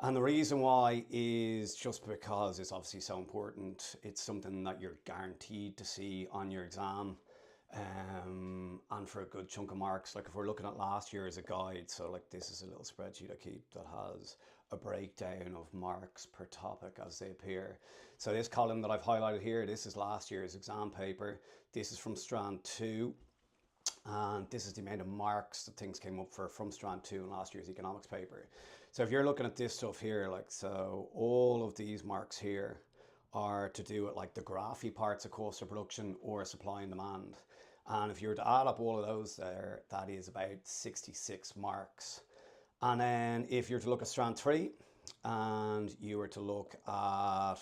And the reason why is just because it's obviously so important. It's something that you're guaranteed to see on your exam. And for a good chunk of marks, like if we're looking at last year as a guide, so like this is a little spreadsheet I keep that has a breakdown of marks per topic as they appear. So this column that I've highlighted here, this is last year's exam paper. This is from Strand 2. And this is the amount of marks that things came up for from Strand 2 in last year's economics paper. So if you're looking at this stuff here, like, so all of these marks here are to do with like the graphy parts of cost of production or supply and demand. And if you were to add up all of those there, that is about 66 marks. And then if you were to look at Strand 3 and you were to look at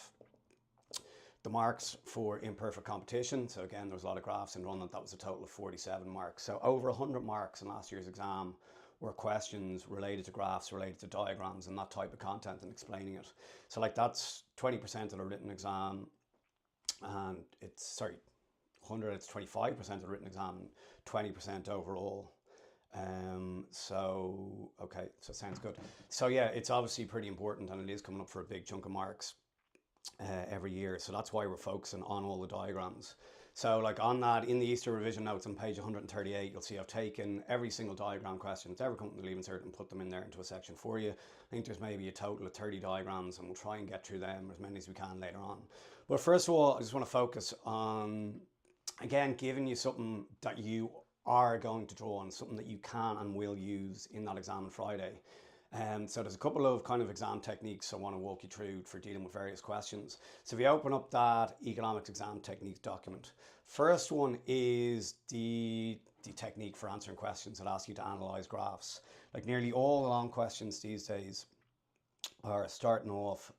the marks for imperfect competition, so again, there was a lot of graphs in one that was a total of 47 marks. So over 100 marks in last year's exam were questions related to graphs, related to diagrams and that type of content and explaining it. So like that's 20% of the written exam, and it's 100, it's 25% of the written exam, 20% overall. Okay, so it sounds good. So yeah, it's obviously pretty important and it is coming up for a big chunk of marks every year. So that's why we're focusing on all the diagrams. So like on that, in the Easter revision notes on page 138, you'll see I've taken every single diagram question that's ever come from the Leaving Cert and put them in there into a section for you. I think there's maybe a total of 30 diagrams and we'll try and get through them as many as we can later on. But first of all, I just want to focus on, again, giving you something that you are going to draw on, something that you can and will use in that exam on Friday. So there's a couple of kind of exam techniques I want to walk you through for dealing with various questions. So if you open up that economics exam techniques document, first one is the technique for answering questions that ask you to analyze graphs. Like nearly all the long questions these days are starting off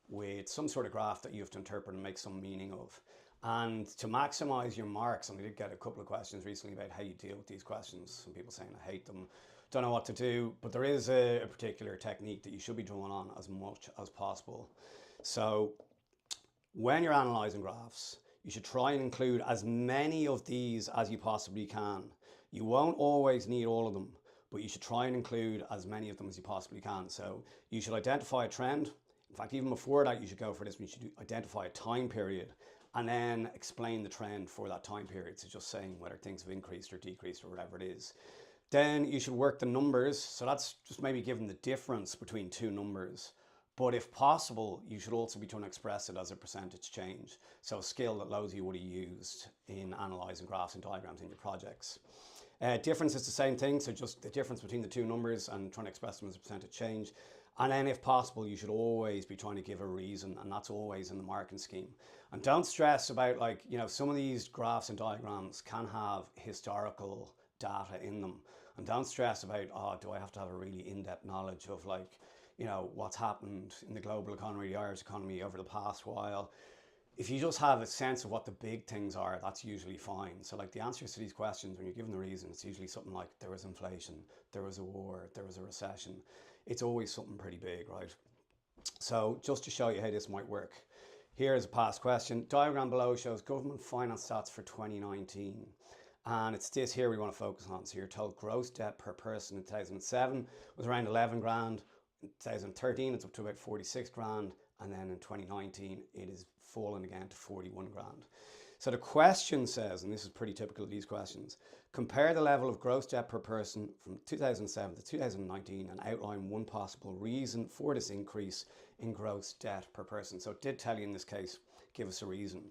with some sort of graph that you have to interpret and make some meaning of. And to maximize your marks, and we did get a couple of questions recently about how you deal with these questions. Some people saying I hate them, don't know what to do, but there is a particular technique that you should be drawing on as much as possible. So when you're analyzing graphs, you should try and include as many of these as you possibly can. You won't always need all of them, but you should try and include as many of them as you possibly can. So you should identify a trend. In fact, even before that, you should go for this. You should identify a time period and then explain the trend for that time period. So just saying whether things have increased or decreased or whatever it is. Then you should work the numbers. So that's just maybe given the difference between two numbers. But if possible, you should also be trying to express it as a percentage change. So a skill that loads of you would have used in analysing graphs and diagrams in your projects. Difference is the same thing. So just the difference between the two numbers and trying to express them as a percentage change. And then if possible, you should always be trying to give a reason, and that's always in the marking scheme. And don't stress about, like, you know, some of these graphs and diagrams can have historical data in them. And don't stress about, oh, do I have to have a really in-depth knowledge of, like, you know, what's happened in the global economy, the Irish economy over the past while. If you just have a sense of what the big things are, that's usually fine. So like the answers to these questions, when you're given the reason, it's usually something like there was inflation, there was a war, there was a recession. It's always something pretty big, right? So just to show you how this might work, here is a past question. Diagram below shows government finance stats for 2019. And it's this here we want to focus on. So you're told gross debt per person in 2007 was around 11 grand. In 2013, it's up to about 46 grand. And then in 2019, it is fallen again to 41 grand. So the question says, and this is pretty typical of these questions, compare the level of gross debt per person from 2007 to 2019 and outline one possible reason for this increase in gross debt per person. So it did tell you in this case, give us a reason.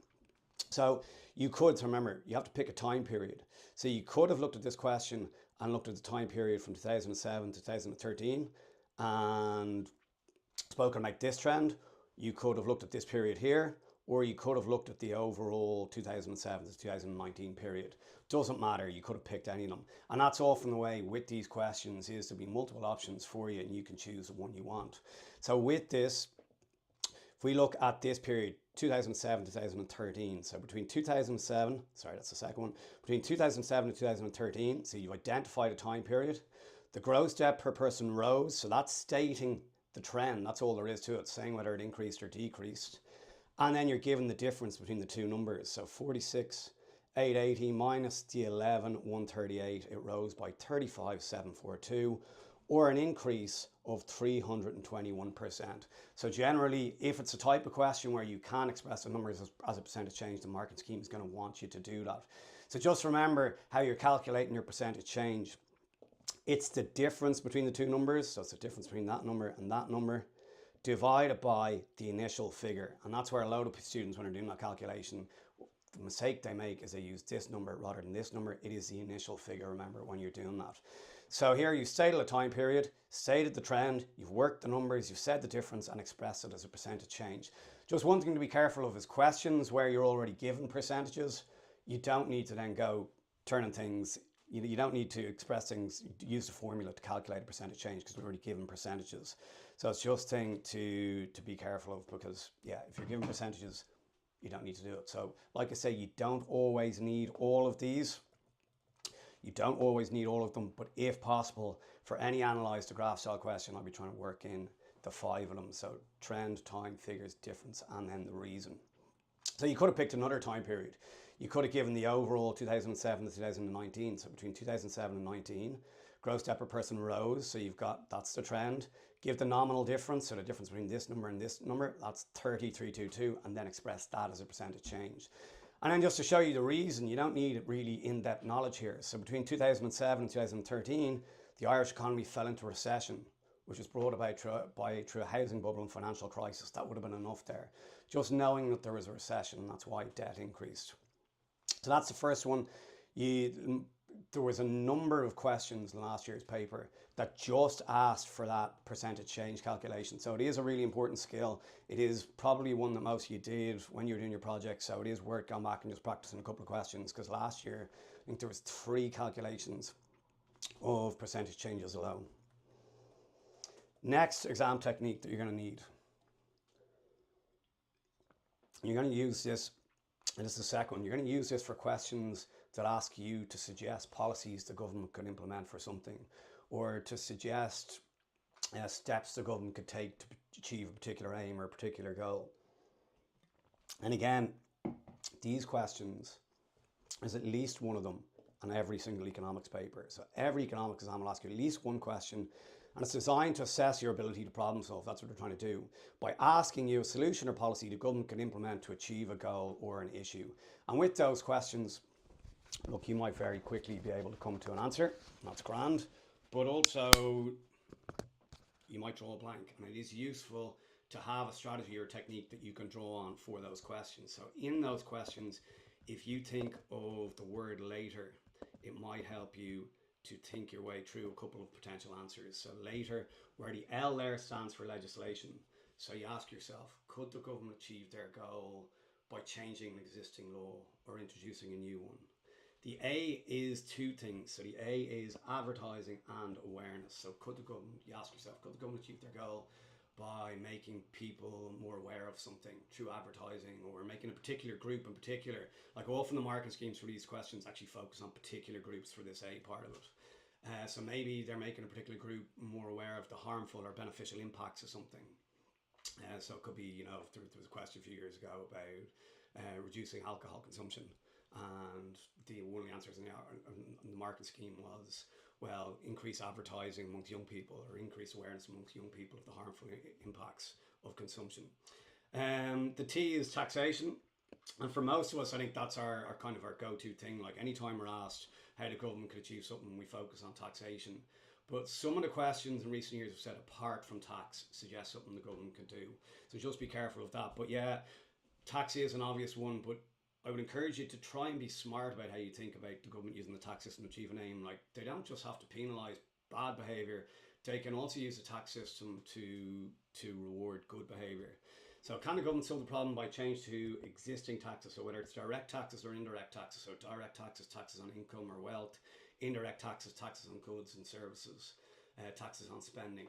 So you could, so remember, you have to pick a time period. So you could have looked at this question and looked at the time period from 2007 to 2013 and spoken about this trend. You could have looked at this period here, or you could have looked at the overall 2007 to 2019 period. Doesn't matter, you could have picked any of them. And that's often the way with these questions is to be multiple options for you and you can choose the one you want. So with this, if we look at this period, 2007 to 2013, so between 2007, sorry, that's the second one, between 2007 and 2013, so you've identified a time period. The gross debt per person rose, so that's stating the trend, that's all there is to it, saying whether it increased or decreased. And then you're given the difference between the two numbers, so 46,880 minus the 11,138, it rose by 35,742, or an increase of 321%. So generally, if it's a type of question where you can express the numbers as a percentage change, the market scheme is going to want you to do that. So just remember how you're calculating your percentage change. It's the difference between the two numbers, so it's the difference between that number and that number, divided by the initial figure. And that's where a lot of students, when they're doing that calculation, the mistake they make is they use this number rather than this number. It is the initial figure, remember, when you're doing that. So here you stated a time period, stated the trend, you've worked the numbers, you've said the difference and expressed it as a percentage change. Just one thing to be careful of is questions where you're already given percentages. You don't need to then go turning things, you don't need to express things, use the formula to calculate a percentage change because we're already given percentages. So it's just a thing to be careful of, because yeah, if you're given percentages, you don't need to do it. So like I say, you don't always need all of these. You don't always need all of them, but if possible, for any analyze the graph style question, I'll be trying to work in the 5 of them. So trend, time, figures, difference, and then the reason. So you could have picked another time period. You could have given the overall 2007 to 2019. So between 2007 and 19, gross debt per person rose. So you've got, that's the trend. Give the nominal difference, so the difference between this number and this number, that's 3322, and then express that as a percentage change. And then just to show you the reason, you don't need really in-depth knowledge here. So between 2007 and 2013, the Irish economy fell into recession, which was brought about through a housing bubble and financial crisis. That would have been enough there. Just knowing that there was a recession, and that's why debt increased. So that's the first one. There was a number of questions in last year's paper that just asked for that percentage change calculation. So it is a really important skill. It is probably one that most of you did when you were doing your project. So it is worth going back and just practicing a couple of questions, because last year, I think there was 3 calculations of percentage changes alone. Next exam technique that you're going to need. You're going to use this, and this is the second one. You're going to use this for questions that ask you to suggest policies the government could implement for something, or to suggest steps the government could take to achieve a particular aim or a particular goal. And again, these questions, there's at least one of them on every single economics paper. So every economics exam will ask you at least one question, and it's designed to assess your ability to problem solve. That's what they're trying to do, by asking you a solution or policy the government can implement to achieve a goal or an issue. And with those questions, look, you might very quickly be able to come to an answer. That's grand. But also, you might draw a blank. And it is useful to have a strategy or technique that you can draw on for those questions. So in those questions, if you think of the word later, it might help you to think your way through a couple of potential answers. So later, where the L there stands for legislation. So you ask yourself, could the government achieve their goal by changing an existing law or introducing a new one? The A is 2 things. So the A is advertising and awareness. So could the government, you ask yourself, could the government achieve their goal by making people more aware of something through advertising, or making a particular group in particular? Like often the market schemes for these questions actually focus on particular groups for this A part of it. So maybe they're making a particular group more aware of the harmful or beneficial impacts of something. So it could be, you know, there was a question a few years ago about reducing alcohol consumption. And one of the answers in the market scheme was, well, increase advertising amongst young people, or increase awareness amongst young people of the harmful impacts of consumption. The T is taxation. And for most of us, I think that's our kind of our go-to thing. Like anytime we're asked how the government could achieve something, we focus on taxation. But some of the questions in recent years have said apart from tax suggest something the government could do. So just be careful of that. But yeah, tax is an obvious one, but I would encourage you to try and be smart about how you think about the government using the tax system to achieve an aim. Like, they don't just have to penalise bad behaviour, they can also use the tax system to reward good behaviour. So can the government solve the problem by change to existing taxes? So whether it's direct taxes or indirect taxes. So direct taxes, taxes on income or wealth; indirect taxes, taxes on goods and services; taxes on spending.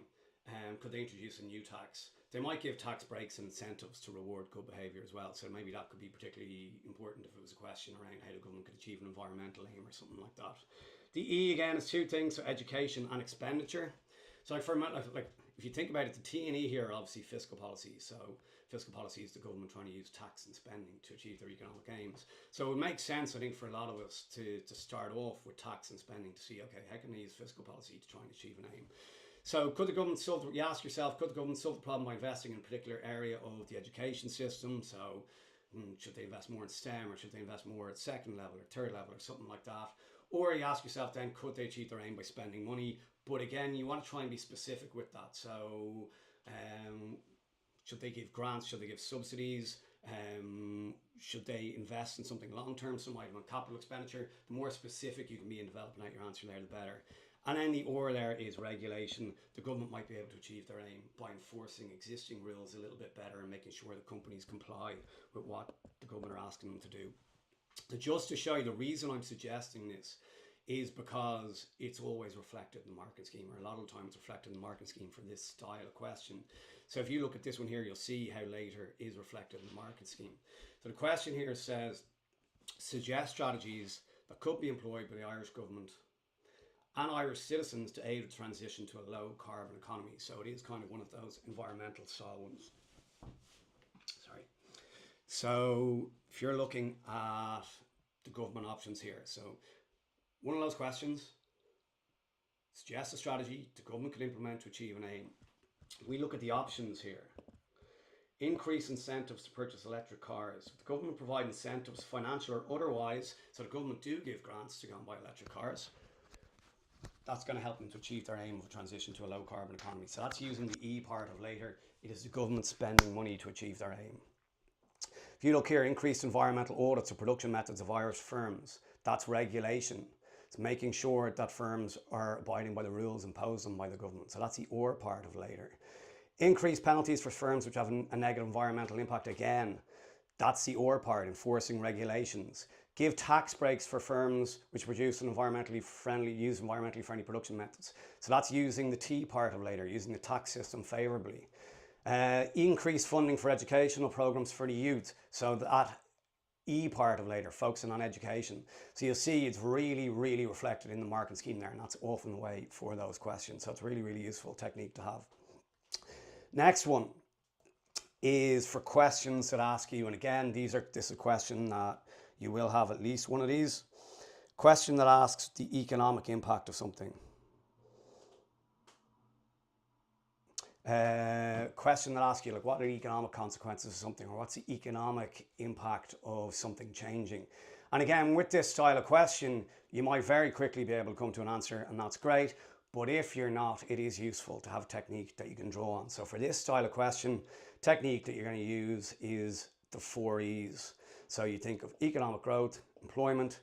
Could they introduce a new tax? They might give tax breaks and incentives to reward good behaviour as well. So maybe that could be particularly important if it was a question around how the government could achieve an environmental aim or something like that. The E again is 2 things, so education and expenditure. So like if you think about it, the T and E here are obviously fiscal policy. So fiscal policy is the government trying to use tax and spending to achieve their economic aims. So it makes sense, I think, for a lot of us to start off with tax and spending to see, okay, how can they use fiscal policy to try and achieve an aim? So could the government solve, you ask yourself, could the government solve the problem by investing in a particular area of the education system? So should they invest more in STEM, or should they invest more at second level or third level or something like that? Or you ask yourself then, could they achieve their aim by spending money? But again, you want to try and be specific with that. So should they give grants? Should they give subsidies? Should they invest in something long term, some item on capital expenditure? The more specific you can be in developing out your answer there, the better. And then the or there is regulation. The government might be able to achieve their aim by enforcing existing rules a little bit better and making sure that companies comply with what the government are asking them to do. So just to show you the reason I'm suggesting this is because it's always reflected in the market scheme, or a lot of the time it's reflected in the market scheme for this style of question. So if you look at this one here, you'll see how later is reflected in the market scheme. So the question here says, suggest strategies that could be employed by the Irish government and Irish citizens to aid the transition to a low carbon economy. So it is kind of one of those environmental style ones. Sorry. So if you're looking at the government options here, so one of those questions, suggest a strategy the government could implement to achieve an aim. We look at the options here. Increase incentives to purchase electric cars. If the government provide incentives, financial or otherwise, so the government do give grants to go and buy electric cars, that's going to help them to achieve their aim of a transition to a low carbon economy. So that's using the E part of later. It is the government spending money to achieve their aim. If you look here, increased environmental audits of production methods of Irish firms, that's regulation. It's making sure that firms are abiding by the rules imposed on by the government. So that's the or part of later. Increased penalties for firms which have a negative environmental impact, again, that's the or part, enforcing regulations. Give tax breaks for firms which produce use environmentally friendly production methods. So that's using the T part of later, using the tax system favourably. Increase funding for educational programs for the youth. So that E part of later, focusing on education. So you'll see it's really, really reflected in the market scheme there, and that's often the way for those questions. So it's really, really useful technique to have. Next one is for questions that ask you, and again, this is a question that you will have at least one of these. Question that asks the economic impact of something. Question that asks you, like, what are the economic consequences of something, or what's the economic impact of something changing? And again, with this style of question, you might very quickly be able to come to an answer, and that's great. But if you're not, it is useful to have a technique that you can draw on. So for this style of question, technique that you're going to use is the 4 E's. So you think of economic growth, employment,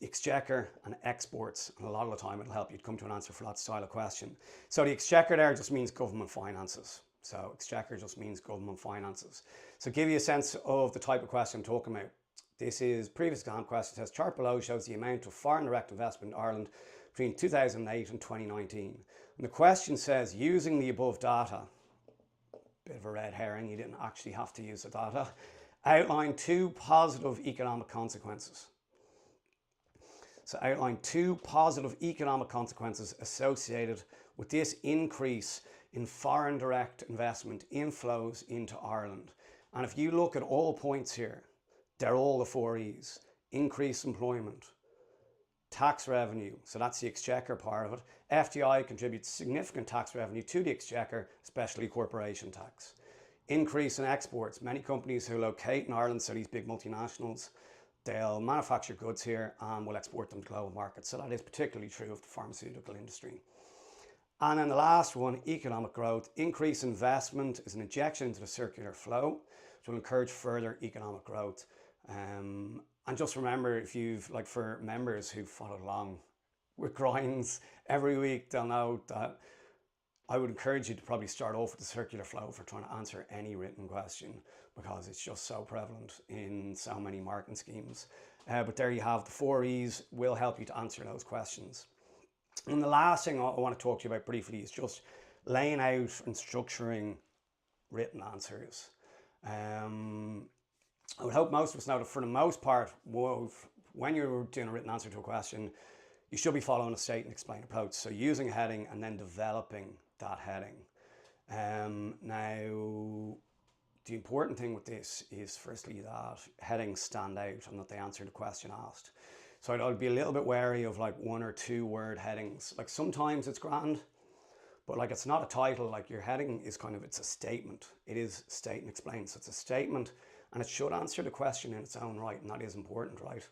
exchequer and exports, and a lot of the time it'll help you to come to an answer for that style of question. So the exchequer there just means government finances. So exchequer just means government finances. So give you a sense of the type of question I'm talking about. This is previous exam question. It says chart below shows the amount of foreign direct investment in Ireland between 2008 and 2019. And the question says, using the above data, bit of a red herring, you didn't actually have to use the data, outline 2 positive economic consequences. So outline 2 positive economic consequences associated with this increase in foreign direct investment inflows into Ireland. And if you look at all points here, they're all the 4 E's. Increased employment, tax revenue, so that's the exchequer part of it. FDI contributes significant tax revenue to the exchequer, especially corporation tax. Increase in exports. Many companies who locate in Ireland, so these big multinationals, they'll manufacture goods here and will export them to global markets. So that is particularly true of the pharmaceutical industry. And then the last one, economic growth. Increased investment is an injection into the circular flow, which will encourage further economic growth. And just remember, if you've, like for members who've followed along with grinds every week, they'll know that I would encourage you to probably start off with the circular flow for trying to answer any written question, because it's just so prevalent in so many marketing schemes. But there you have, the 4 E's will help you to answer those questions. And the last thing I want to talk to you about briefly is just laying out and structuring written answers. I would hope most of us know that for the most part, when you're doing a written answer to a question, you should be following a state and explain approach. So using a heading and then developing that heading. Now, the important thing with this is firstly that headings stand out and that they answer the question asked. So I'd be a little bit wary of like 1 or 2 word headings. Like sometimes it's grand, But like, it's not a title. Like, your heading is kind of, it's a statement. It is state and explain. So it's a statement, and it should answer the question in its own right, and that is important, right?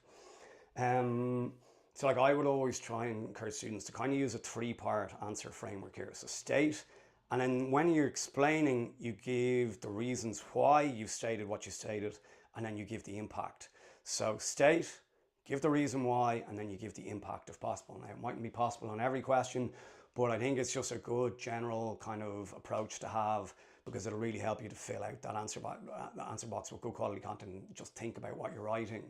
So like, I would always try and encourage students to kind of use a 3-part answer framework here. So state, and then when you're explaining, you give the reasons why you've stated what you stated, and then you give the impact. So state, give the reason why, and then you give the impact if possible. Now, it mightn't be possible on every question, but I think it's just a good general kind of approach to have, because it'll really help you to fill out that answer box with good quality content and just think about what you're writing.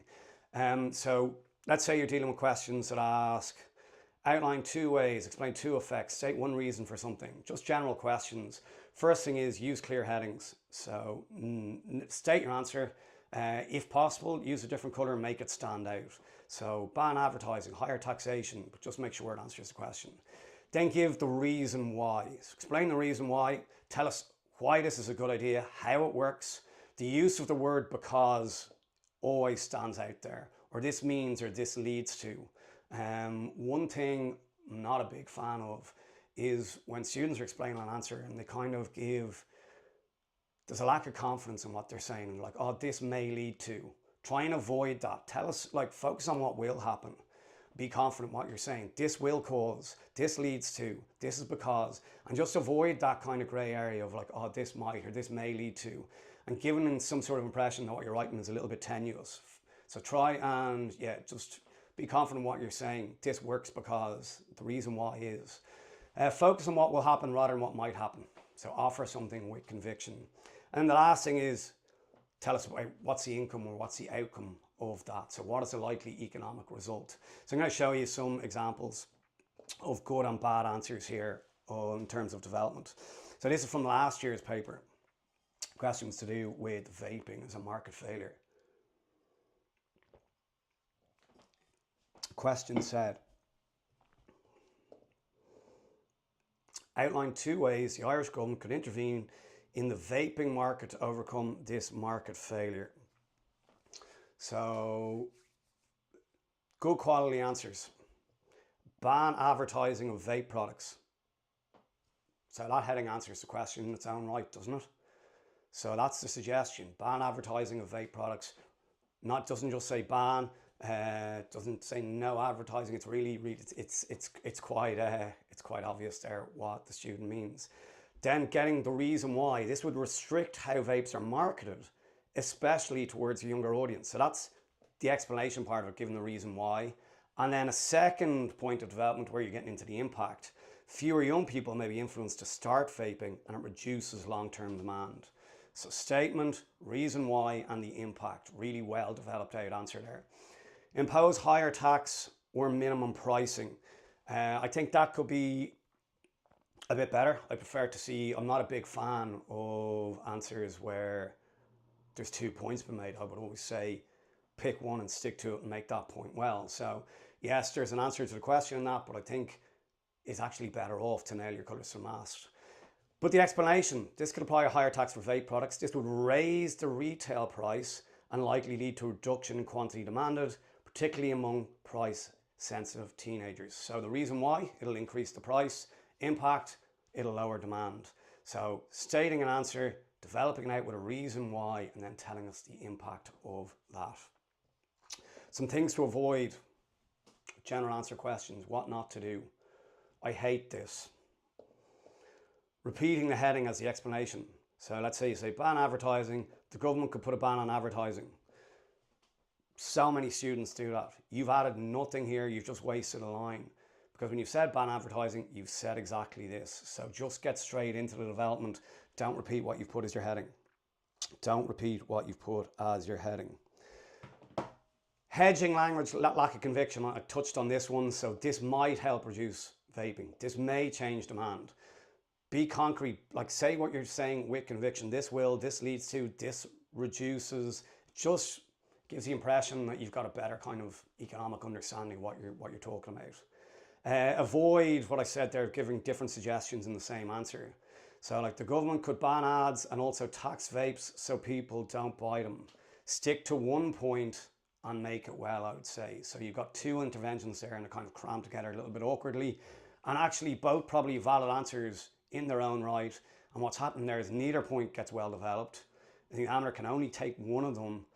So let's say you're dealing with questions that ask, outline 2 ways, explain 2 effects, state 1 reason for something, just general questions. First thing is use clear headings. So state your answer. If possible, use a different color and make it stand out. So ban advertising, higher taxation, but just make sure it answers the question. Then give the reason why. So explain the reason why. Tell us why this is a good idea, how it works. The use of the word because always stands out there, or this means, or this leads to. One thing I'm not a big fan of is when students are explaining an answer and they kind of give, there's a lack of confidence in what they're saying, and like, oh, this may lead to. Try and avoid that. Tell us, like, focus on what will happen. Be confident in what you're saying. This will cause, this leads to, this is because, and just avoid that kind of grey area of like, oh, this might or this may lead to, and giving some sort of impression that what you're writing is a little bit tenuous. So try and, yeah, just be confident in what you're saying. This works because, the reason why is. Focus on what will happen rather than what might happen. So offer something with conviction. And the last thing is, tell us what's the income or what's the outcome of that. So what is the likely economic result? So I'm going to show you some examples of good and bad answers here in terms of development. So this is from last year's paper. Questions to do with vaping as a market failure. Question said, outline 2 ways the Irish government could intervene in the vaping market to overcome this market failure. So, good quality answers. Ban advertising of vape products. So that heading answers the question in its own right, doesn't it? So that's the suggestion. Ban advertising of vape products. Doesn't just say ban. Doesn't say no advertising. It's really it's quite obvious there what the student means. Then getting the reason why. This would restrict how vapes are marketed, especially towards a younger audience. So that's the explanation part of it, giving the reason why. And then a second point of development where you're getting into the impact. Fewer young people may be influenced to start vaping, and it reduces long-term demand. So statement, reason why, and the impact. Really well developed out answer there. Impose higher tax or minimum pricing. I think that could be a bit better. I prefer to see, I'm not a big fan of answers where there's 2 points been made. I would always say pick one and stick to it and make that point well. So yes, there's an answer to the question in that, but I think it's actually better off to nail your colours to mast. But the explanation, this could apply a higher tax for vape products. This would raise the retail price and likely lead to a reduction in quantity demanded, particularly among price-sensitive teenagers. So the reason why, it'll increase the price. Impact, it'll lower demand. So stating an answer, developing it out with a reason why, and then telling us the impact of that. Some things to avoid. General answer questions, what not to do. I hate this. Repeating the heading as the explanation. So let's say you say ban advertising, the government could put a ban on advertising. So many students do that. You've added nothing here, you've just wasted a line. Because when you've said ban advertising, you've said exactly this. So just get straight into the development. Don't repeat what you've put as your heading. Don't repeat what you've put as your heading. Hedging language, lack of conviction. I touched on this one. So this might help reduce vaping. This may change demand. Be concrete, like say what you're saying with conviction. This will, this leads to, this reduces. Just gives the impression that you've got a better kind of economic understanding of what you're talking about. Avoid what I said there, giving different suggestions in the same answer. So like the government could ban ads and also tax vapes so people don't buy them. Stick to one point and make it well, I would say. So you've got 2 interventions there and they're kind of crammed together a little bit awkwardly. And actually, both probably valid answers in their own right. And what's happening there is neither point gets well developed. The examiner can only take one of them,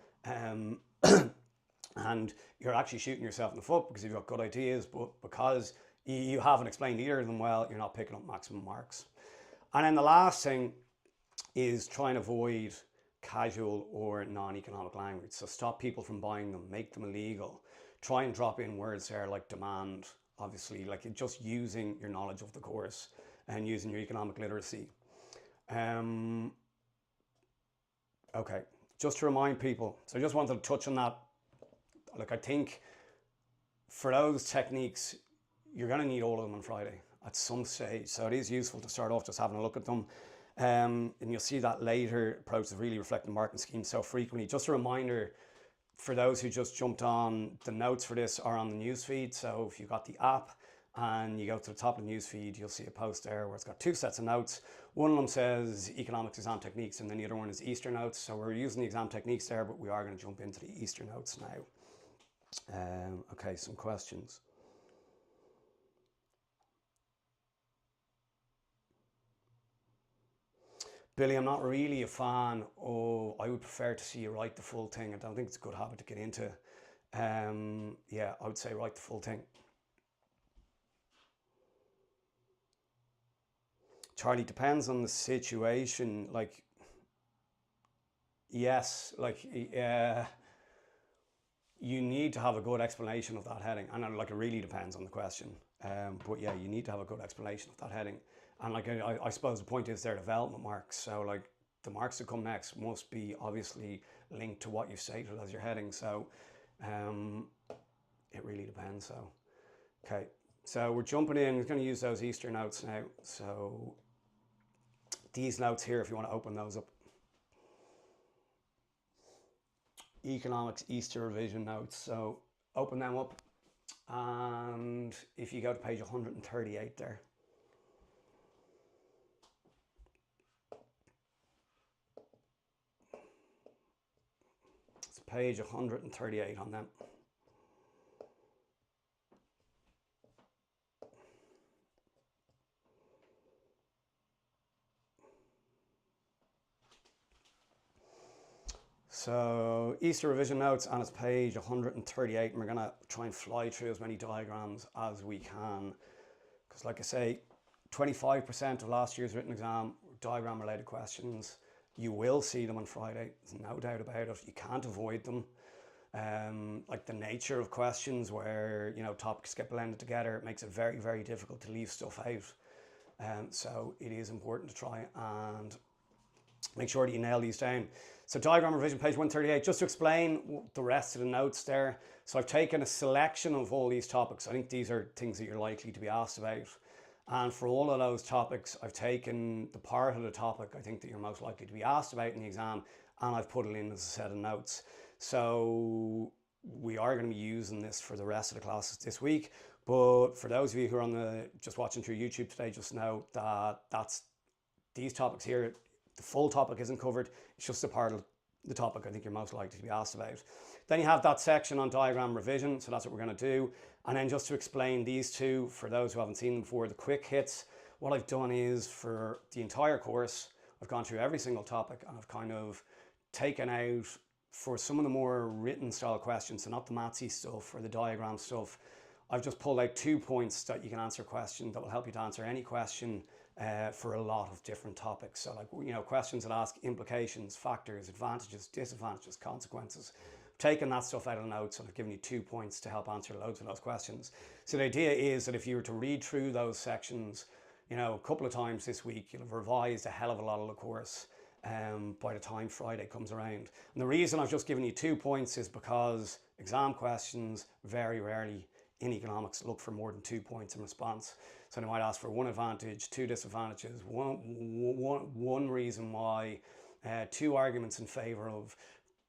and you're actually shooting yourself in the foot because you've got good ideas, but because you haven't explained either of them well, you're not picking up maximum marks. And then the last thing is try and avoid casual or non-economic language. So stop people from buying them, make them illegal. Try and drop in words there like demand, obviously, like just using your knowledge of the course and using your economic literacy. Okay, just to remind people, so I just wanted to touch on that. Like, I think for those techniques, you're going to need all of them on Friday at some stage. So it is useful to start off just having a look at them. And you'll see that later approach is really reflecting marketing schemes so frequently. Just a reminder for those who just jumped on, the notes for this are on the newsfeed. So if you've got the app and you go to the top of the newsfeed, you'll see a post there where it's got two sets of notes. One of them says economics exam techniques, and then the other one is Easter notes. So we're using the exam techniques there, but we are going to jump into the Easter notes now. Okay, some questions. Billy, I'm not really a fan of, I would prefer to see you write the full thing. I don't think it's a good habit to get into. Yeah, I would say write the full thing. Charlie, depends on the situation. Like, yes, like, you need to have a good explanation of that heading. And like, it really depends on the question. But yeah, you need to have a good explanation of that heading. And like, I suppose the point is their development marks. So like the marks that come next must be obviously linked to what you've stated as your heading. So it really depends. So, okay. So we're jumping in, we're going to use those Easter notes now. So these notes here, if you want to open those up. Economics Easter revision notes. So open them up. And if you go to page 138 there. It's page 138 on them. So Easter revision notes, and it's page 138, and we're going to try and fly through as many diagrams as we can, because like I say, 25% of last year's written exam diagram related questions. You will see them on Friday, there's no doubt about it. You can't avoid them. Like the nature of questions where, you know, topics get blended together, it makes it very, very difficult to leave stuff out. So it is important to try and make sure that you nail these down. So diagram revision, page 138, just to explain the rest of the notes there. So I've taken a selection of all these topics. I think these are things that you're likely to be asked about. And for all of those topics, I've taken the part of the topic I think that you're most likely to be asked about in the exam, and I've put it in as a set of notes. So we are going to be using this for the rest of the classes this week. But for those of you who are just watching through YouTube today, just know that these topics here, the full topic isn't covered. It's just a part of the topic I think you're most likely to be asked about. Then you have that section on diagram revision. So that's what we're going to do. And then just to explain these two, for those who haven't seen them before, the quick hits, what I've done is for the entire course, I've gone through every single topic and I've kind of taken out, for some of the more written style questions, so not the mathsy stuff or the diagram stuff, I've just pulled out 2 points that you can answer a question that will help you to answer any question for a lot of different topics. So like, you know, questions that ask implications, factors, advantages, disadvantages, consequences. I've taken that stuff out of the notes and I've given you 2 points to help answer loads of those questions. So the idea is that if you were to read through those sections, you know, a couple of times this week, you'll have revised a hell of a lot of the course by the time Friday comes around. And the reason I've just given you 2 points is because exam questions very rarely in economics look for more than 2 points in response. So they might ask for 1 advantage, 2 disadvantages, one reason why, 2 arguments in favor of,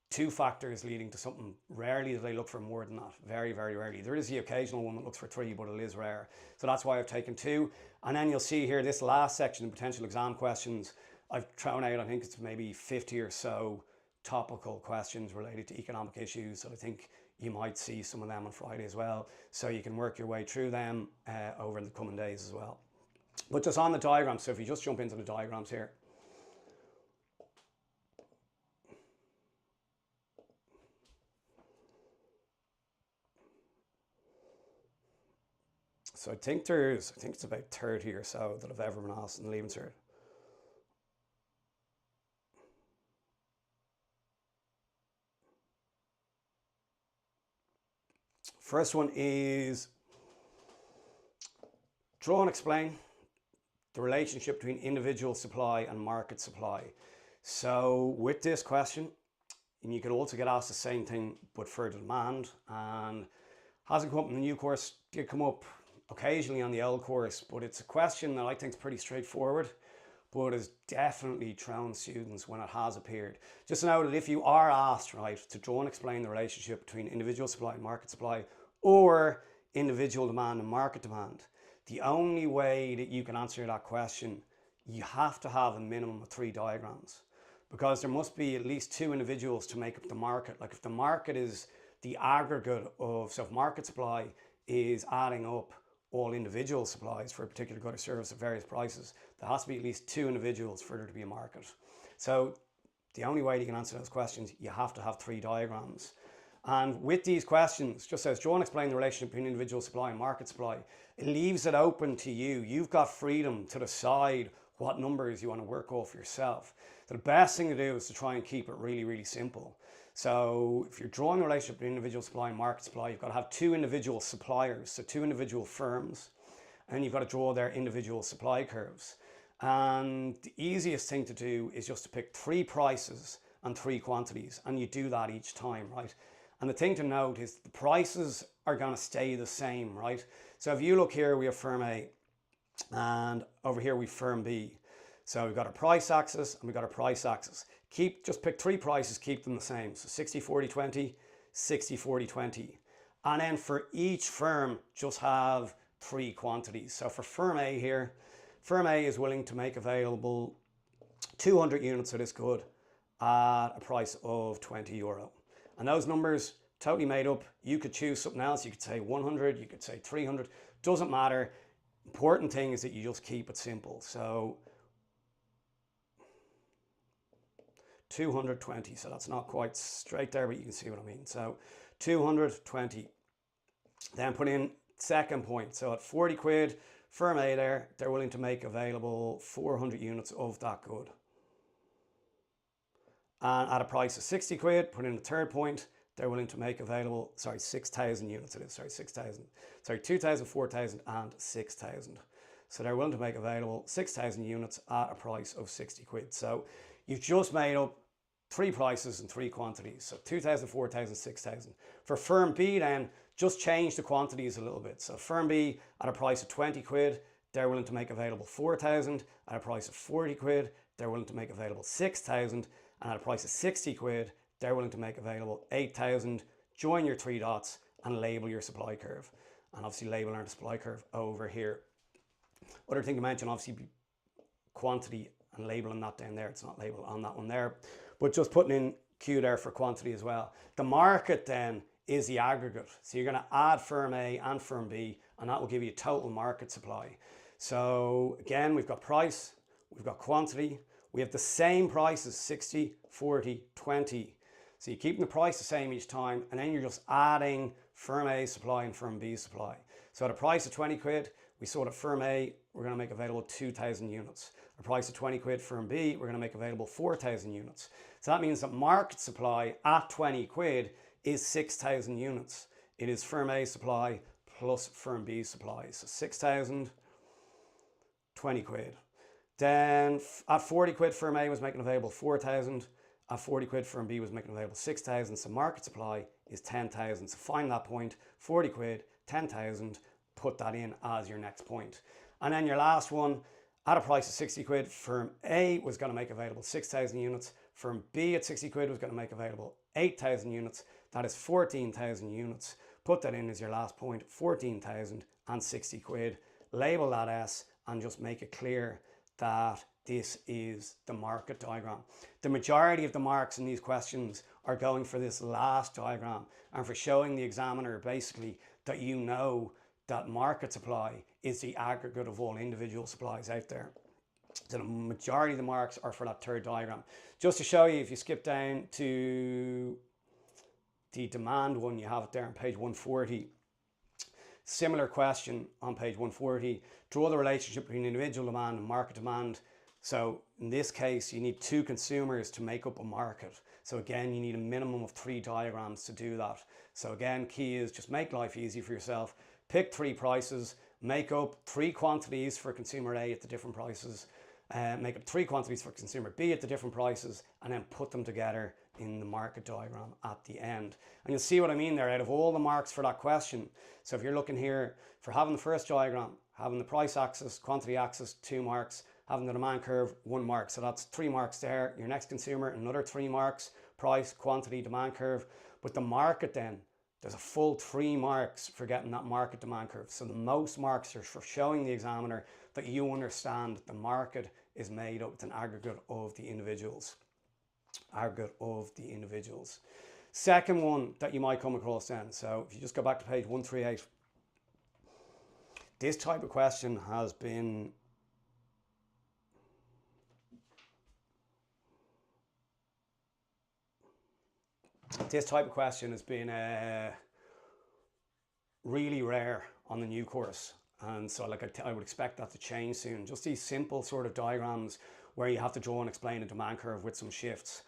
2 factors leading to something. Rarely do they look for more than that. Very, very rarely. There is the occasional one that looks for 3, but it is rare. So that's why I've taken 2. And then you'll see here, this last section in potential exam questions, I've thrown out, I think it's maybe 50 or so topical questions related to economic issues that I think you might see some of them on Friday as well. So you can work your way through them over the coming days as well. But just on the diagrams, so if you just jump into the diagrams here. So I think it's about 30 or so that have ever been asked in the Leaving Cert. First one is draw and explain the relationship between individual supply and market supply. So with this question, and you could also get asked the same thing but for the demand, and hasn't come up in the new course, did come up occasionally on the old course, but it's a question that I think is pretty straightforward, but has definitely thrown students when it has appeared. Just know that if you are asked, right, to draw and explain the relationship between individual supply and market supply, or individual demand and market demand, the only way that you can answer that question, you have to have a minimum of 3 diagrams, because there must be at least 2 individuals to make up the market. Like if the market is the aggregate of, so if market supply is adding up all individual supplies for a particular good or service at various prices, there has to be at least 2 individuals for there to be a market. So the only way you can answer those questions, you have to have 3 diagrams. And with these questions, just says, draw and explain the relationship between individual supply and market supply. It leaves it open to you. You've got freedom to decide what numbers you want to work off yourself. So the best thing to do is to try and keep it really, really simple. So if you're drawing a relationship between individual supply and market supply, you've got to have 2 individual suppliers, so 2 individual firms, and you've got to draw their individual supply curves. And the easiest thing to do is just to pick 3 prices and 3 quantities, and you do that each time, right? And the thing to note is the prices are going to stay the same, right? So if you look here, we have firm A, and over here we have firm B. So we've got a price axis and we've got a price axis. Just pick 3 prices, keep them the same. So 60, 40, 20, 60, 40, 20. And then for each firm, just have 3 quantities. So for firm A here, firm A is willing to make available 200 units of this good at a price of €20. And those numbers, totally made up. You could choose something else. You could say 100, you could say 300, doesn't matter. Important thing is that you just keep it simple. So 220, so that's not quite straight there, but you can see what I mean. So 220, then put in second point. So at 40 quid, firm A there, they're willing to make available 400 units of that good. And at a price of 60 quid, put in the third point, they're willing to make available, 6,000 units it is, 2,000, 4,000 and 6,000. So they're willing to make available 6,000 units at a price of 60 quid. So you've just made up 3 prices and 3 quantities. So 2,000, 4,000, 6,000. For firm B then, just change the quantities a little bit. So firm B at a price of 20 quid, they're willing to make available 4,000. At a price of 40 quid, they're willing to make available 6,000. And at a price of 60 quid, they're willing to make available 8,000. Join your 3 dots and label your supply curve. And obviously label our supply curve over here. Other thing to mention, obviously, quantity and labeling that down there. It's not labeled on that one there. But just putting in Q there for quantity as well. The market then is the aggregate. So you're going to add firm A and firm B, and that will give you total market supply. So again, we've got price, we've got quantity. We have the same prices, 60, 40, 20. So you're keeping the price the same each time, and then you're just adding firm A supply and firm B supply. So at a price of 20 quid, we saw that firm A, we're going to make available 2,000 units. At a price of 20 quid, firm B, we're going to make available 4,000 units. So that means that market supply at 20 quid is 6,000 units. It is firm A supply plus firm B supply. So 6,000, 20 quid. Then at 40 quid, firm A was making available 4,000. At 40 quid, firm B was making available 6,000. So market supply is 10,000. So find that point, 40 quid, 10,000, put that in as your next point. And then your last one, at a price of 60 quid, firm A was going to make available 6,000 units. Firm B at 60 quid was going to make available 8,000 units. That is 14,000 units. Put that in as your last point, 14,000 and 60 quid. Label that S and just make it clear that this is the market diagram. The majority of the marks in these questions are going for this last diagram and for showing the examiner basically that you know that market supply is the aggregate of all individual supplies out there. So the majority of the marks are for that third diagram. Just to show you, if you skip down to the demand one, you have it there on page 140. Similar question on page 140. Draw the relationship between individual demand and market demand. So in this case, you need 2 consumers to make up a market. So again, you need a minimum of 3 diagrams to do that. So again, key is just make life easy for yourself. Pick 3 prices, make up 3 quantities for consumer A at the different prices, make up 3 quantities for consumer B at the different prices, and then put them together in the market diagram at the end. And you'll see what I mean there. Out of all the marks for that question, so if you're looking here for having the first diagram, having the price axis, quantity axis, 2 marks, having the demand curve, 1 mark. So that's 3 marks there. Your next consumer, another 3 marks, price, quantity, demand curve. But the market then, there's a full 3 marks for getting that market demand curve. So the most marks are for showing the examiner that you understand the market is made up with an aggregate of the individuals. Aggregate of the individuals. Second one that you might come across then. So if you just go back to page 138, this type of question has been really rare on the new course, and so I would expect that to change soon. Just these simple sort of diagrams where you have to draw and explain a demand curve with some shifts.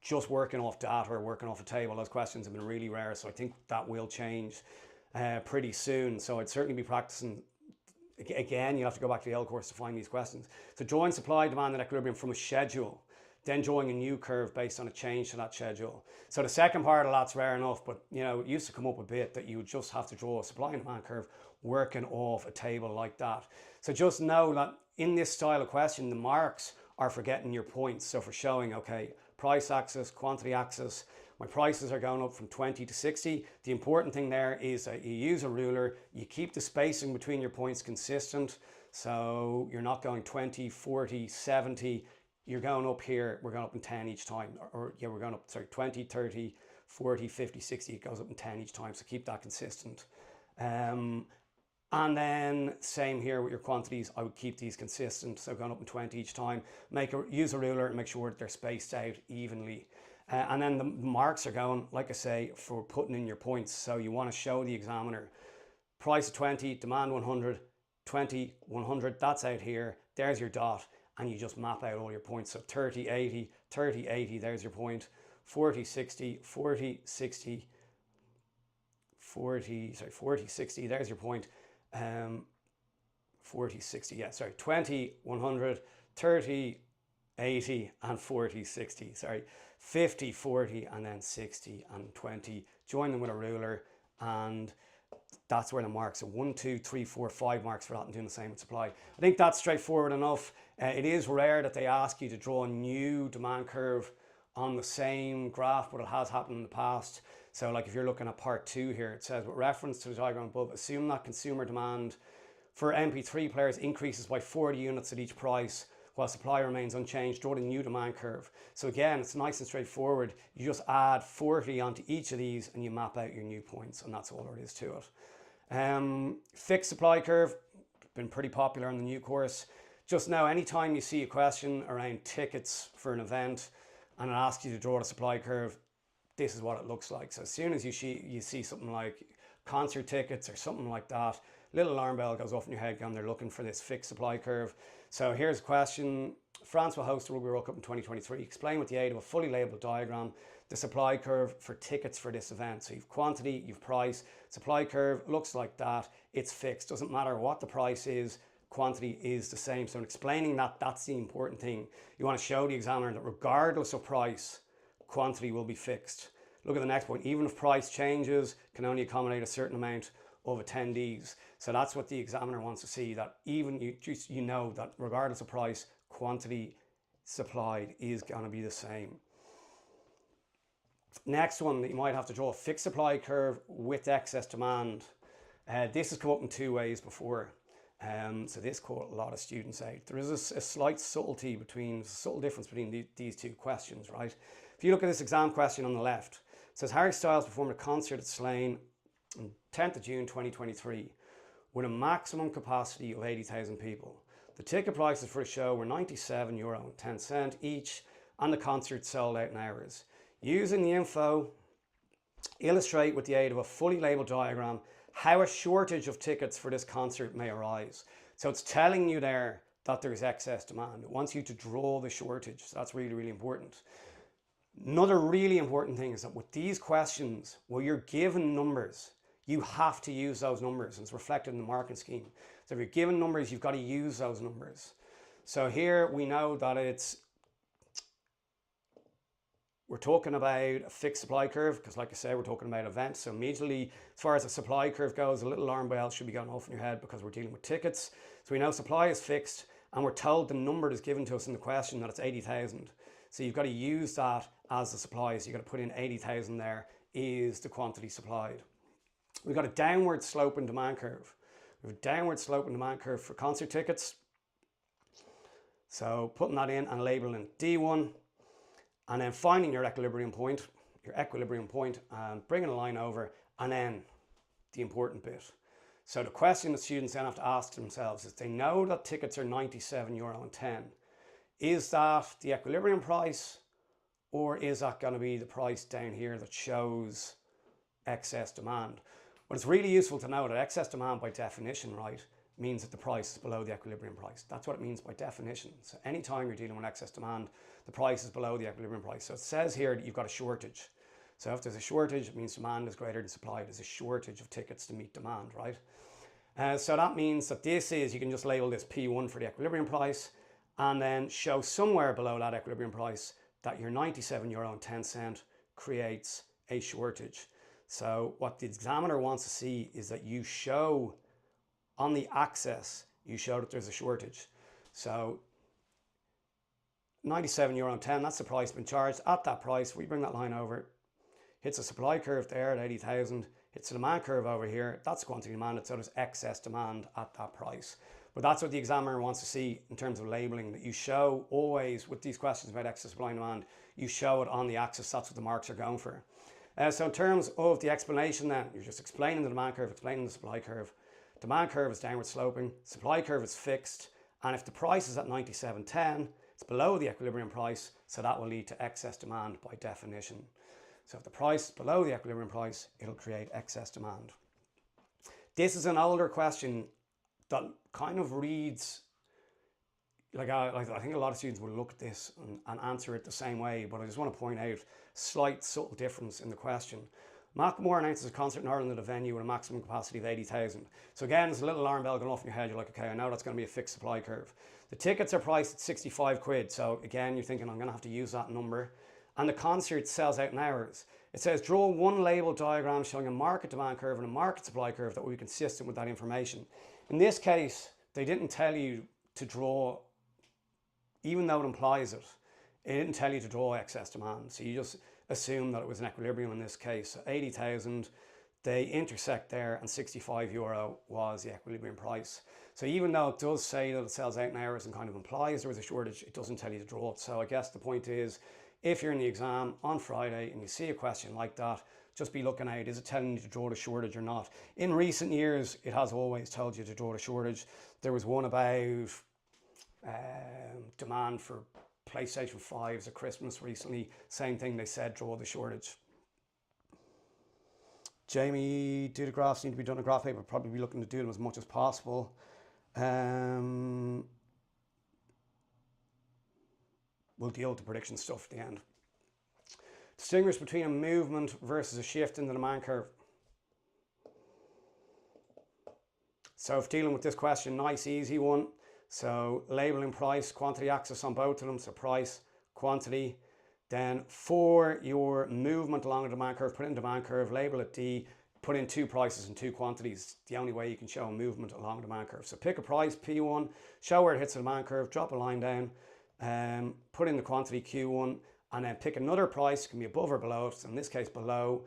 Just working off data or working off a table, those questions have been really rare, so I think that will change pretty soon. So I'd certainly be practicing. Again, you have to go back to the L course to find these questions. So drawing supply, demand and equilibrium from a schedule, then drawing a new curve based on a change to that schedule. So the second part of that's rare enough, but you know, it used to come up a bit that you would just have to draw a supply and demand curve working off a table like that. So just know that in this style of question, the marks are for getting your points. So for showing, okay, price axis, quantity axis, my prices are going up from 20 to 60. The important thing there is that you use a ruler, you keep the spacing between your points consistent. So you're not going 20, 40, 70, you're going up here, we're going up in 10 each time, we're going up, 20, 30, 40, 50, 60, it goes up in 10 each time, so keep that consistent. And then same here with your quantities, I would keep these consistent, so going up in 20 each time, use a ruler and make sure that they're spaced out evenly. And then the marks are going, like I say, for putting in your points, so you want to show the examiner, price of 20, demand 100, 20, 100, that's out here, there's your dot, and you just map out all your points. So 30, 80, 30, 80, there's your point. 40, 60, 40, 60, 40, 60, there's your point. 40, 60, yeah, 20, 100, 30, 80, and 40, 60, 50, 40, and then 60 and 20. Join them with a ruler, and that's where the marks are. 1, 2, 3, 4, 5 marks for that, and doing the same with supply. I think that's straightforward enough. It is rare that they ask you to draw a new demand curve on the same graph, but it has happened in the past. So like if you're looking at part 2 here, it says with reference to the diagram above, assume that consumer demand for MP3 players increases by 40 units at each price while supply remains unchanged. Draw the new demand curve. So again, it's nice and straightforward. You just add 40 onto each of these and you map out your new points, and that's all there is to it. Fixed supply curve, been pretty popular in the new course. Just now, anytime you see a question around tickets for an event and it asks you to draw the supply curve, this is what it looks like. So as soon as you see something like concert tickets or something like that, little alarm bell goes off in your head and they're looking for this fixed supply curve. So here's a question. France will host the Rugby World Cup in 2023. Explain with the aid of a fully labelled diagram the supply curve for tickets for this event. So you've quantity, you've price, supply curve looks like that. It's fixed. Doesn't matter what the price is, quantity is the same. So in explaining that, that's the important thing. You want to show the examiner that regardless of price, quantity will be fixed. Look at the next point. Even if price changes, can only accommodate a certain amount of attendees. So that's what the examiner wants to see, that even you know that regardless of price, quantity supplied is going to be the same. Next one that you might have to draw, a fixed supply curve with excess demand. This has come up in 2 ways before. So this caught a lot of students out. There is a slight subtle difference between these two questions, right? If you look at this exam question on the left, it says Harry Styles performed a concert at Slane on 10th of June 2023 with a maximum capacity of 80,000 people. The ticket prices for the show were €97.10 each, and the concert sold out in hours. Using the info, illustrate with the aid of a fully labeled diagram how a shortage of tickets for this concert may arise. So it's telling you there that there's excess demand. It wants you to draw the shortage. So that's really, really important. Another really important thing is that with these questions, where you're given numbers, you have to use those numbers, and it's reflected in the marking scheme. So if you're given numbers, you've got to use those numbers. So here we know that we're talking about a fixed supply curve, because like I said, we're talking about events. So immediately, as far as the supply curve goes, a little alarm bell should be going off in your head because we're dealing with tickets. So we know supply is fixed, and we're told the number that's given to us in the question that it's 80,000. So you've got to use that as the supply. So you've got to put in 80,000 there is the quantity supplied. We've got a downward sloping demand curve. We have a downward sloping demand curve for concert tickets. So putting that in and labeling D1, and then finding your equilibrium point, and bringing a line over, and then the important bit. So the question that students then have to ask themselves is, they know that tickets are €97.10. Is that the equilibrium price, or is that going to be the price down here that shows excess demand? But it's really useful to know that excess demand by definition, right, means that the price is below the equilibrium price. That's what it means by definition. So anytime you're dealing with excess demand, the price is below the equilibrium price. So it says here that you've got a shortage. So if there's a shortage, it means demand is greater than supply. There's a shortage of tickets to meet demand, right? So that means that you can just label this P1 for the equilibrium price, and then show somewhere below that equilibrium price that your €97.10 creates a shortage. So what the examiner wants to see is that you show on the axis, you show that there's a shortage. So €97.10, that's the price been charged. At that price, we bring that line over, hits a supply curve there at 80,000, hits the demand curve over here, that's quantity demanded, so there's excess demand at that price. But that's what the examiner wants to see in terms of labeling, that you show always, with these questions about excess supply and demand, you show it on the axis. That's what the marks are going for. So in terms of the explanation then, you're just explaining the demand curve, explaining the supply curve. Demand curve is downward sloping, supply curve is fixed, and if the price is at 97.10, it's below the equilibrium price, so that will lead to excess demand by definition. So if the price is below the equilibrium price, it'll create excess demand. This is an older question that kind of reads, like I think a lot of students will look at this and answer it the same way, but I just want to point out slight subtle difference in the question. Macklemore announces a concert in Ireland at a venue with a maximum capacity of 80,000. So again, there's a little alarm bell going off in your head. You're like, okay, I know that's going to be a fixed supply curve. The tickets are priced at 65 quid. So again, you're thinking, I'm going to have to use that number. And the concert sells out in hours. It says, draw one label diagram showing a market demand curve and a market supply curve that will be consistent with that information. In this case, they didn't tell you to draw, even though it implies it, it didn't tell you to draw excess demand. So you just assume that it was an equilibrium in this case. So 80,000, they intersect there, and €65 was the equilibrium price. So even though it does say that it sells out in hours and kind of implies there was a shortage, it doesn't tell you to draw it. So I guess the point is, if you're in the exam on Friday and you see a question like that, just be looking at, is it telling you to draw the shortage or not? In recent years, it has always told you to draw the shortage. There was one about demand for PlayStation 5s at Christmas recently. Same thing, they said draw the shortage. Jamie, do the graphs need to be done in graph paper? Probably be looking to do them as much as possible. We'll deal with the prediction stuff at the end. Distinguish between a movement versus a shift in the demand curve. So if dealing with this question, nice easy one. So labeling price, quantity axis on both of them. So price, quantity. Then for your movement along the demand curve, put in demand curve, label it D, put in two prices and two quantities. The only way you can show a movement along the demand curve. So pick a price, P1, show where it hits the demand curve, drop a line down, put in the quantity Q1, and then pick another price, can be above or below it. So in this case below,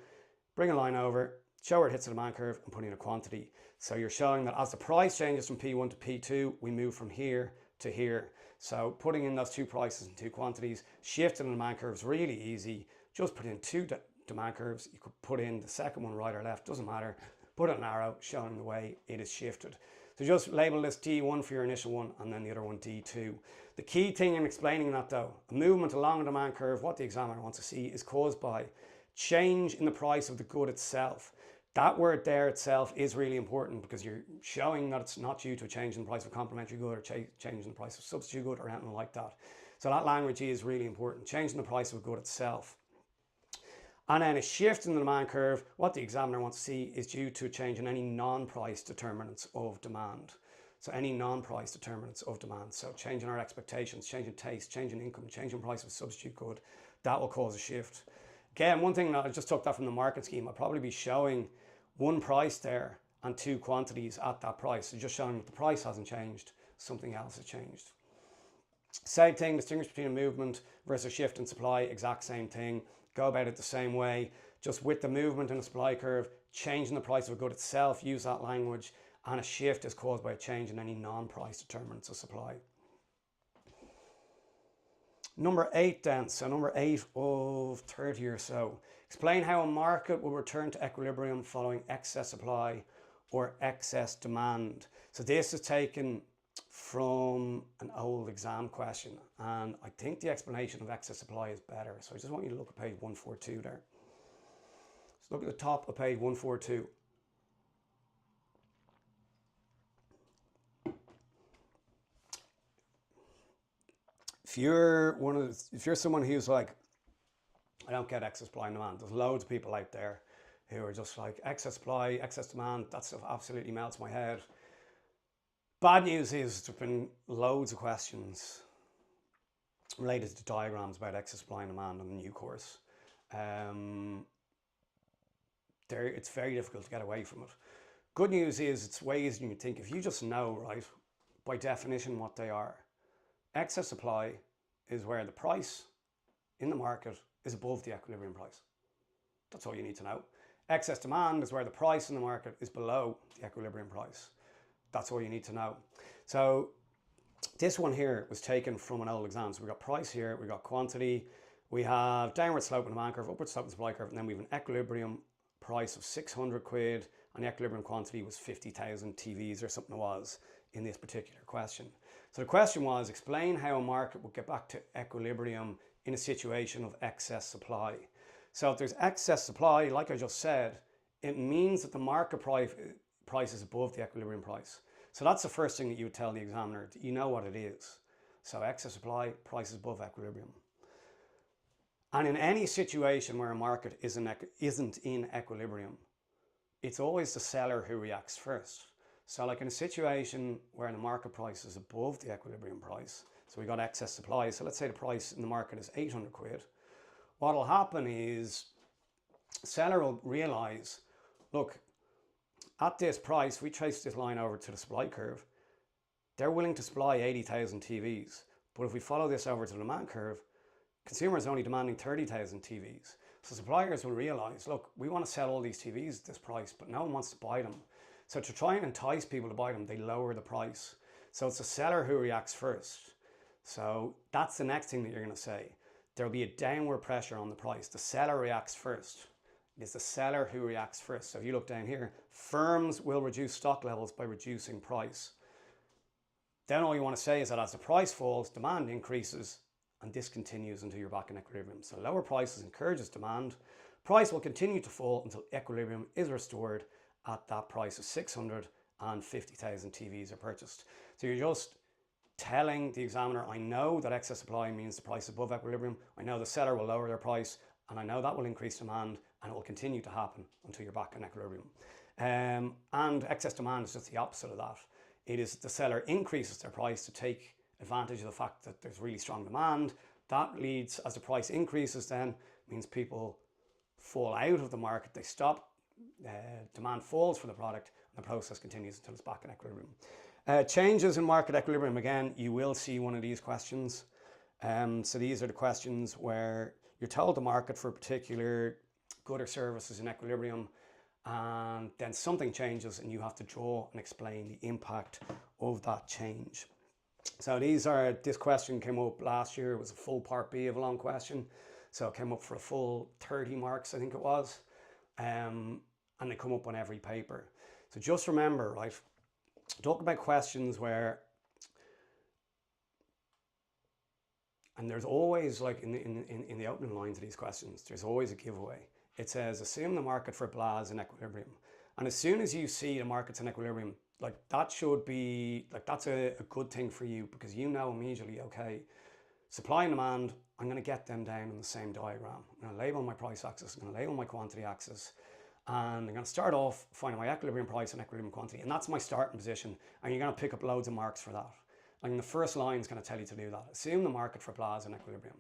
bring a line over, show where it hits the demand curve, and put in a quantity. So you're showing that as the price changes from P1 to P2, we move from here to here. So putting in those two prices and two quantities, shifting the demand curve is really easy. Just put in two demand curves. You could put in the second one right or left, doesn't matter. Put an arrow showing the way it is shifted. So just label this D1 for your initial one and then the other one D2. The key thing in explaining that though, a movement along a demand curve, what the examiner wants to see is caused by change in the price of the good itself. That word there itself is really important because you're showing that it's not due to a change in the price of a complementary good or change in the price of substitute good or anything like that. So that language is really important, changing the price of a good itself. And then a shift in the demand curve, what the examiner wants to see is due to a change in any non-price determinants of demand. So any non-price determinants of demand. So changing our expectations, changing taste, changing income, changing price of a substitute good, that will cause a shift. Again, one thing that I just took that from the market scheme, I'll probably be showing one price there and two quantities at that price. So just showing that the price hasn't changed, something else has changed. Same thing, distinguish between a movement versus a shift in supply, exact same thing. Go about it the same way, just with the movement in the supply curve, changing the price of a good itself, use that language, and a shift is caused by a change in any non-price determinants of supply. Number 8 then, so number 8 of 30 or so. Explain how a market will return to equilibrium following excess supply or excess demand. So this is taken from an old exam question, and I think the explanation of excess supply is better. So I just want you to look at page 142 there. So look at the top of page 142. If you're someone who's like, I don't get excess supply and demand, there's loads of people out there who are just like, excess supply, excess demand, that stuff absolutely melts my head. Bad news is there's been loads of questions related to diagrams about excess supply and demand on the new course. It's very difficult to get away from it. Good news is it's way easier than you think. If you just know, right, by definition what they are. Excess supply is where the price in the market is above the equilibrium price. That's all you need to know. Excess demand is where the price in the market is below the equilibrium price. That's all you need to know. So this one here was taken from an old exam. So we got price here, we got quantity, we have downward slope in the demand curve, upward slope in the supply curve, and then we have an equilibrium price of 600 quid, and the equilibrium quantity was 50,000 TVs or something it was in this particular question. So the question was, explain how a market would get back to equilibrium in a situation of excess supply. So if there's excess supply, like I just said, it means that the market price is above the equilibrium price. So that's the first thing that you would tell the examiner. You know what it is. So excess supply, price is above equilibrium. And in any situation where a market isn't in equilibrium, it's always the seller who reacts first. So like in a situation where the market price is above the equilibrium price, so we got excess supply, so let's say the price in the market is 800 quid, what will happen is the seller will realize, look, at this price, we trace this line over to the supply curve, they're willing to supply 80,000 TVs. But if we follow this over to the demand curve, consumers are only demanding 30,000 TVs. So suppliers will realize, look, we want to sell all these TVs at this price, but no one wants to buy them. So to try and entice people to buy them, they lower the price. So it's the seller who reacts first. So that's the next thing that you're going to say. There'll be a downward pressure on the price. The seller reacts first. It's the seller who reacts first. So if you look down here, firms will reduce stock levels by reducing price. Then all you want to say is that as the price falls, demand increases, and this continues until you're back in equilibrium. So lower prices encourages demand. Price will continue to fall until equilibrium is restored at that price of 650,000 TVs are purchased. So you're just telling the examiner, I know that excess supply means the price is above equilibrium. I know the seller will lower their price, and I know that will increase demand, and it will continue to happen until you're back in equilibrium. And excess demand is just the opposite of that. It is the seller increases their price to take advantage of the fact that there's really strong demand. That leads, as the price increases then, means people fall out of the market, they stop, demand falls for the product, and the process continues until it's back in equilibrium. Changes in market equilibrium, again, you will see one of these questions. So these are the questions where you're told the market for a particular good or service is in equilibrium, and then something changes and you have to draw and explain the impact of that change. So this question came up last year. It was a full part B of a long question. So it came up for a full 30 marks, I think it was. And they come up on every paper. So just remember, right, talk about questions where, and there's always, like in the opening lines of these questions, there's always a giveaway. It says, assume the market for blah is in equilibrium. And as soon as you see the market's in equilibrium, like that should be, like that's a good thing for you, because you know immediately, okay, supply and demand, I'm going to get them down in the same diagram. I'm going to label my price axis, I'm going to label my quantity axis, and I'm going to start off finding my equilibrium price and equilibrium quantity, and that's my starting position, and you're going to pick up loads of marks for that. Like the first line is going to tell you to do that. Assume the market for blah is in equilibrium.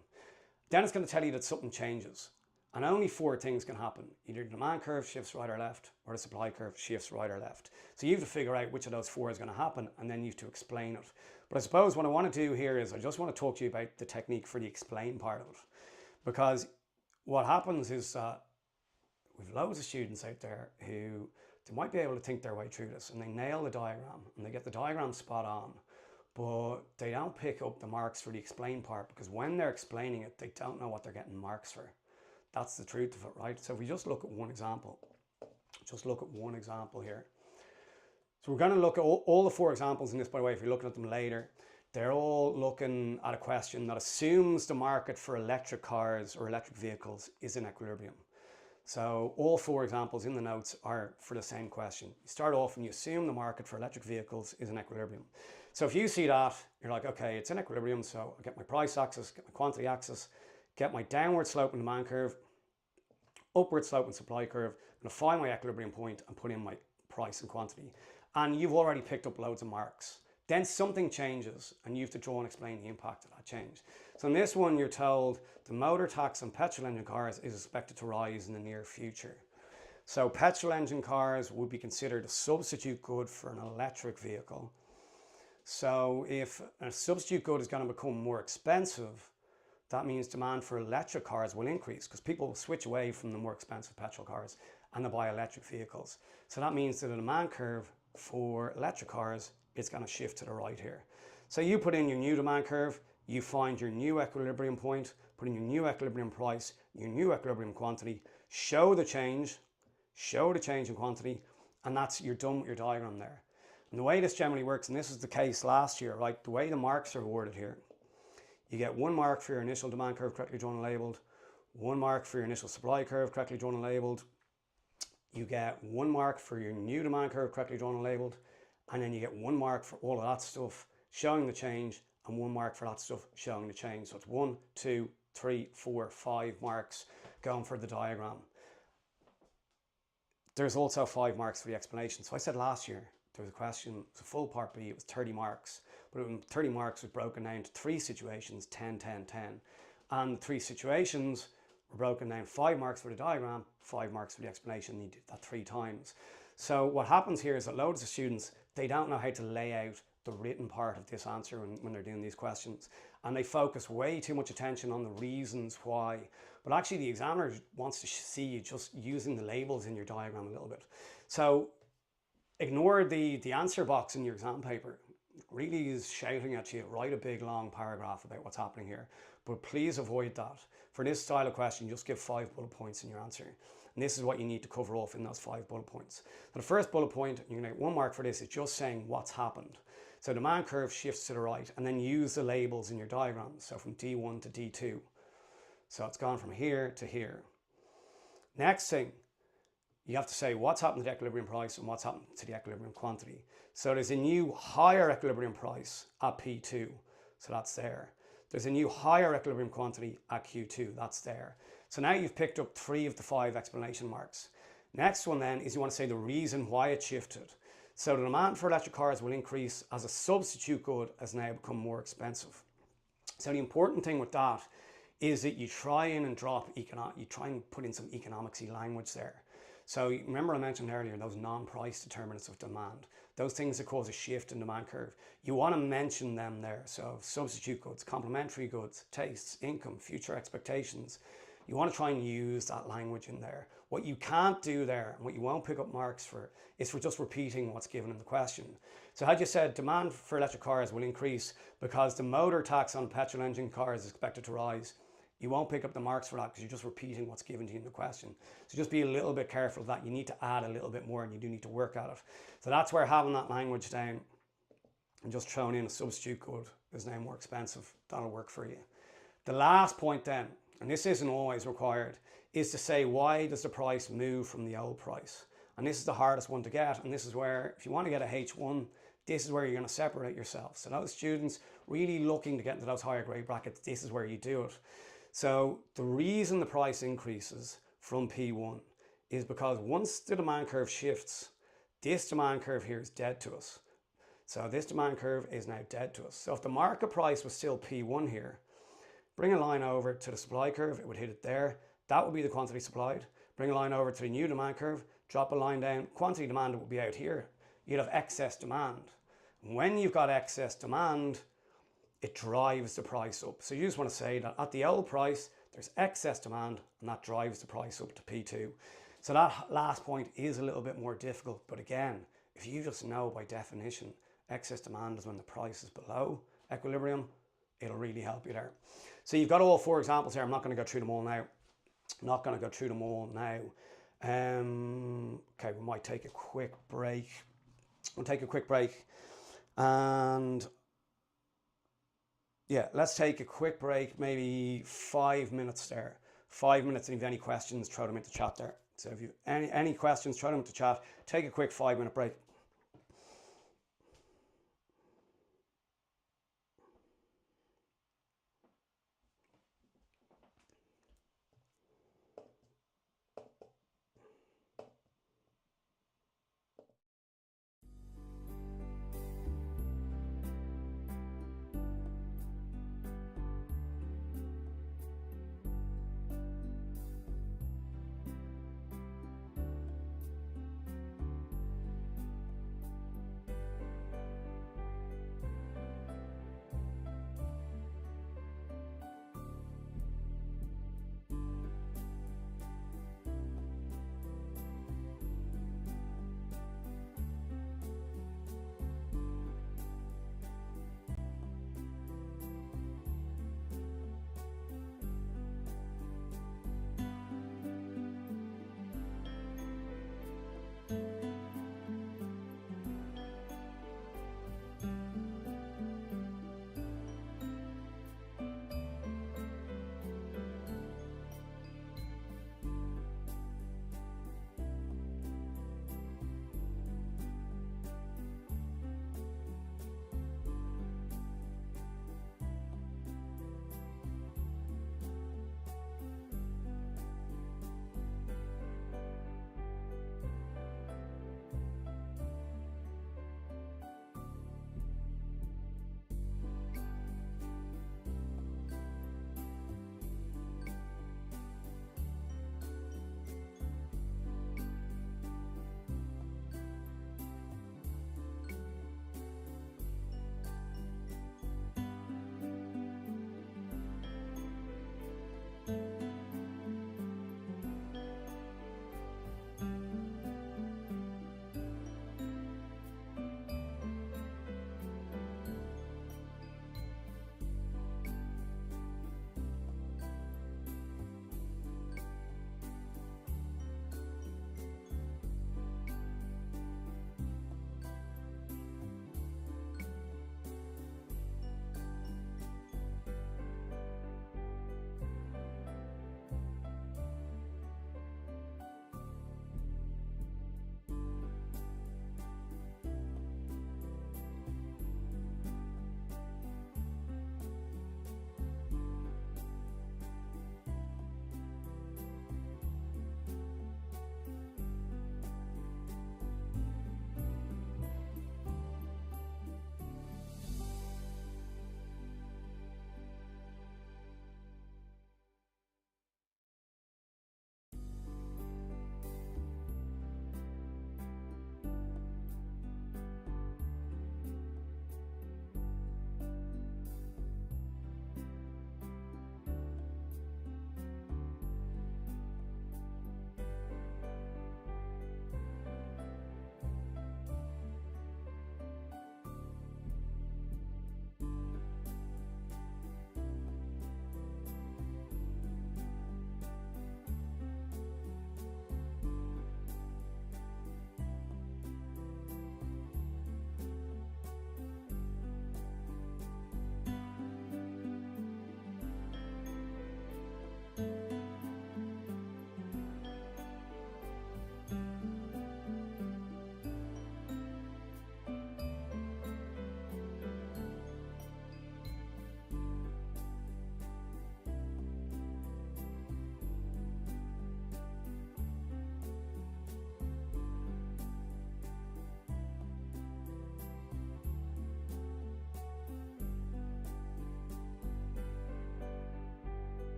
Then it's going to tell you that something changes. And only 4 things can happen. Either the demand curve shifts right or left, or the supply curve shifts right or left. So you have to figure out which of those 4 is going to happen, and then you have to explain it. But I suppose what I want to do here is I just want to talk to you about the technique for the explain part of it. Because what happens is that we've loads of students out there who they might be able to think their way through this, and they nail the diagram, and they get the diagram spot on, but they don't pick up the marks for the explain part, because when they're explaining it, they don't know what they're getting marks for. That's the truth of it, right? So if we just look at one example, here. So we're going to look at all the 4 examples in this, by the way. If you're looking at them later, they're all looking at a question that assumes the market for electric cars or electric vehicles is in equilibrium. So all 4 examples in the notes are for the same question. You start off and you assume the market for electric vehicles is in equilibrium. So if you see that, you're like, okay, it's in equilibrium, so I get my price axis, get my quantity axis, get my downward slope in demand curve, upward slope and supply curve. I'm going to find my equilibrium point and put in my price and quantity. And you've already picked up loads of marks. Then something changes and you have to draw and explain the impact of that change. So in this one, you're told the motor tax on petrol engine cars is expected to rise in the near future. So petrol engine cars would be considered a substitute good for an electric vehicle. So if a substitute good is going to become more expensive, that means demand for electric cars will increase, because people will switch away from the more expensive petrol cars and they'll buy electric vehicles. So that means that the demand curve for electric cars is going to shift to the right here. So you put in your new demand curve, you find your new equilibrium point, put in your new equilibrium price, your new equilibrium quantity, show the change in quantity, and you're done with your diagram there. And the way this generally works, and this is the case last year, right? The way the marks are awarded here, you get 1 mark for your initial demand curve correctly drawn and labeled, 1 mark for your initial supply curve correctly drawn and labeled, you get 1 mark for your new demand curve correctly drawn and labeled, and then you get 1 mark for all of that stuff showing the change, and 1 mark for that stuff showing the change. So it's 1, 2, 3, 4, 5 marks going for the diagram. There's also 5 marks for the explanation. So I said last year, there was a question, it was a full part B, it was 30 marks. But 30 marks was broken down to 3 situations, 10, 10, 10. And 3 situations were broken down, 5 marks for the diagram, 5 marks for the explanation. You did that 3 times. So what happens here is that loads of students, they don't know how to lay out the written part of this answer when they're doing these questions. And they focus way too much attention on the reasons why. But actually the examiner wants to see you just using the labels in your diagram a little bit. So ignore the answer box in your exam paper. Really is shouting at you, write a big long paragraph about what's happening here. But please avoid that. For this style of question, just give 5 bullet points in your answer. And this is what you need to cover off in those 5 bullet points. So the first bullet point, you're going to get 1 mark for this, is just saying what's happened. So the demand curve shifts to the right, and then use the labels in your diagram. So from D1 to D2. So it's gone from here to here. Next thing, you have to say what's happened to the equilibrium price and what's happened to the equilibrium quantity. So there's a new higher equilibrium price at P2, so that's there. There's a new higher equilibrium quantity at Q2, that's there. So now you've picked up 3 of the 5 explanation marks. Next one then is you want to say the reason why it shifted. So the demand for electric cars will increase as a substitute good has now become more expensive. So the important thing with that is that you try and put in some economicsy language there. So remember I mentioned earlier those non-price determinants of demand, those things that cause a shift in demand curve. You want to mention them there. So substitute goods, complementary goods, tastes, income, future expectations. You want to try and use that language in there. What you can't do there, and what you won't pick up marks for, is for just repeating what's given in the question. So had you said demand for electric cars will increase because the motor tax on petrol engine cars is expected to rise, you won't pick up the marks for that because you're just repeating what's given to you in the question. So just be a little bit careful of that. You need to add a little bit more, and you do need to work at it. So that's where having that language down and just throwing in a substitute good is now more expensive. That'll work for you. The last point then, and this isn't always required, is to say, why does the price move from the old price? And this is the hardest one to get. And this is where, if you want to get a H1, this is where you're going to separate yourself. So those students really looking to get into those higher grade brackets, this is where you do it. So the reason the price increases from P1 is because once the demand curve shifts, this demand curve here is dead to us. So this demand curve is now dead to us. So if the market price was still P1 here, bring a line over to the supply curve, it would hit it there. That would be the quantity supplied. Bring a line over to the new demand curve, drop a line down, quantity demanded would be out here. You'd have excess demand. When you've got excess demand, it drives the price up. So you just want to say that at the old price, there's excess demand, and that drives the price up to P2. So that last point is a little bit more difficult. But again, if you just know by definition, excess demand is when the price is below equilibrium, it'll really help you there. So you've got all 4 examples here. I'm not going to go through them all now. Okay, we might take a quick break. We'll take a quick break. And yeah, let's take a quick break, maybe 5 minutes there. 5 minutes, and if you have any questions, throw them into chat there. So if you have any questions, throw them into chat. Take a quick 5-minute break.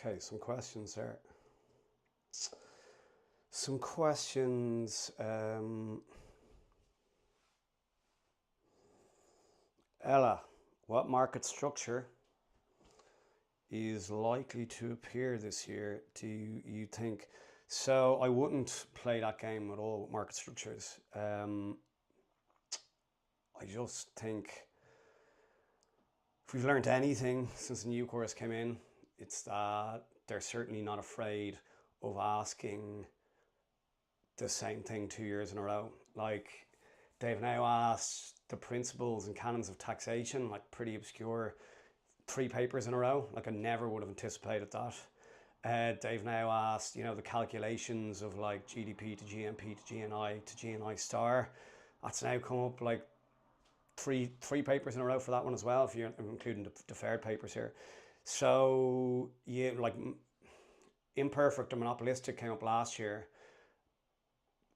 Okay, some questions there. Some questions. Ella, what market structure is likely to appear this year, do you think? So I wouldn't play that game at all with market structures. I just think if we've learned anything since the new course came in, it's that they're certainly not afraid of asking the same thing 2 years in a row. Like, they've now asked the principles and canons of taxation, like pretty obscure, 3 papers in a row. Like, I never would have anticipated that. They've now asked, the calculations of like GDP to GNP to GNI to GNI star. That's now come up like three papers in a row for that one as well, if you're including the deferred papers here. So yeah, like imperfect or monopolistic came up last year.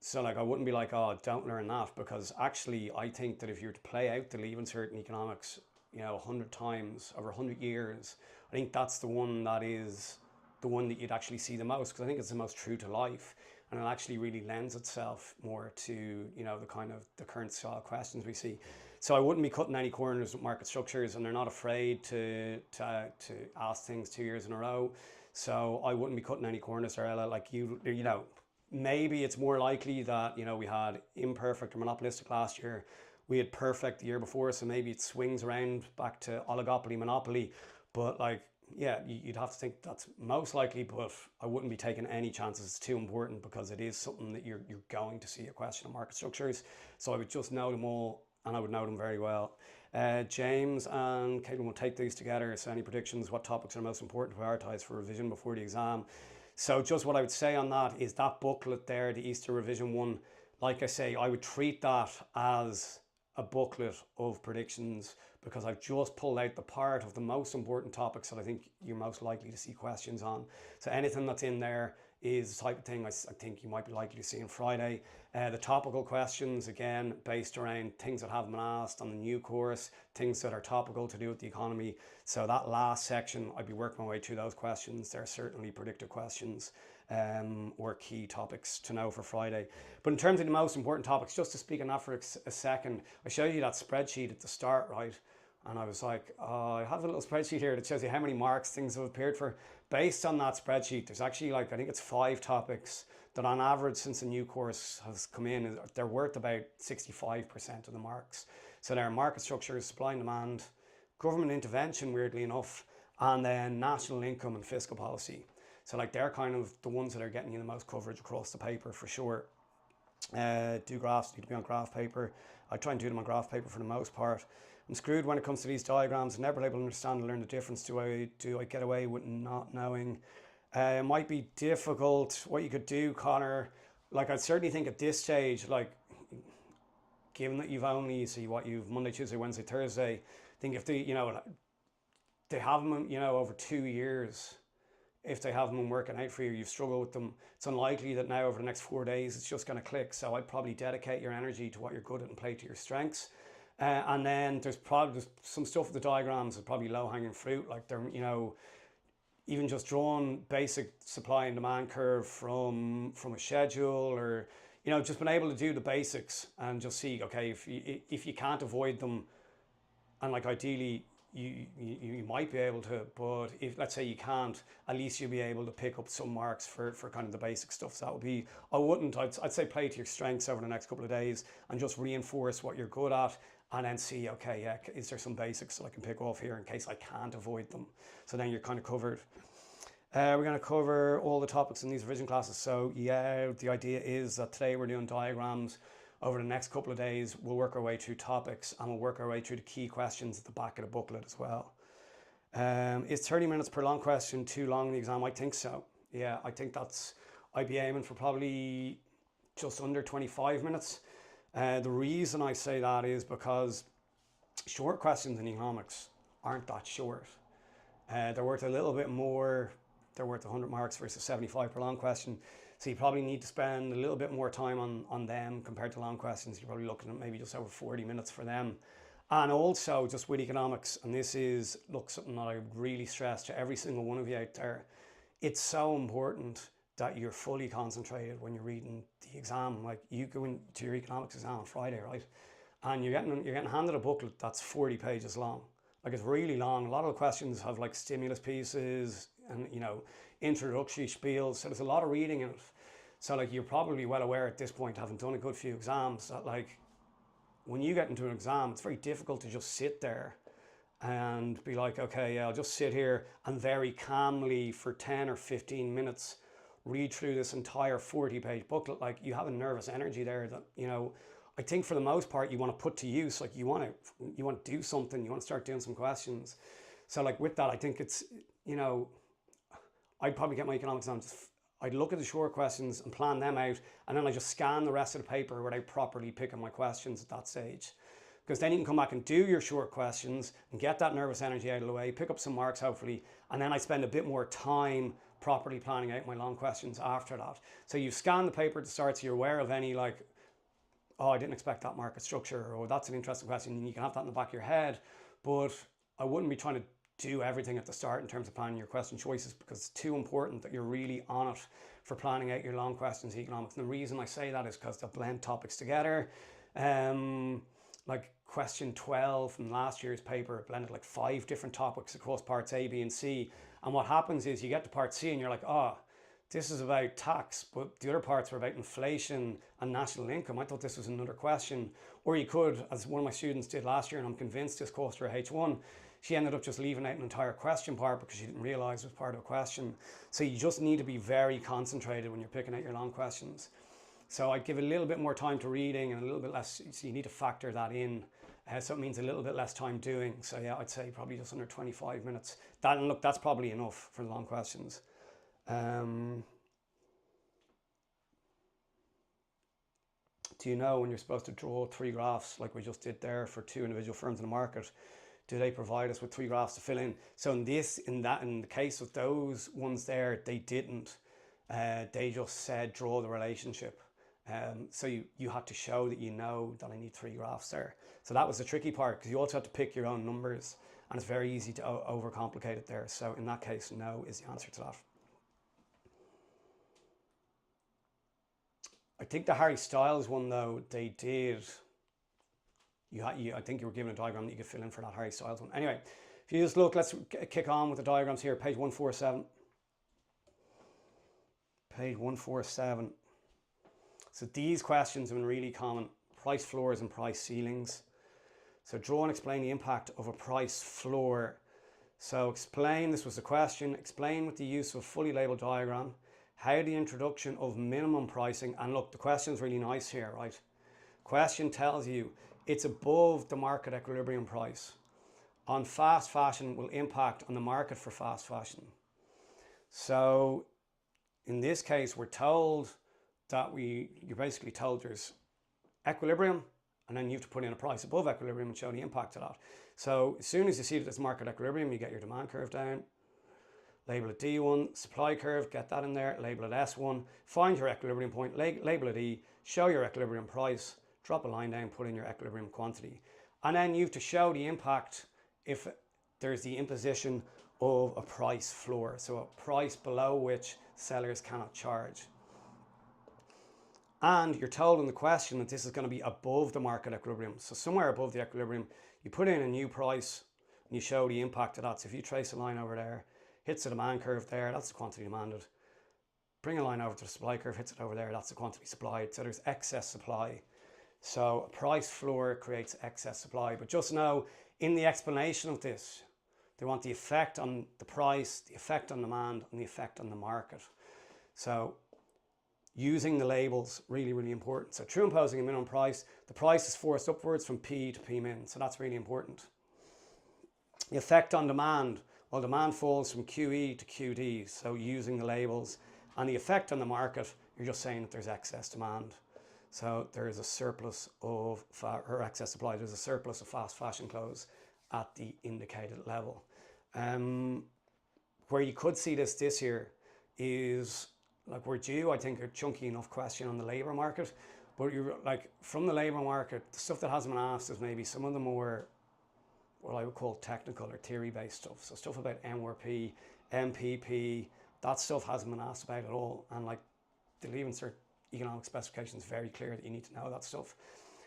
So like I wouldn't be like, oh, don't learn that, because actually I think that if you were to play out the Leaving Cert in economics, 100 times over 100 years, I think that's the one that is the one that you'd actually see the most, because I think it's the most true to life, and it actually really lends itself more to the kind of the current style questions we see. So I wouldn't be cutting any corners with market structures, and they're not afraid to ask things 2 years in a row. So I wouldn't be cutting any corners there, Ella. Like maybe it's more likely that we had imperfect or monopolistic last year. We had perfect the year before, so maybe it swings around back to oligopoly, monopoly. But like, yeah, you'd have to think that's most likely, but I wouldn't be taking any chances. It's too important, because it is something that you're going to see a question of market structures. So I would just know them all, and I would know them very well. James and Caitlin will take these together. So any predictions, what topics are most important to prioritise for revision before the exam? So just what I would say on that is that booklet there, the Easter revision one, like I say, I would treat that as a booklet of predictions, because I've just pulled out the part of the most important topics that I think you're most likely to see questions on. So anything that's in there is the type of thing I think you might be likely to see on Friday. The topical questions, again, based around things that haven't been asked on the new course, things that are topical to do with the economy. So that last section, I'd be working my way through those questions. They're certainly predictive questions or key topics to know for Friday. But in terms of the most important topics, just to speak on that for a second, I showed you that spreadsheet at the start, right? And I was like, oh, I have a little spreadsheet here that shows you how many marks things have appeared for. Based on that spreadsheet, there's actually I think it's 5 topics that on average since the new course has come in, they're worth about 65% of the marks. So they're market structures, supply and demand, government intervention, weirdly enough, and then national income and fiscal policy. So like they're kind of the ones that are getting you the most coverage across the paper for sure. Do graphs need to be on graph paper. I try and do them on graph paper for the most part. I'm screwed when it comes to these diagrams. I'm never able to understand and learn the difference. Do I get away with not knowing? It might be difficult. What you could do, Connor, like I certainly think at this stage, like given that you've only you've Monday, Tuesday, Wednesday, Thursday, I think if they they have them over 2 years. If they haven't been working out for you, you've struggled with them, it's unlikely that now over the next 4 days it's just going to click. So I'd probably dedicate your energy to what you're good at and play to your strengths. And then there's probably some stuff with the diagrams is probably low-hanging fruit, like they're even just drawing basic supply and demand curve from a schedule, or just been able to do the basics and just see, okay, if you can't avoid them, and like ideally you might be able to, but if let's say you can't, at least you'll be able to pick up some marks for kind of the basic stuff. So that would be, I'd say play to your strengths over the next couple of days and just reinforce what you're good at, and then see, okay, yeah, is there some basics that I can pick off here in case I can't avoid them? So then you're kind of covered. We're going to cover all the topics in these revision classes. So yeah, the idea is that today we're doing diagrams. Over the next couple of days, we'll work our way through topics, and we'll work our way through the key questions at the back of the booklet as well. Is 30 minutes per long question too long in the exam? I think so. Yeah, I think I'd be aiming for probably just under 25 minutes. The reason I say that is because short questions in economics aren't that short. They're worth a little bit more. They're worth 100 marks versus 75 per long question. So you probably need to spend a little bit more time on them compared to long questions. You're probably looking at maybe just over 40 minutes for them. And also just with economics, and this is, look, something that I really stress to every single one of you out there, it's so important that you're fully concentrated when you're reading the exam. Like you go into your economics exam on Friday, right? And you're getting handed a booklet that's 40 pages long. Like it's really long. A lot of the questions have like stimulus pieces and introductory spiels. So there's a lot of reading in it. So like you're probably well aware at this point, having done a good few exams, that like when you get into an exam, it's very difficult to just sit there and be like, okay, yeah, I'll just sit here and very calmly for 10 or 15 minutes read through this entire 40-page booklet. Like you have a nervous energy there that, I think for the most part you want to put to use. Like you want to do something, you want to start doing some questions. So like with that, I think it's, I'd probably get my economics exam, I'd look at the short questions and plan them out, and then I just scan the rest of the paper without properly picking my questions at that stage. Because then you can come back and do your short questions and get that nervous energy out of the way, pick up some marks hopefully, and then I spend a bit more time properly planning out my long questions after that. So you scan the paper at the start, so you're aware of any like, oh, I didn't expect that market structure, or that's an interesting question, and you can have that in the back of your head. But I wouldn't be trying to do everything at the start in terms of planning your question choices, because it's too important that you're really on it for planning out your long questions in economics. And the reason I say that is because they blend topics together. Like question 12 from last year's paper blended like 5 different topics across parts A, B, and C. And what happens is you get to part C and you're like, oh, this is about tax, but the other parts were about inflation and national income. I thought this was another question. Or you could, as one of my students did last year, and I'm convinced this course for H1, she ended up just leaving out an entire question part because she didn't realize it was part of a question. So you just need to be very concentrated when you're picking out your long questions. So I'd give a little bit more time to reading and a little bit less, so you need to factor that in. So it means a little bit less time doing. So yeah, I'd say probably just under 25 minutes. And look, that's probably enough for the long questions. Do you know when you're supposed to draw 3 graphs like we just did there for 2 individual firms in the market? Do they provide us with 3 graphs to fill in? So in the case of those ones there, they didn't. They just said draw the relationship. So you had to show that that I need 3 graphs there. So that was the tricky part, because you also have to pick your own numbers, and it's very easy to overcomplicate it there. So in that case, no is the answer to that. I think the Harry Styles one though, they did. I think you were given a diagram that you could fill in for that Harry Styles one. Anyway, if you just look, let's kick on with the diagrams here. Page 147. Page 147. So these questions have been really common. Price floors and price ceilings. So draw and explain the impact of a price floor. So explain, this was the question, explain with the use of a fully labeled diagram how the introduction of minimum pricing, and look, the question's really nice here, right? Question tells you it's above the market equilibrium price on fast fashion will impact on the market for fast fashion. So in this case, we're told that you're basically told there's equilibrium, and then you have to put in a price above equilibrium and show the impact of that. So as soon as you see that it's market equilibrium, you get your demand curve down, label it D1, supply curve, get that in there, label it S1, find your equilibrium point, label it E, show your equilibrium price, drop a line down, put in your equilibrium quantity. And then you have to show the impact if there's the imposition of a price floor, so a price below which sellers cannot charge. And you're told in the question that this is going to be above the market equilibrium. So somewhere above the equilibrium, you put in a new price and you show the impact of that. So if you trace a line over there, hits the demand curve there, that's the quantity demanded. Bring a line over to the supply curve, hits it over there, that's the quantity supplied. So there's excess supply. So a price floor creates excess supply. But just know, in the explanation of this, they want the effect on the price, the effect on demand, and the effect on the market. So using the labels, really, really important. So true imposing a minimum price, the price is forced upwards from P to P min. So that's really important. The effect on demand, well, demand falls from QE to QD. So using the labels. And the effect on the market, you're just saying that there's excess demand. So there is a surplus of, or excess supply, there's a surplus of fast fashion clothes at the indicated level. Where you could see this year is, like, we're due, I think, a chunky enough question on the labour market. But you're like, from the labour market, the stuff that hasn't been asked is maybe some of the more, what I would call technical or theory-based stuff. So stuff about MRP, MPP, That stuff hasn't been asked about at all. And like the Leaving Cert economic specification is very clear that you need to know that stuff.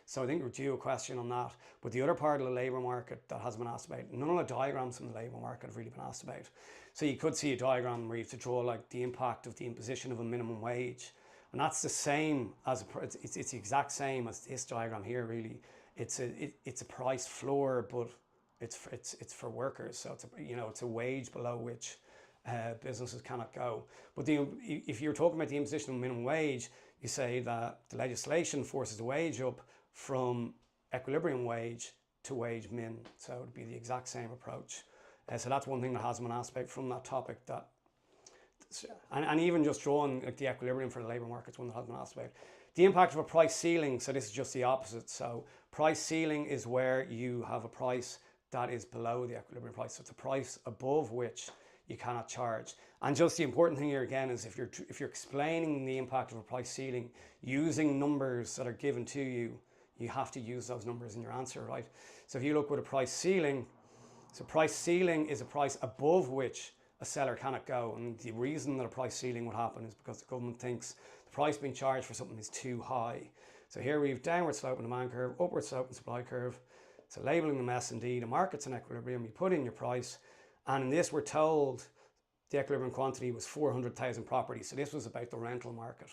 So I think we're due a question on that. But the other part of the labour market that hasn't been asked about, none of the diagrams from the labour market have really been asked about. So you could see a diagram where you have to draw like the impact of the imposition of a minimum wage. And that's the same as, it's the exact same as this diagram here really. It's a price floor, but it's for workers. So it's a wage below which businesses cannot go. But if you're talking about the imposition of minimum wage, you say that the legislation forces the wage up from equilibrium wage to wage min. So it would be the exact same approach. So that's one thing that hasn't been asked about from that topic. And even just drawing like the equilibrium for the labour market is one that hasn't been asked about. The impact of a price ceiling, so this is just the opposite. So price ceiling is where you have a price that is below the equilibrium price. So it's a price above which you cannot charge. And just the important thing here again is if you're explaining the impact of a price ceiling using numbers that are given to you, you have to use those numbers in your answer, right? So if you look with a price ceiling, so price ceiling is a price above which a seller cannot go. And the reason that a price ceiling would happen is because the government thinks the price being charged for something is too high. So here we have downward slope in demand curve, upward slope in supply curve. So labeling them S&D, the market's in equilibrium, you put in your price. And in this, we're told the equilibrium quantity was 400,000 properties. So this was about the rental market.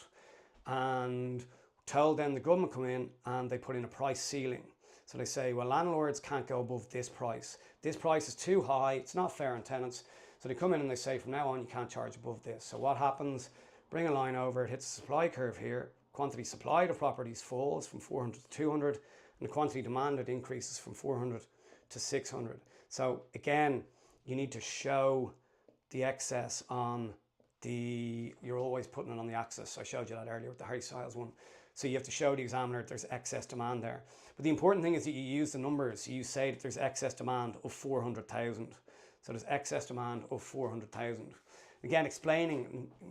And told then the government come in and they put in a price ceiling. So they say, well, landlords can't go above this price. This price is too high. It's not fair on tenants. So they come in and they say, from now on, you can't charge above this. So what happens? Bring a line over, it hits the supply curve here. Quantity supplied of properties falls from 400 to 200, and the quantity demanded increases from 400 to 600. So again, you need to show the excess on you're always putting it on the axis. I showed you that earlier with the Harry Styles one. So you have to show the examiner that there's excess demand there. But the important thing is that you use the numbers. You say that there's excess demand of 400,000. So there's excess demand of 400,000. Again,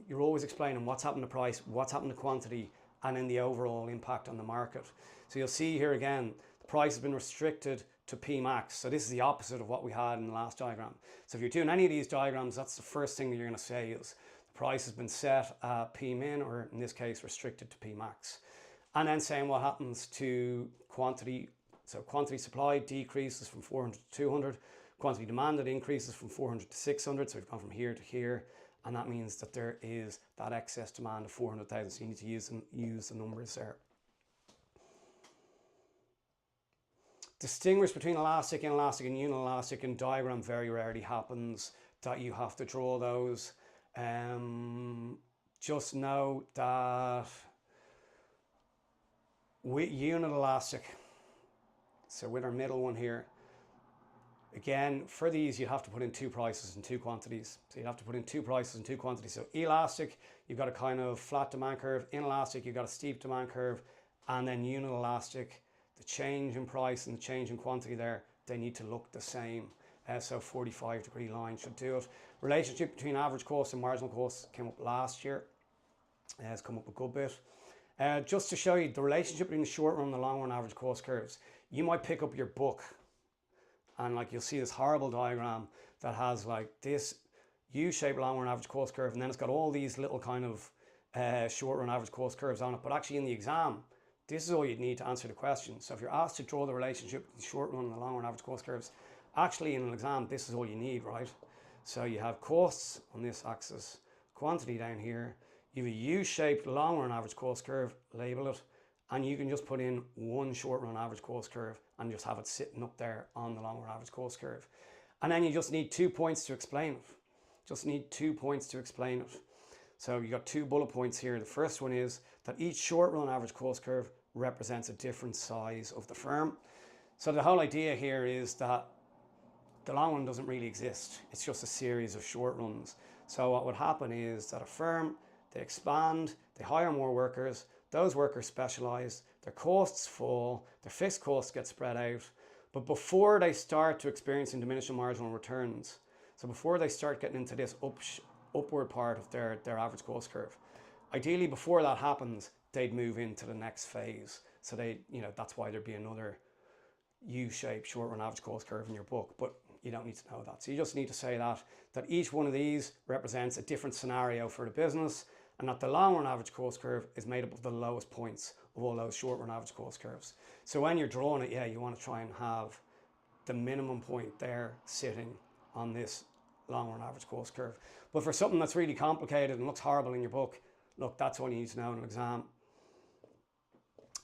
you're always explaining what's happened to price, what's happened to quantity, and then the overall impact on the market. So you'll see here again, the price has been restricted to P max. So this is the opposite of what we had in the last diagram. So if you're doing any of these diagrams, that's the first thing that you're going to say is the price has been set at P min, or in this case, restricted to P max. And then saying what happens to quantity. So quantity supplied decreases from 400 to 200. Quantity demanded increases from 400 to 600. So we've gone from here to here. And that means that there is that excess demand of 400,000. So you need to use the numbers there. Distinguish between elastic, inelastic, and unilastic in diagram very rarely happens that you have to draw those. Just know that with unit elastic, so with our middle one here, again, for these, you have to put in two prices and two quantities. So you have to put in two prices and two quantities. So elastic, you've got a kind of flat demand curve. Inelastic, you've got a steep demand curve. And then unit elastic, the change in price and the change in quantity there, they need to look the same. So 45-degree line should do it. Relationship between average cost and marginal cost came up last year. It's come up a good bit. Just to show you the relationship between the short run and the long run average cost curves, you might pick up your book and like you'll see this horrible diagram that has like this U-shaped long run average cost curve, and then it's got all these little kind of short run average cost curves on it. But actually in the exam, this is all you'd need to answer the question. So if you're asked to draw the relationship between the short run and the long run average cost curves, actually in an exam, this is all you need, right? So you have costs on this axis, quantity down here. You have a U-shaped long run average cost curve, label it, and you can just put in one short run average cost curve and just have it sitting up there on the long run average cost curve. And then you just need 2 points to explain it. Just need 2 points to explain it. So you got 2 bullet points here. The first one is that each short run average cost curve represents a different size of the firm. So the whole idea here is that the long run doesn't really exist. It's just a series of short runs. So what would happen is that a firm, they expand, they hire more workers, those workers specialize, their costs fall, their fixed costs get spread out. But before they start to experiencing diminishing marginal returns, so before they start getting into this upward part of their average cost curve, ideally before that happens, they'd move into the next phase. So that's why there'd be another U-shaped short run average cost curve in your book. But You don't need to know that. So you just need to say that each one of these represents a different scenario for the business, and that the long run average cost curve is made up of the lowest points of all those short run average cost curves. So when you're drawing it, yeah, you want to try and have the minimum point there sitting on this long run average cost curve. But for something that's really complicated and looks horrible in your book, look, that's what you need to know in an exam.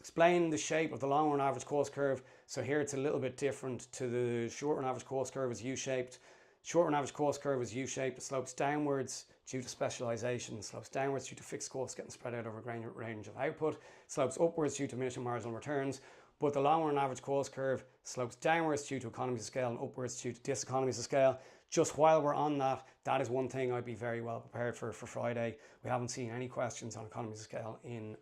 Explain the shape of the long run average cost curve. So here it's a little bit different to the short run average cost curve. Is U-shaped. Short run average cost curve is U-shaped. It slopes downwards due to specialization. It slopes downwards due to fixed costs getting spread out over a greater range of output. It slopes upwards due to diminishing marginal returns. But the long run average cost curve slopes downwards due to economies of scale and upwards due to diseconomies of scale. Just while we're on that, that is one thing I'd be very well prepared for Friday. We haven't seen any questions on economies of scale in,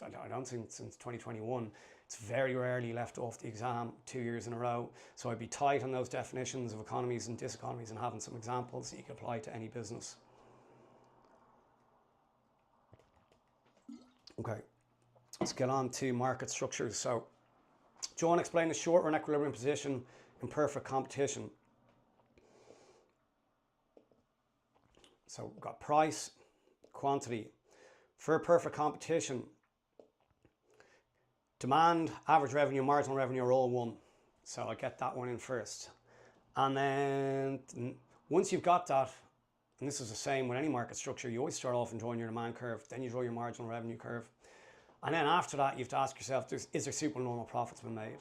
I don't think, since 2021. It's very rarely left off the exam 2 years in a row. So I'd be tight on those definitions of economies and diseconomies and having some examples that you can apply to any business. Okay, let's get on to market structures. So do you want to explain the short run equilibrium position in perfect competition? So we've got price, quantity. For perfect competition, demand, average revenue, marginal revenue are all one. So I'll get that one in first. And then once you've got that, and this is the same with any market structure, you always start off and drawing your demand curve, then you draw your marginal revenue curve. And then after that, you have to ask yourself, is there supernormal profits been made?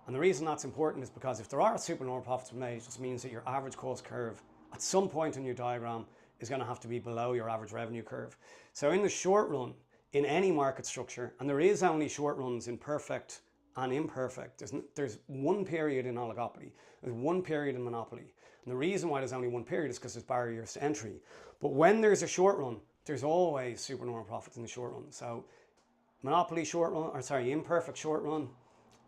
And the reason that's important is because if there are supernormal profits been made, it just means that your average cost curve at some point in your diagram is going to have to be below your average revenue curve. So in the short run, in any market structure, and there is only short runs in perfect and imperfect, there's one period in oligopoly, there's one period in monopoly. And the reason why there's only one period is because there's barriers to entry. But when there's a short run, there's always supernormal profits in the short run. So monopoly short run, or sorry, imperfect short run,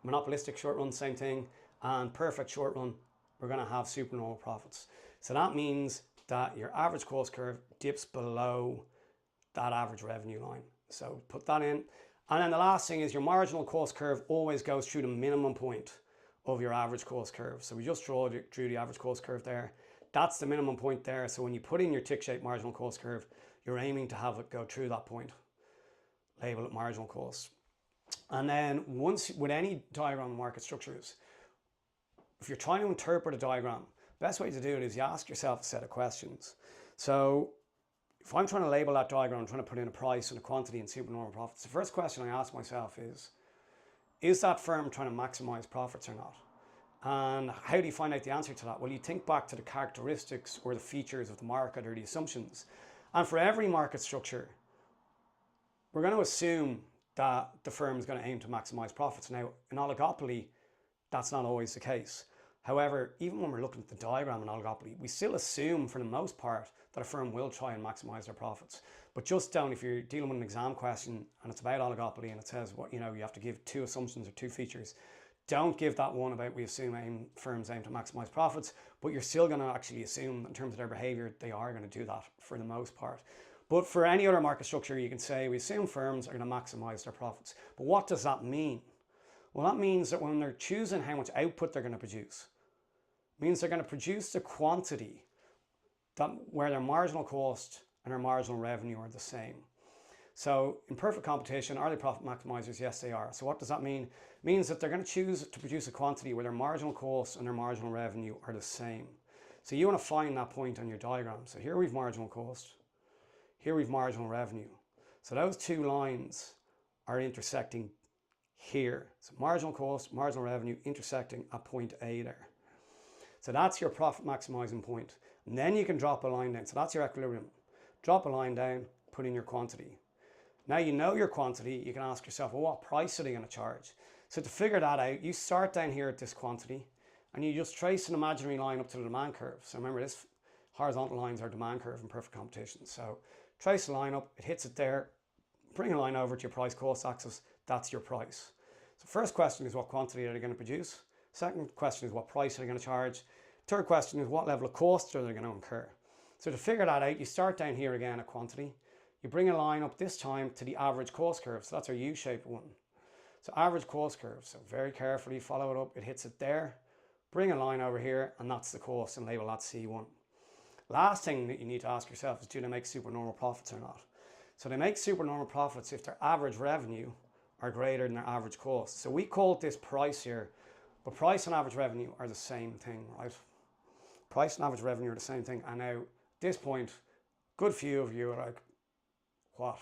monopolistic short run, same thing, and perfect short run, we're going to have supernormal profits. So that means that your average cost curve dips below that average revenue line. So put that in. And then the last thing is your marginal cost curve always goes through the minimum point of your average cost curve. So we just drew the average cost curve there. That's the minimum point there. So when you put in your tick-shaped marginal cost curve, you're aiming to have it go through that point. Label it marginal cost. And then once, with any diagram of market structures, if you're trying to interpret a diagram, the best way to do it is you ask yourself a set of questions. So if I'm trying to label that diagram, I'm trying to put in a price and a quantity and supernormal profits, the first question I ask myself is that firm trying to maximize profits or not? And how do you find out the answer to that? Well, you think back to the characteristics or the features of the market or the assumptions. And for every market structure, we're going to assume that the firm is going to aim to maximize profits. Now, in oligopoly, that's not always the case. However, even when we're looking at the diagram in oligopoly, we still assume for the most part that a firm will try and maximize their profits. But just don't, if you're dealing with an exam question and it's about oligopoly and it says what, you have to give two assumptions or two features, don't give that one about we assume firms aim to maximize profits, but you're still going to actually assume in terms of their behavior, they are going to do that for the most part. But for any other market structure, you can say we assume firms are going to maximize their profits. But what does that mean? Well, that means that when they're choosing how much output they're going to produce, it means they're going to produce the quantity where their marginal cost and their marginal revenue are the same. So in perfect competition, are they profit maximizers? Yes, they are. So what does that mean? It means that they're going to choose to produce a quantity where their marginal cost and their marginal revenue are the same. So you want to find that point on your diagram. So here we've marginal cost, here we've marginal revenue. So those two lines are intersecting here. So marginal cost, marginal revenue intersecting at point A there. So that's your profit maximizing point. And then you can drop a line down. So that's your equilibrium. Drop a line down, put in your quantity. Now you know your quantity, you can ask yourself, well, what price are they going to charge? So to figure that out, you start down here at this quantity and you just trace an imaginary line up to the demand curve. So remember, this horizontal lines are demand curve in perfect competition. So trace the line up, it hits it there, bring a line over to your price cost axis, that's your price. So first question is what quantity are they going to produce? Second question is what price are they going to charge? Third question is what level of costs are they going to incur? So to figure that out, you start down here again at quantity. You bring a line up this time to the average cost curve. So that's our U-shaped one. So average cost curve. So very carefully follow it up. It hits it there. bring a line over here, and that's the cost, and label that C1. Last thing that you need to ask yourself is, do they make supernormal profits or not? So they make supernormal profits if their average revenue are greater than their average cost. So we call this price here, but price and average revenue are the same thing, right? Price and average revenue are the same thing. And now, at this point, good few of you are like, what?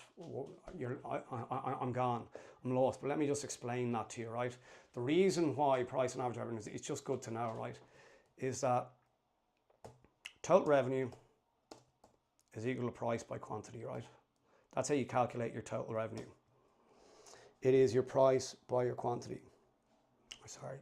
I'm gone. I'm lost. But let me just explain that to you, right? The reason why price and average revenue is, it's just good to know, right, is that total revenue is equal to price by quantity, right? That's how you calculate your total revenue. It is your price by your quantity. Sorry.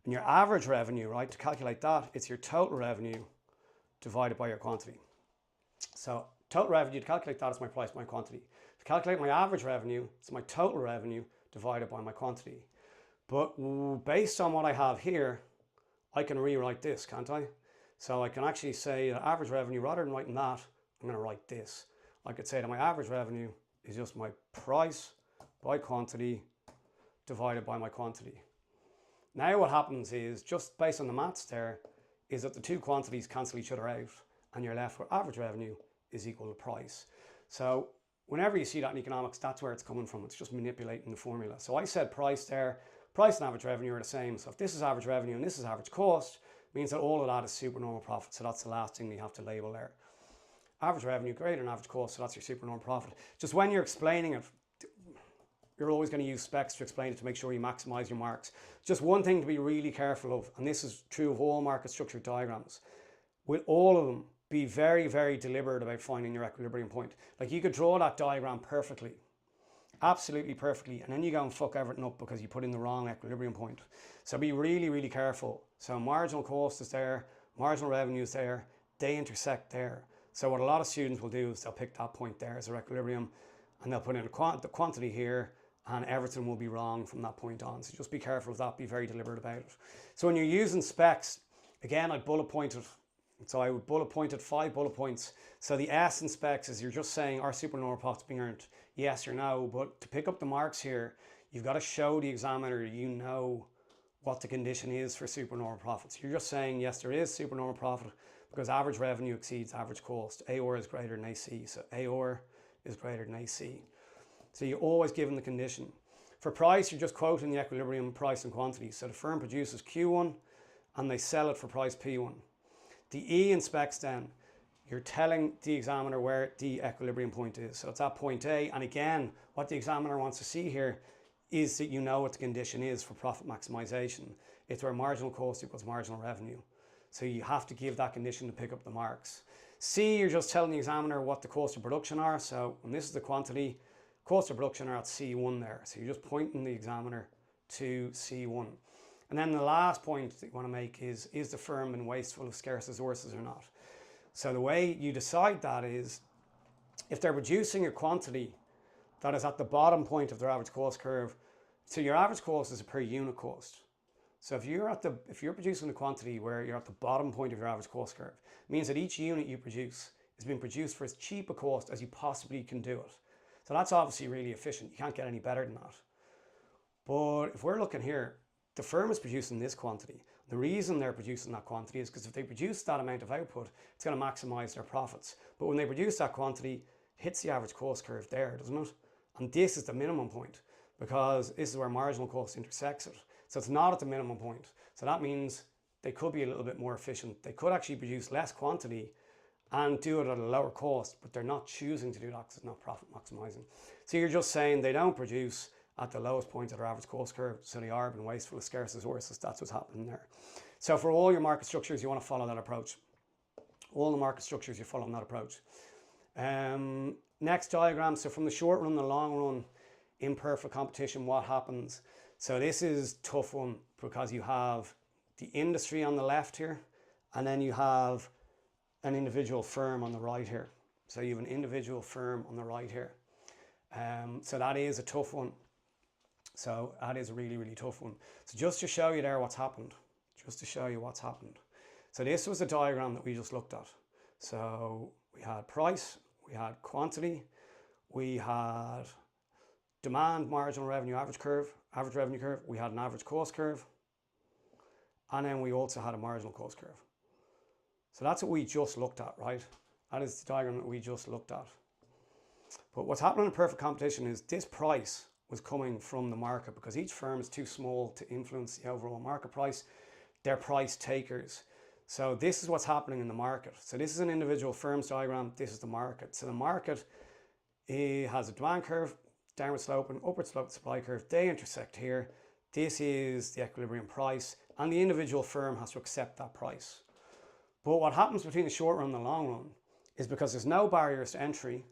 And your average revenue, right, to calculate that, it's your total revenue divided by your quantity. So total revenue, to calculate that, is my price by my quantity. To calculate my average revenue, it's my total revenue divided by my quantity. But based on what I have here, I can rewrite this, can't I? So I can actually say that average revenue, rather than writing that, I'm going to write this. I could say that my average revenue is just my price by quantity divided by my quantity. Now what happens is, just based on the maths there, is that the two quantities cancel each other out, and you're left with average revenue is equal to price. So whenever you see that in economics, that's where it's coming from. It's just manipulating the formula. So I said price there. Price and average revenue are the same. So if this is average revenue and this is average cost, it means that all of that is supernormal profit. So that's the last thing we have to label there. Average revenue greater than average cost, so that's your supernormal profit. Just when you're explaining it, you're always going to use specs to explain it to make sure you maximize your marks. Just one thing to be really careful of, and this is true of all market structure diagrams, with all of them, be very, very deliberate about finding your equilibrium point. Like, you could draw that diagram perfectly, absolutely perfectly, and then you go and fuck everything up because you put in the wrong equilibrium point. So be really, really careful. So marginal cost is there, marginal revenue is there, they intersect there. So what a lot of students will do is they'll pick that point there as their equilibrium, and they'll put in the quantity here, and everything will be wrong from that point on. So just be careful of that, be very deliberate about it. So when you're using specs, again, I bullet pointed. So I would bullet pointed 5 bullet points. So the S in specs is, you're just saying, are supernormal profits being earned? Yes or no. But to pick up the marks here, you've got to show the examiner you know what the condition is for supernormal profits. You're just saying, yes, there is supernormal profit because average revenue exceeds average cost. AOR is greater than AC. So AOR is greater than AC. So you're always given the condition. For price, you're just quoting the equilibrium price and quantity. So the firm produces Q1 and they sell it for price P1. The E in specs then, you're telling the examiner where the equilibrium point is. So it's at point A. And again, what the examiner wants to see here is that you know what the condition is for profit maximization. It's where marginal cost equals marginal revenue. So you have to give that condition to pick up the marks. C, you're just telling the examiner what the cost of production are. So when this is the quantity, cost of production are at C1 there. So you're just pointing the examiner to C1. And then the last point that you want to make is the firm been wasteful of scarce resources or not? So the way you decide that is, if they're producing a quantity that is at the bottom point of their average cost curve, so your average cost is a per unit cost. So if you're producing a quantity where you're at the bottom point of your average cost curve, it means that each unit you produce is being produced for as cheap a cost as you possibly can do it. So that's obviously really efficient. You can't get any better than that. But if we're looking here, the firm is producing this quantity. The reason they're producing that quantity is because if they produce that amount of output, it's going to maximize their profits. But when they produce that quantity, it hits the average cost curve there, doesn't it? And this is the minimum point, because this is where marginal cost intersects it. So it's not at the minimum point. So that means they could be a little bit more efficient. They could actually produce less quantity and do it at a lower cost, but they're not choosing to do that because it's not profit maximizing. So you're just saying they don't produce at the lowest point of their average cost curve, so they are being wasteful of scarce resources. That's what's happening there. So for all your market structures, you want to follow that approach. All the market structures, you're following that approach. Next diagram, so from the short run, the long run, imperfect competition, what happens? So this is a tough one because you have the industry on the left here, and then you have an individual firm on the right here. So you have an individual firm on the right here. So that is a tough one. So that is a really, really tough one. So just to show you there what's happened, just to show you what's happened. So this was a diagram that we just looked at. So we had price, we had quantity, we had demand, marginal revenue, average curve, average revenue curve, we had an average cost curve, and then we also had a marginal cost curve. So that's what we just looked at, right? That is the diagram that we just looked at. But what's happening in perfect competition is this price was coming from the market because each firm is too small to influence the overall market price. They're price takers. So this is what's happening in the market. So this is an individual firm's diagram. This is the market. So the market has a demand curve, downward slope and upward slope supply curve. They intersect here. This is the equilibrium price, and the individual firm has to accept that price. But what happens between the short run and the long run is because there's no barriers to entry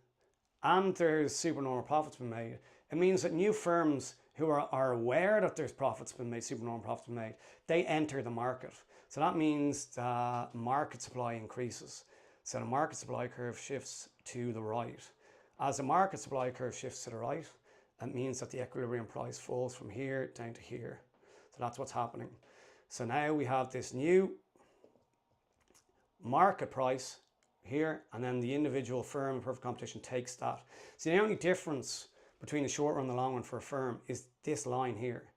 and there's supernormal profits been made, it means that new firms who are aware that there's profits been made, supernormal profits been made, they enter the market. So that means the market supply increases. So the market supply curve shifts to the right. As the market supply curve shifts to the right, it means that the equilibrium price falls from here down to here. So that's what's happening. So now we have this new market price here, and then the individual firm in perfect competition takes that. So the only difference between the short run and the long run for a firm is this line here.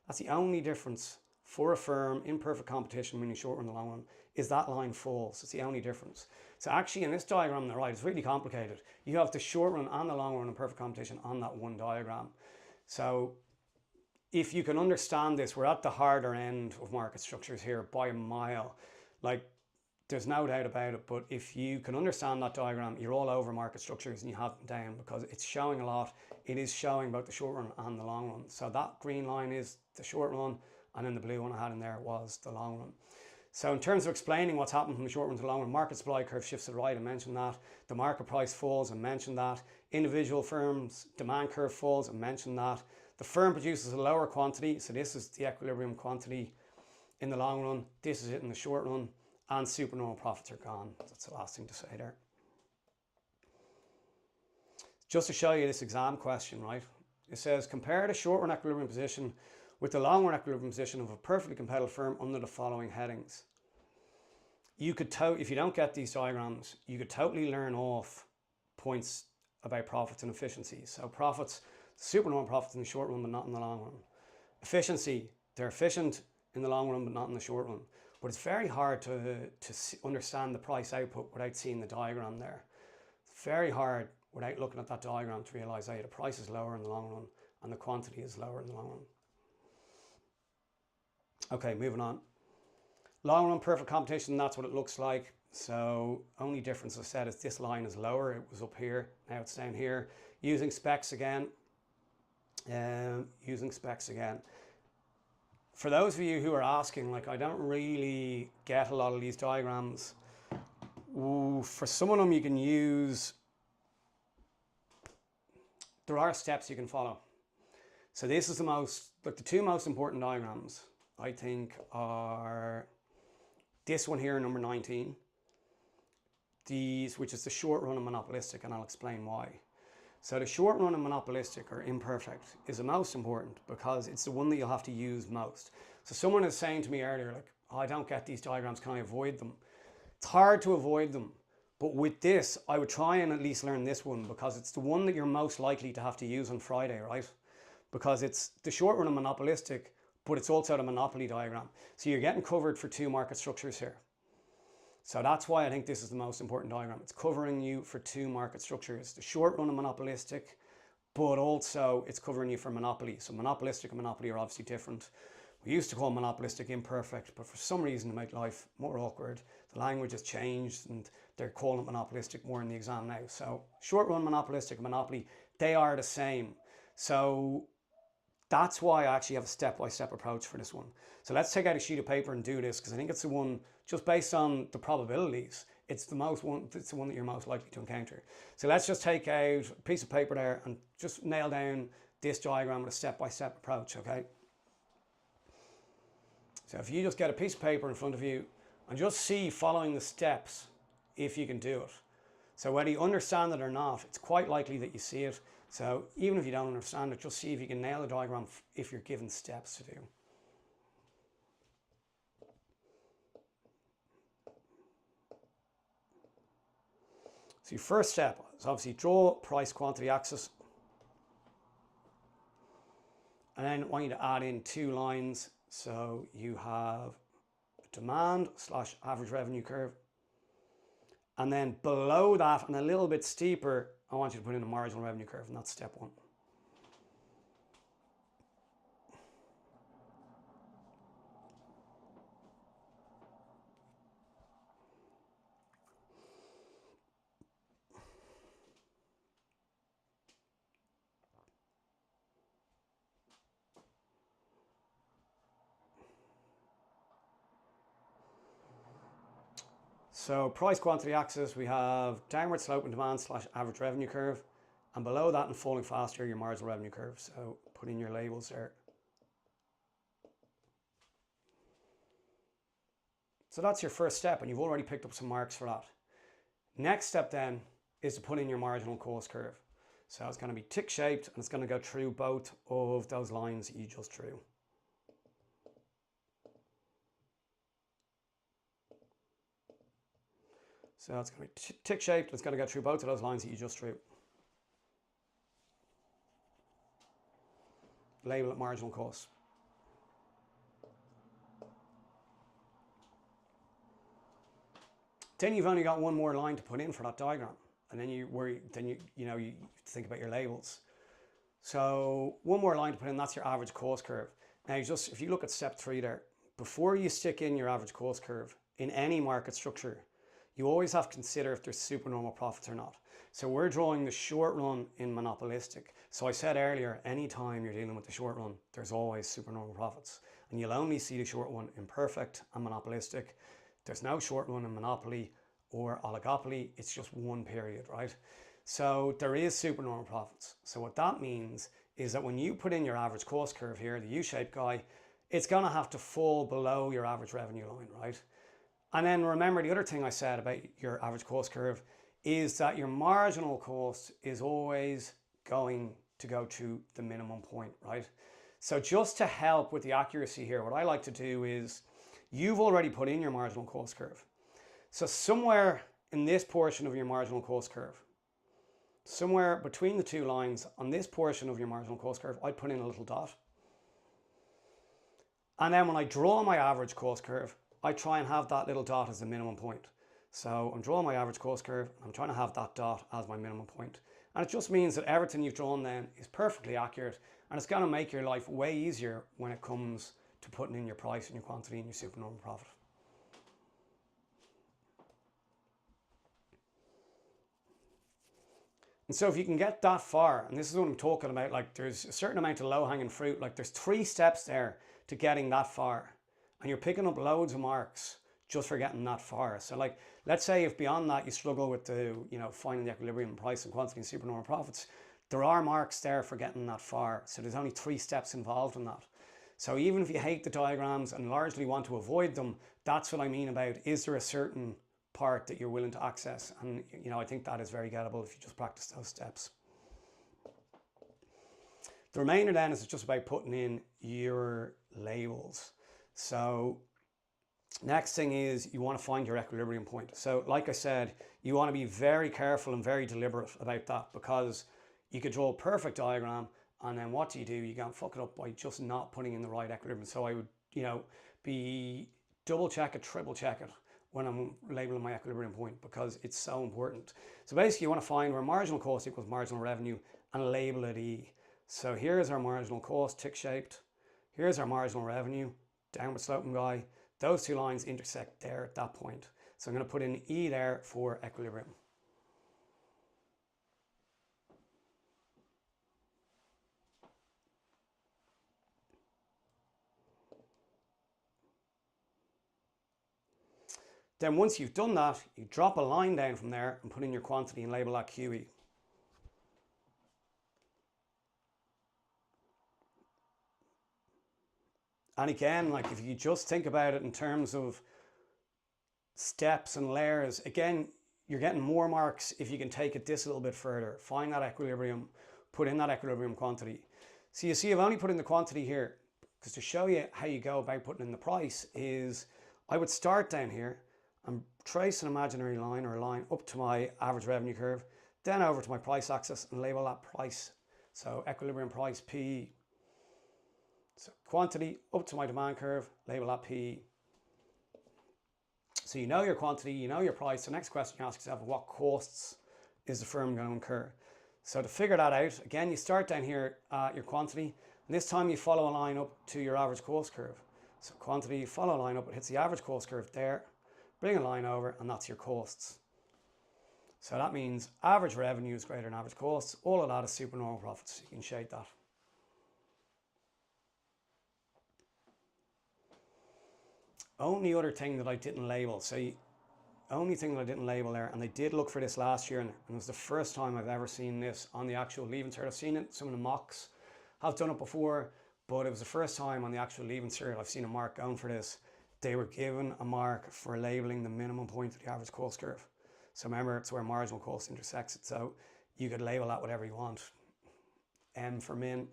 That's the only difference for a firm in perfect competition, meaning short run and the long run, is that line falls. It's the only difference. So actually in this diagram on the right, it's really complicated. You have the short run and the long run in perfect competition on that one diagram. So if you can understand this, we're at the harder end of market structures here by a mile. Like, there's no doubt about it, but if you can understand that diagram, you're all over market structures and you have them down because it's showing a lot. It is showing both the short run and the long run. So that green line is the short run, and then the blue one I had in there was the long run. So in terms of explaining what's happened from the short run to the long run, market supply curve shifts to the right, I mentioned that. The market price falls, I mentioned that. Individual firms, demand curve falls, I mentioned that. The firm produces a lower quantity, so this is the equilibrium quantity in the long run. This is it in the short run, and supernormal profits are gone. That's the last thing to say there. Just to show you this exam question, right? It says, compare the short run equilibrium position with the long run equilibrium position of a perfectly competitive firm under the following headings. You could, if you don't get these diagrams, you could totally learn off points about profits and efficiency. So profits, supernormal profits in the short run, but not in the long run. Efficiency, they're efficient in the long run, but not in the short run. But it's very hard to understand the price output without seeing the diagram there. It's very hard without looking at that diagram to realise, hey, the price is lower in the long run and the quantity is lower in the long run. Okay, moving on. Long run perfect competition, that's what it looks like. So only difference I said is this line is lower. It was up here, now it's down here. Using specs again. For those of you who are asking, like, I don't really get a lot of these diagrams. Ooh, for some of them you can use, there are steps you can follow. So this is the most, like the two most important diagrams, I think, are this one here, number 19, which is the short run and monopolistic, and I'll explain why. So the short run and monopolistic or imperfect is the most important because it's the one that you'll have to use most. So someone is saying to me earlier, like, oh, I don't get these diagrams, can I avoid them? It's hard to avoid them, but with this, I would try and at least learn this one because it's the one that you're most likely to have to use on Friday, right? Because it's the short run and monopolistic, but it's also the monopoly diagram. So you're getting covered for two market structures here. So that's why I think this is the most important diagram. It's covering you for two market structures, the short run and monopolistic, but also it's covering you for monopoly. So monopolistic and monopoly are obviously different. We used to call monopolistic imperfect, but for some reason to make life more awkward, the language has changed and they're calling it monopolistic more in the exam now. So short run, monopolistic, monopoly, they are the same. So that's why I actually have a step-by-step approach for this one. So let's take out a sheet of paper and do this because I think it's the one, just based on the probabilities, it's the one that you're most likely to encounter. So let's just take out a piece of paper there and just nail down this diagram with a step-by-step approach, okay? So if you just get a piece of paper in front of you and just see following the steps if you can do it. So whether you understand it or not, it's quite likely that you see it. So even if you don't understand it, just see if you can nail the diagram if you're given steps to do. So your first step is obviously draw price quantity axis. And then I want you to add in 2 lines. So you have demand / average revenue curve. And then below that and a little bit steeper, I want you to put in a marginal revenue curve, and that's step 1. So price quantity axis, we have downward sloping demand / average revenue curve. And below that and falling faster, your marginal revenue curve. So put in your labels there. So that's your first step, and you've already picked up some marks for that. Next step then is to put in your marginal cost curve. So it's going to be tick shaped, and it's going to go through both of those lines that you just drew. So it's going to be tick shaped, it's going to go through both of those lines that you just drew. Label it marginal cost. Then you've only got one more line to put in for that diagram, and then you think about your labels. So one more line to put in, that's your average cost curve. Now if you look at step 3 there, before you stick in your average cost curve in any market structure, you always have to consider if there's supernormal profits or not. So we're drawing the short run in monopolistic. So I said earlier, anytime you're dealing with the short run, there's always supernormal profits. And you'll only see the short one in perfect and monopolistic. There's no short run in monopoly or oligopoly. It's just one period, right? So there is supernormal profits. So what that means is that when you put in your average cost curve here, the U-shaped guy, it's going to have to fall below your average revenue line, right? And then remember the other thing I said about your average cost curve is that your marginal cost is always going to go to the minimum point, right? So just to help with the accuracy here, what I like to do is you've already put in your marginal cost curve. So somewhere in this portion of your marginal cost curve, somewhere between the 2 lines on this portion of your marginal cost curve, I'd put in a little dot. And then when I draw my average cost curve, I try and have that little dot as the minimum point. So I'm drawing my average cost curve, I'm trying to have that dot as my minimum point. And it just means that everything you've drawn then is perfectly accurate, and it's going to make your life way easier when it comes to putting in your price and your quantity and your supernormal profit. And so if you can get that far, and this is what I'm talking about, like there's a certain amount of low-hanging fruit, like there's 3 steps there to getting that far. And you're picking up loads of marks just for getting that far. So like, let's say if beyond that you struggle with finding the equilibrium in price and quantity and supernormal profits, there are marks there for getting that far. So there's only 3 steps involved in that. So even if you hate the diagrams and largely want to avoid them, that's what I mean about, is there a certain part that you're willing to access? And I think that is very gettable if you just practice those steps. The remainder then is just about putting in your labels. So next thing is you want to find your equilibrium point. So like I said, you want to be very careful and very deliberate about that, because you could draw a perfect diagram and then what do? You go and fuck it up by just not putting in the right equilibrium. So I would, be double check it, triple check it when I'm labeling my equilibrium point, because it's so important. So basically you want to find where marginal cost equals marginal revenue and label it E. So here's our marginal cost, tick shaped. Here's our marginal revenue, downward sloping guy. Those 2 lines intersect there at that point. So I'm going to put in E there for equilibrium. Then once you've done that, you drop a line down from there and put in your quantity and label that QE. And again, like if you just think about it in terms of steps and layers, again, you're getting more marks if you can take it this a little bit further. Find that equilibrium, put in that equilibrium quantity. So you see, I've only put in the quantity here, because to show you how you go about putting in the price is, I would start down here and trace an imaginary line or a line up to my average revenue curve, then over to my price axis and label that price. So equilibrium price, P. So quantity up to my demand curve, label that P. So you know your quantity, you know your price. The next question you ask yourself, what costs is the firm going to incur? So to figure that out, again, you start down here at your quantity, and this time you follow a line up to your average cost curve. So quantity, follow a line up, it hits the average cost curve there, bring a line over, and that's your costs. So that means average revenue is greater than average costs. All of that is supernormal profits. You can shade that. Only other thing that I didn't label, only thing that I didn't label there, and I did look for this last year, and it was the first time I've ever seen this on the actual leaving cert. I've seen it, some of the mocks have done it before, but it was the first time on the actual leaving cert I've seen a mark going for this. They were given a mark for labeling the minimum point of the average cost curve. So remember, it's where marginal cost intersects it. So you could label that whatever you want. M for min,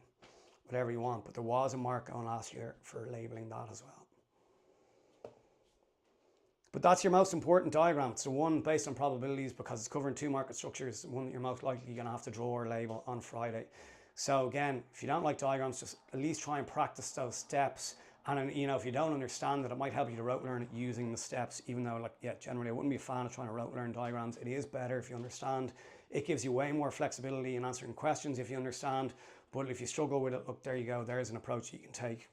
whatever you want. But there was a mark going last year for labeling that as well. But that's your most important diagram. It's the one based on probabilities because it's covering two market structures, the one that you're most likely going to have to draw or label on Friday. So again, if you don't like diagrams, just at least try and practice those steps. And you know, if you don't understand it, it might help you to rote learn it using the steps, even though, like, yeah, generally I wouldn't be a fan of trying to rote learn diagrams. It is better if you understand. It gives you way more flexibility in answering questions if you understand. But if you struggle with it, look, there you go. There's an approach you can take.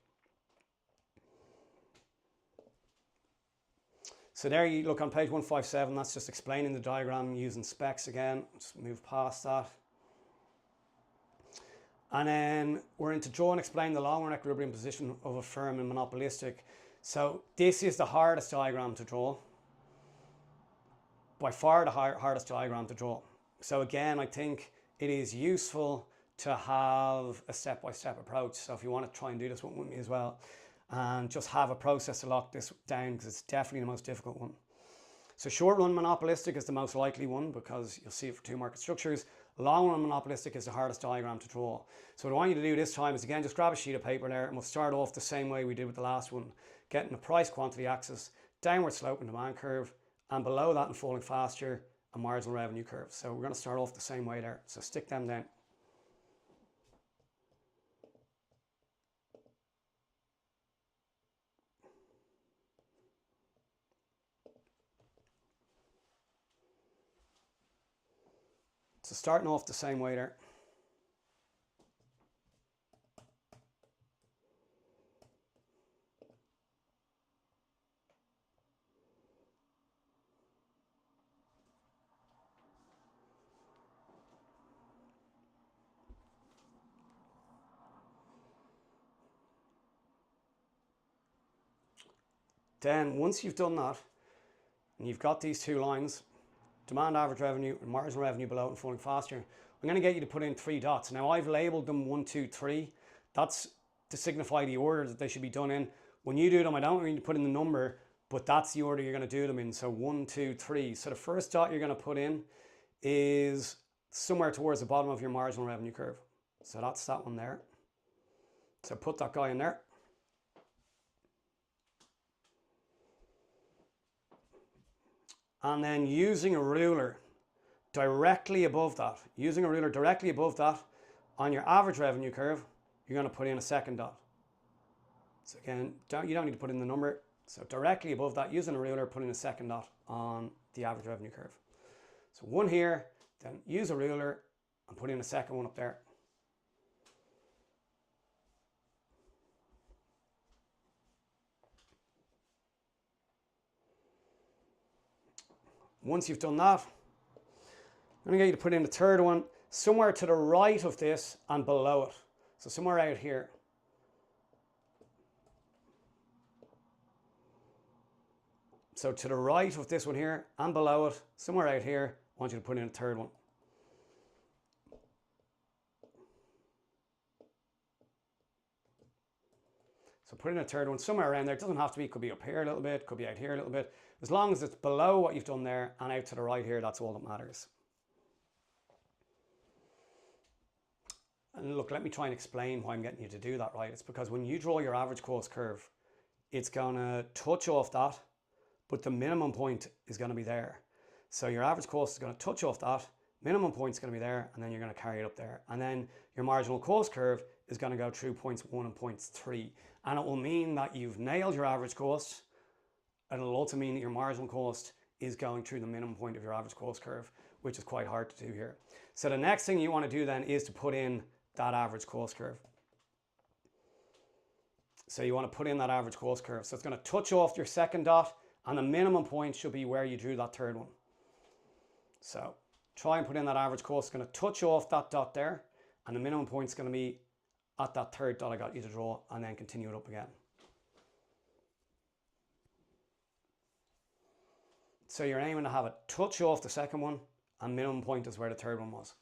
So there you look on page 157, that's just explaining the diagram using specs again. Just move past that. And then we're into draw and explain the long run equilibrium position of a firm in monopolistic. So this is the hardest diagram to draw. By far the hardest diagram to draw. So again, I think it is useful to have a step-by-step approach. So if you want to try and do this one with me as well, and just have a process to lock this down because it's definitely the most difficult one. So short run monopolistic is the most likely one because you'll see it for two market structures. Long run monopolistic is the hardest diagram to draw. So what I want you to do this time is, again, just grab a sheet of paper there and we'll start off the same way we did with the last one, getting the price quantity axis, downward slope and demand curve, and below that and falling faster, a marginal revenue curve. So we're going to start off the same way there. So stick them down. So starting off the same way there. Then once you've done that, and you've got these two lines, demand average revenue and marginal revenue below and falling faster, I'm going to get you to put in 3 dots. Now I've labeled them 1, 2, 3. That's to signify the order that they should be done in. When you do them, I don't need to put in the number, but that's the order you're going to do them in. So 1, 2, 3. So the first dot you're going to put in is somewhere towards the bottom of your marginal revenue curve. So that's that one there. So put that guy in there. And then using a ruler directly above that, on your average revenue curve, you're going to put in a second dot. So again, you don't need to put in the number. So directly above that, using a ruler, put in a second dot on the average revenue curve. So one here, then use a ruler and put in a second one up there. Once you've done that, I'm going to get you to put in the third one somewhere to the right of this and below it. So somewhere out here. So to the right of this one here and below it, somewhere out here, I want you to put in a third one. So put in a third one somewhere around there. It doesn't have to be, it could be up here a little bit, could be out here a little bit. As long as it's below what you've done there and out to the right here, that's all that matters. And look, let me try and explain why I'm getting you to do that right. It's because when you draw your average cost curve, it's going to touch off that, but the minimum point is going to be there. So your average cost is going to touch off that, minimum point is going to be there, and then you're going to carry it up there. And then your marginal cost curve is going to go through points 1 and points 3. And it will mean that you've nailed your average cost, and it'll also mean that your marginal cost is going through the minimum point of your average cost curve, which is quite hard to do here. So the next thing you want to do then is to put in that average cost curve. So you want to put in that average cost curve. So it's going to touch off your second dot, and the minimum point should be where you drew that third one. So try and put in that average cost. It's going to touch off that dot there, and the minimum point is going to be at that third dot I got you to draw, and then continue it up again. So you're aiming to have it touch off the second one, and minimum point is where the third one was.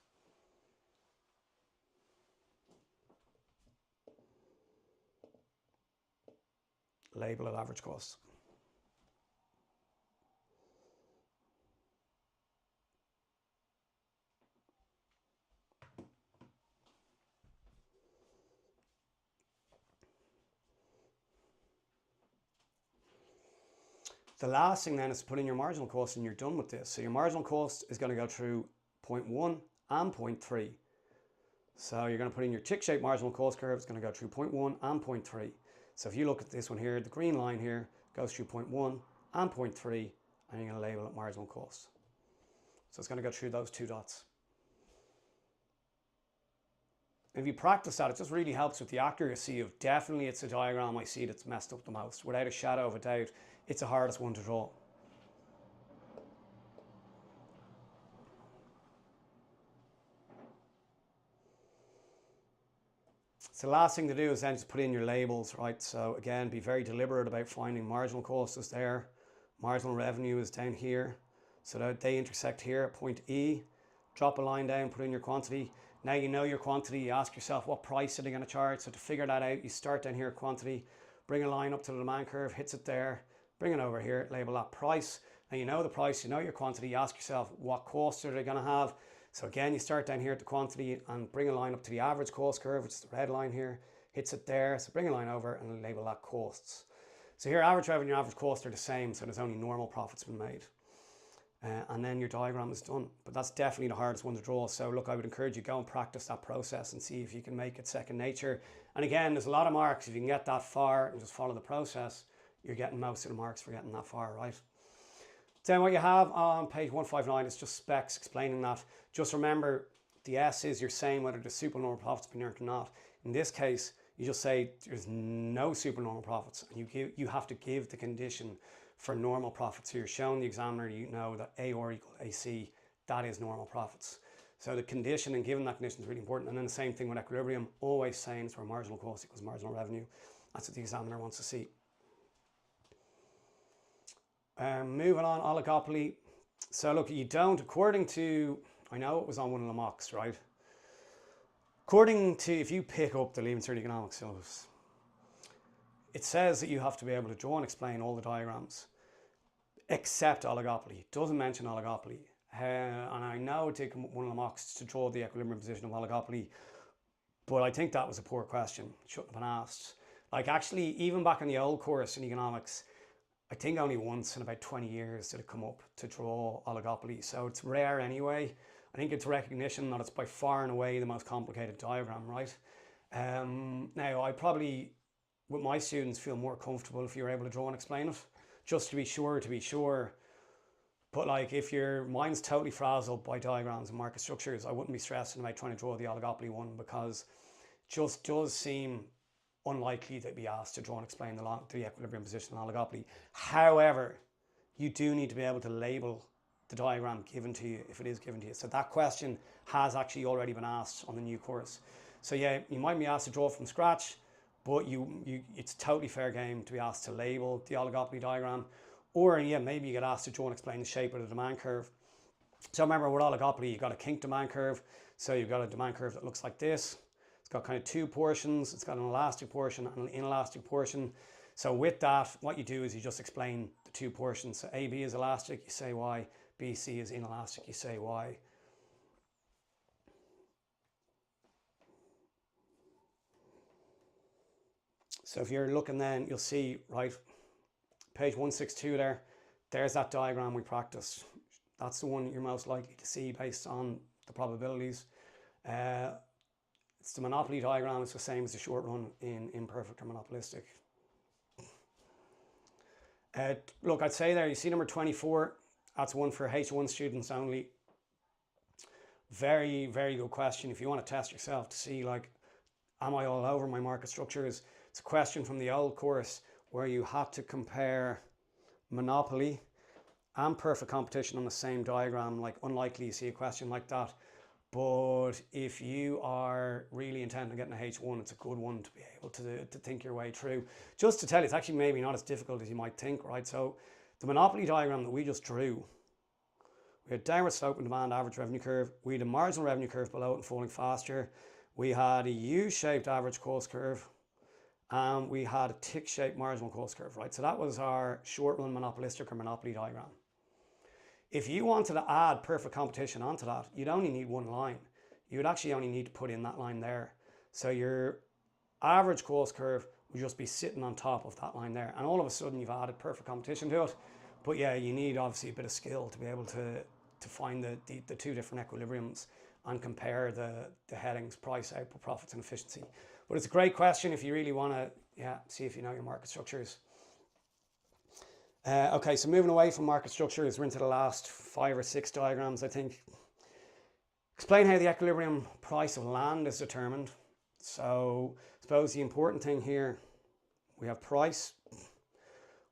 Label it average cost. The last thing then is to put in your marginal cost, and you're done with this. So your marginal cost is going to go through point 1 and point 3. So you're going to put in your tick-shaped marginal cost curve. It's going to go through point 1 and point 3. So if you look at this one here, the green line here goes through point 1 and point 3, and you're going to label it marginal cost. So it's going to go through those two dots. If you practice that, it just really helps with the accuracy of, definitely it's a diagram I see that's messed up the most. Without a shadow of a doubt, it's the hardest one to draw. So the last thing to do is then just put in your labels, right? So again, be very deliberate about finding marginal cost is there. Marginal revenue is down here. So that they intersect here at point E. Drop a line down, put in your quantity. Now you know your quantity, you ask yourself what price are they going to charge. So to figure that out, you start down here at quantity, bring a line up to the demand curve, hits it there, bring it over here, label that price. Now you know the price, you know your quantity, you ask yourself what costs are they going to have. So again, you start down here at the quantity and bring a line up to the average cost curve, which is the red line here, hits it there. So bring a line over and label that costs. So here, average revenue and average cost are the same, so there's only normal profits been made. And then your diagram is done. But that's definitely the hardest one to draw. So look, I would encourage you, go and practice that process and see if you can make it second nature. And again, there's a lot of marks. If you can get that far and just follow the process, you're getting most of the marks for getting that far, right? Then what you have on page 159 is just specs explaining that. Just remember, the S is you're saying whether the supernormal profits been earned or not. In this case, you just say there's no supernormal profits, and you have to give the condition for normal profits. So you're showing the examiner, you know, that AR equal AC, that is normal profits. So the condition and giving that condition is really important. And then the same thing with equilibrium, always saying it's where marginal cost equals marginal revenue. That's what the examiner wants to see. Moving on, oligopoly. So look, you don't, according to, I know it was on one of the mocks, right? According to, if you pick up the Leaving Cert Economics syllabus, it says that you have to be able to draw and explain all the diagrams, except oligopoly. It doesn't mention oligopoly. And I know it took one of the mocks to draw the equilibrium position of oligopoly, but I think that was a poor question. It shouldn't have been asked. Like actually, even back in the old course in economics, I think only once in about 20 years did it come up to draw oligopoly. So it's rare anyway. I think it's recognition that it's by far and away the most complicated diagram, right? Now, I probably, with my students, feel more comfortable if you're able to draw and explain it, just to be sure. But like if your mind's totally frazzled by diagrams and market structures, I wouldn't be stressing about trying to draw the oligopoly one, because it just does seem unlikely to be asked to draw and explain the equilibrium position in oligopoly. However, you do need to be able to label the diagram given to you if it is given to you. So that question has actually already been asked on the new course. So yeah, you might be asked to draw from scratch, but it's totally fair game to be asked to label the oligopoly diagram. Or yeah, maybe you get asked to draw and explain the shape of the demand curve. So remember, with oligopoly, you've got a kink demand curve. So you've got a demand curve that looks like this. It's got kind of two portions. It's got an elastic portion and an inelastic portion. So with that, what you do is you just explain the two portions. So AB is elastic, you say Y. BC is inelastic, you say Y. So if you're looking then, you'll see, right, page 162 there, there's that diagram we practiced. That's the one you're most likely to see based on the probabilities. It's the monopoly diagram. It's the same as the short run in imperfect or monopolistic. Look, I'd say there, you see number 24, that's one for H1 students only. Very, very good question. If you want to test yourself to see, like, am I all over my market structures? It's a question from the old course where you had to compare monopoly and perfect competition on the same diagram. Like, unlikely you see a question like that. But if you are really intent on getting a H1, it's a good one to be able to think your way through. Just to tell you, it's actually maybe not as difficult as you might think, right? So the monopoly diagram that we just drew, we had downward slope and demand average revenue curve. We had a marginal revenue curve below it and falling faster. We had a U-shaped average cost curve. And we had a tick-shaped marginal cost curve, right? So that was our short-run monopolistic or monopoly diagram. If you wanted to add perfect competition onto that, you'd only need one line. You would actually only need to put in that line there. So your average cost curve would just be sitting on top of that line there. And all of a sudden you've added perfect competition to it. But yeah, you need obviously a bit of skill to be able to find the two different equilibriums and compare the headings, price, output, profits, and efficiency. But it's a great question if you really want to see if you know your market structures. Okay, so moving away from market structures, we're into the last 5 or 6 diagrams, I think. Explain how the equilibrium price of land is determined. So I suppose the important thing here, we have price,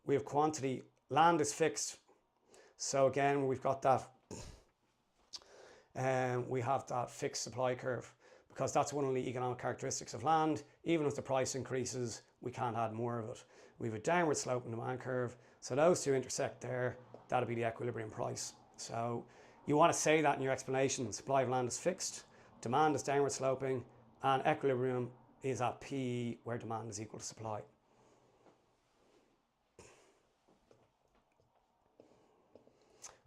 we have quantity, land is fixed. So again, we've got that, we have that fixed supply curve because that's one of the economic characteristics of land. Even if the price increases, we can't add more of it. We have a downward slope in the demand curve. So those two intersect there, that'll be the equilibrium price. So you want to say that in your explanation. Supply of land is fixed, demand is downward sloping, and equilibrium is at P where demand is equal to supply.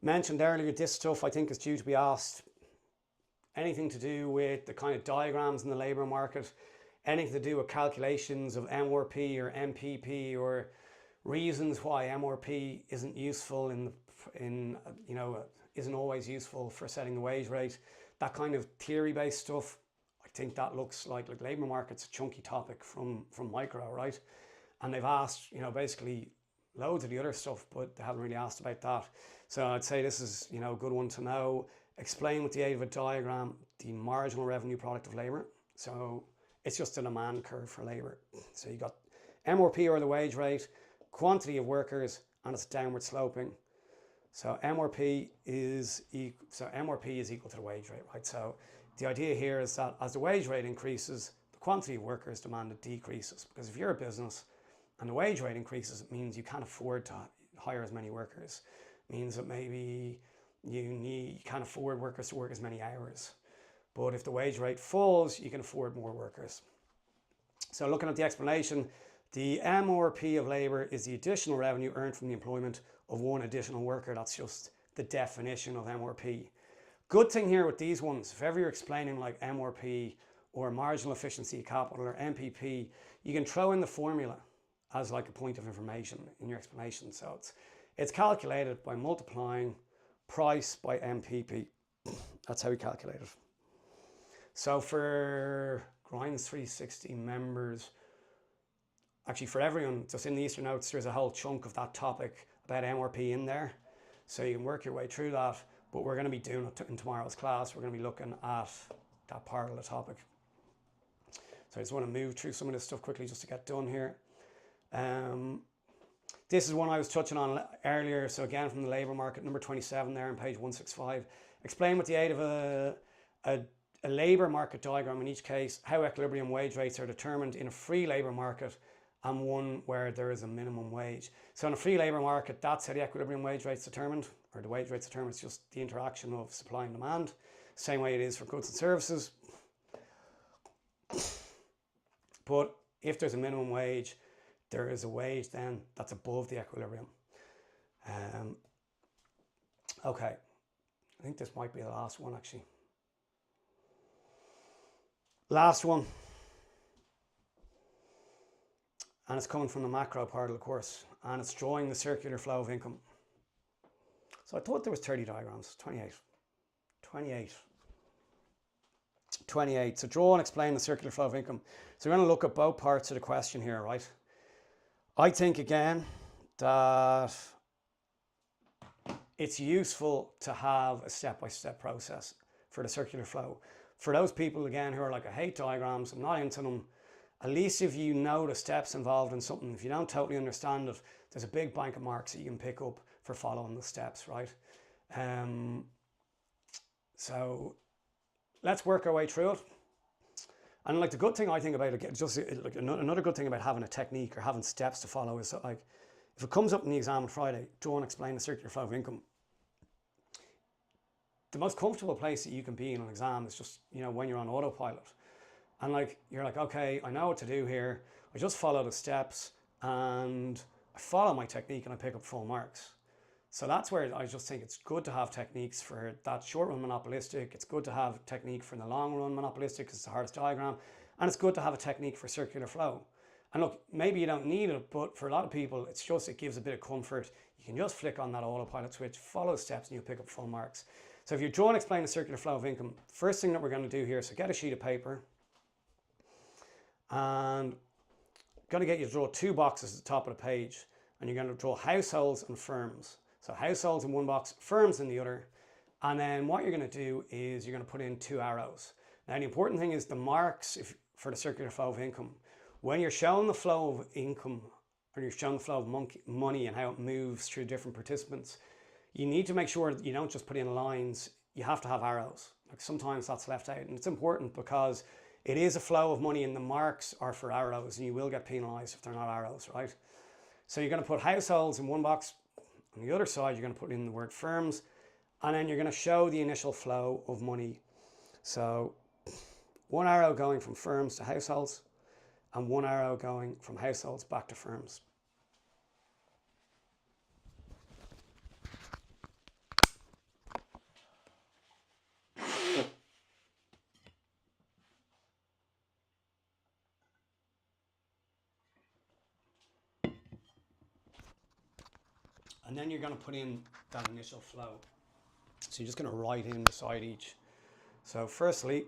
Mentioned earlier, this stuff I think is due to be asked. Anything to do with the kind of diagrams in the labour market, anything to do with calculations of MRP or MPP or reasons why MRP isn't useful isn't always useful for setting the wage rate. That kind of theory-based stuff, I think that looks like labour market's a chunky topic from micro, right? And they've asked, basically loads of the other stuff, but they haven't really asked about that. So I'd say this is, a good one to know. Explain with the aid of a diagram the marginal revenue product of labour. So it's just a demand curve for labour. So you got MRP or the wage rate, quantity of workers, and it's downward sloping. So MRP is equal to the wage rate, right? So the idea here is that as the wage rate increases, the quantity of workers demanded decreases. Because if you're a business and the wage rate increases, it means you can't afford to hire as many workers. It means that maybe you can't afford workers to work as many hours. But if the wage rate falls, you can afford more workers. So looking at the explanation, the MRP of labour is the additional revenue earned from the employment of one additional worker. That's just the definition of MRP. Good thing here with these ones, if ever you're explaining like MRP or marginal efficiency capital or MPP, you can throw in the formula as like a point of information in your explanation. So it's calculated by multiplying price by MPP. That's how we calculate it. So for Grinds 360 members, actually for everyone, just in the Easter Notes, there's a whole chunk of that topic about MRP in there. So you can work your way through that, but we're going to be doing it in tomorrow's class. We're going to be looking at that part of the topic. So I just want to move through some of this stuff quickly just to get done here. This is one I was touching on earlier. So again, from the labour market, number 27 there on page 165. Explain with the aid of a labour market diagram in each case how equilibrium wage rates are determined in a free labour market and one where there is a minimum wage. So in a free labour market, that's how the equilibrium wage rate's determined, or the wage rate's determined. It's just the interaction of supply and demand. Same way it is for goods and services. But if there's a minimum wage, there is a wage then that's above the equilibrium. Okay, I think this might be the last one actually. Last one. And it's coming from the macro part of the course, and it's drawing the circular flow of income. So I thought there was 30 diagrams, 28. 28. 28. So draw and explain the circular flow of income. So we're going to look at both parts of the question here, right? I think again that it's useful to have a step-by-step process for the circular flow. For those people again who are like, I hate diagrams, I'm not into them, at least if you know the steps involved in something, if you don't totally understand it, there's a big bank of marks that you can pick up for following the steps, right? So let's work our way through it. And like the good thing I think about it, just like another good thing about having a technique or having steps to follow is that, like, if it comes up in the exam on Friday, draw and explain the circular flow of income. The most comfortable place that you can be in an exam is just, you know, when you're on autopilot. And like, you're like, okay, I know what to do here. I just follow the steps and I follow my technique and I pick up full marks. So that's where I just think it's good to have techniques for that short run monopolistic. It's good to have technique for the long run monopolistic because it's the hardest diagram. And it's good to have a technique for circular flow. And look, maybe you don't need it, but for a lot of people, it's just, it gives a bit of comfort. You can just flick on that autopilot switch, follow the steps, and you'll pick up full marks. So if you draw and explain the circular flow of income, first thing that we're going to do here, so get a sheet of paper. And going to get you to draw two boxes at the top of the page. And you're going to draw households and firms. So households in one box, firms in the other. And then what you're going to do is you're going to put in two arrows. Now the important thing is the marks for the circular flow of income. When you're showing the flow of income, or you're showing the flow of money and how it moves through different participants, you need to make sure that you don't just put in lines, you have to have arrows. Like sometimes that's left out, and it's important because it is a flow of money and the marks are for arrows, and you will get penalized if they're not arrows, right? So you're going to put households in one box. On the other side, you're going to put in the word firms, and then you're going to show the initial flow of money. So one arrow going from firms to households, and one arrow going from households back to firms. And then you're going to put in that initial flow. So you're just going to write in beside each. So firstly,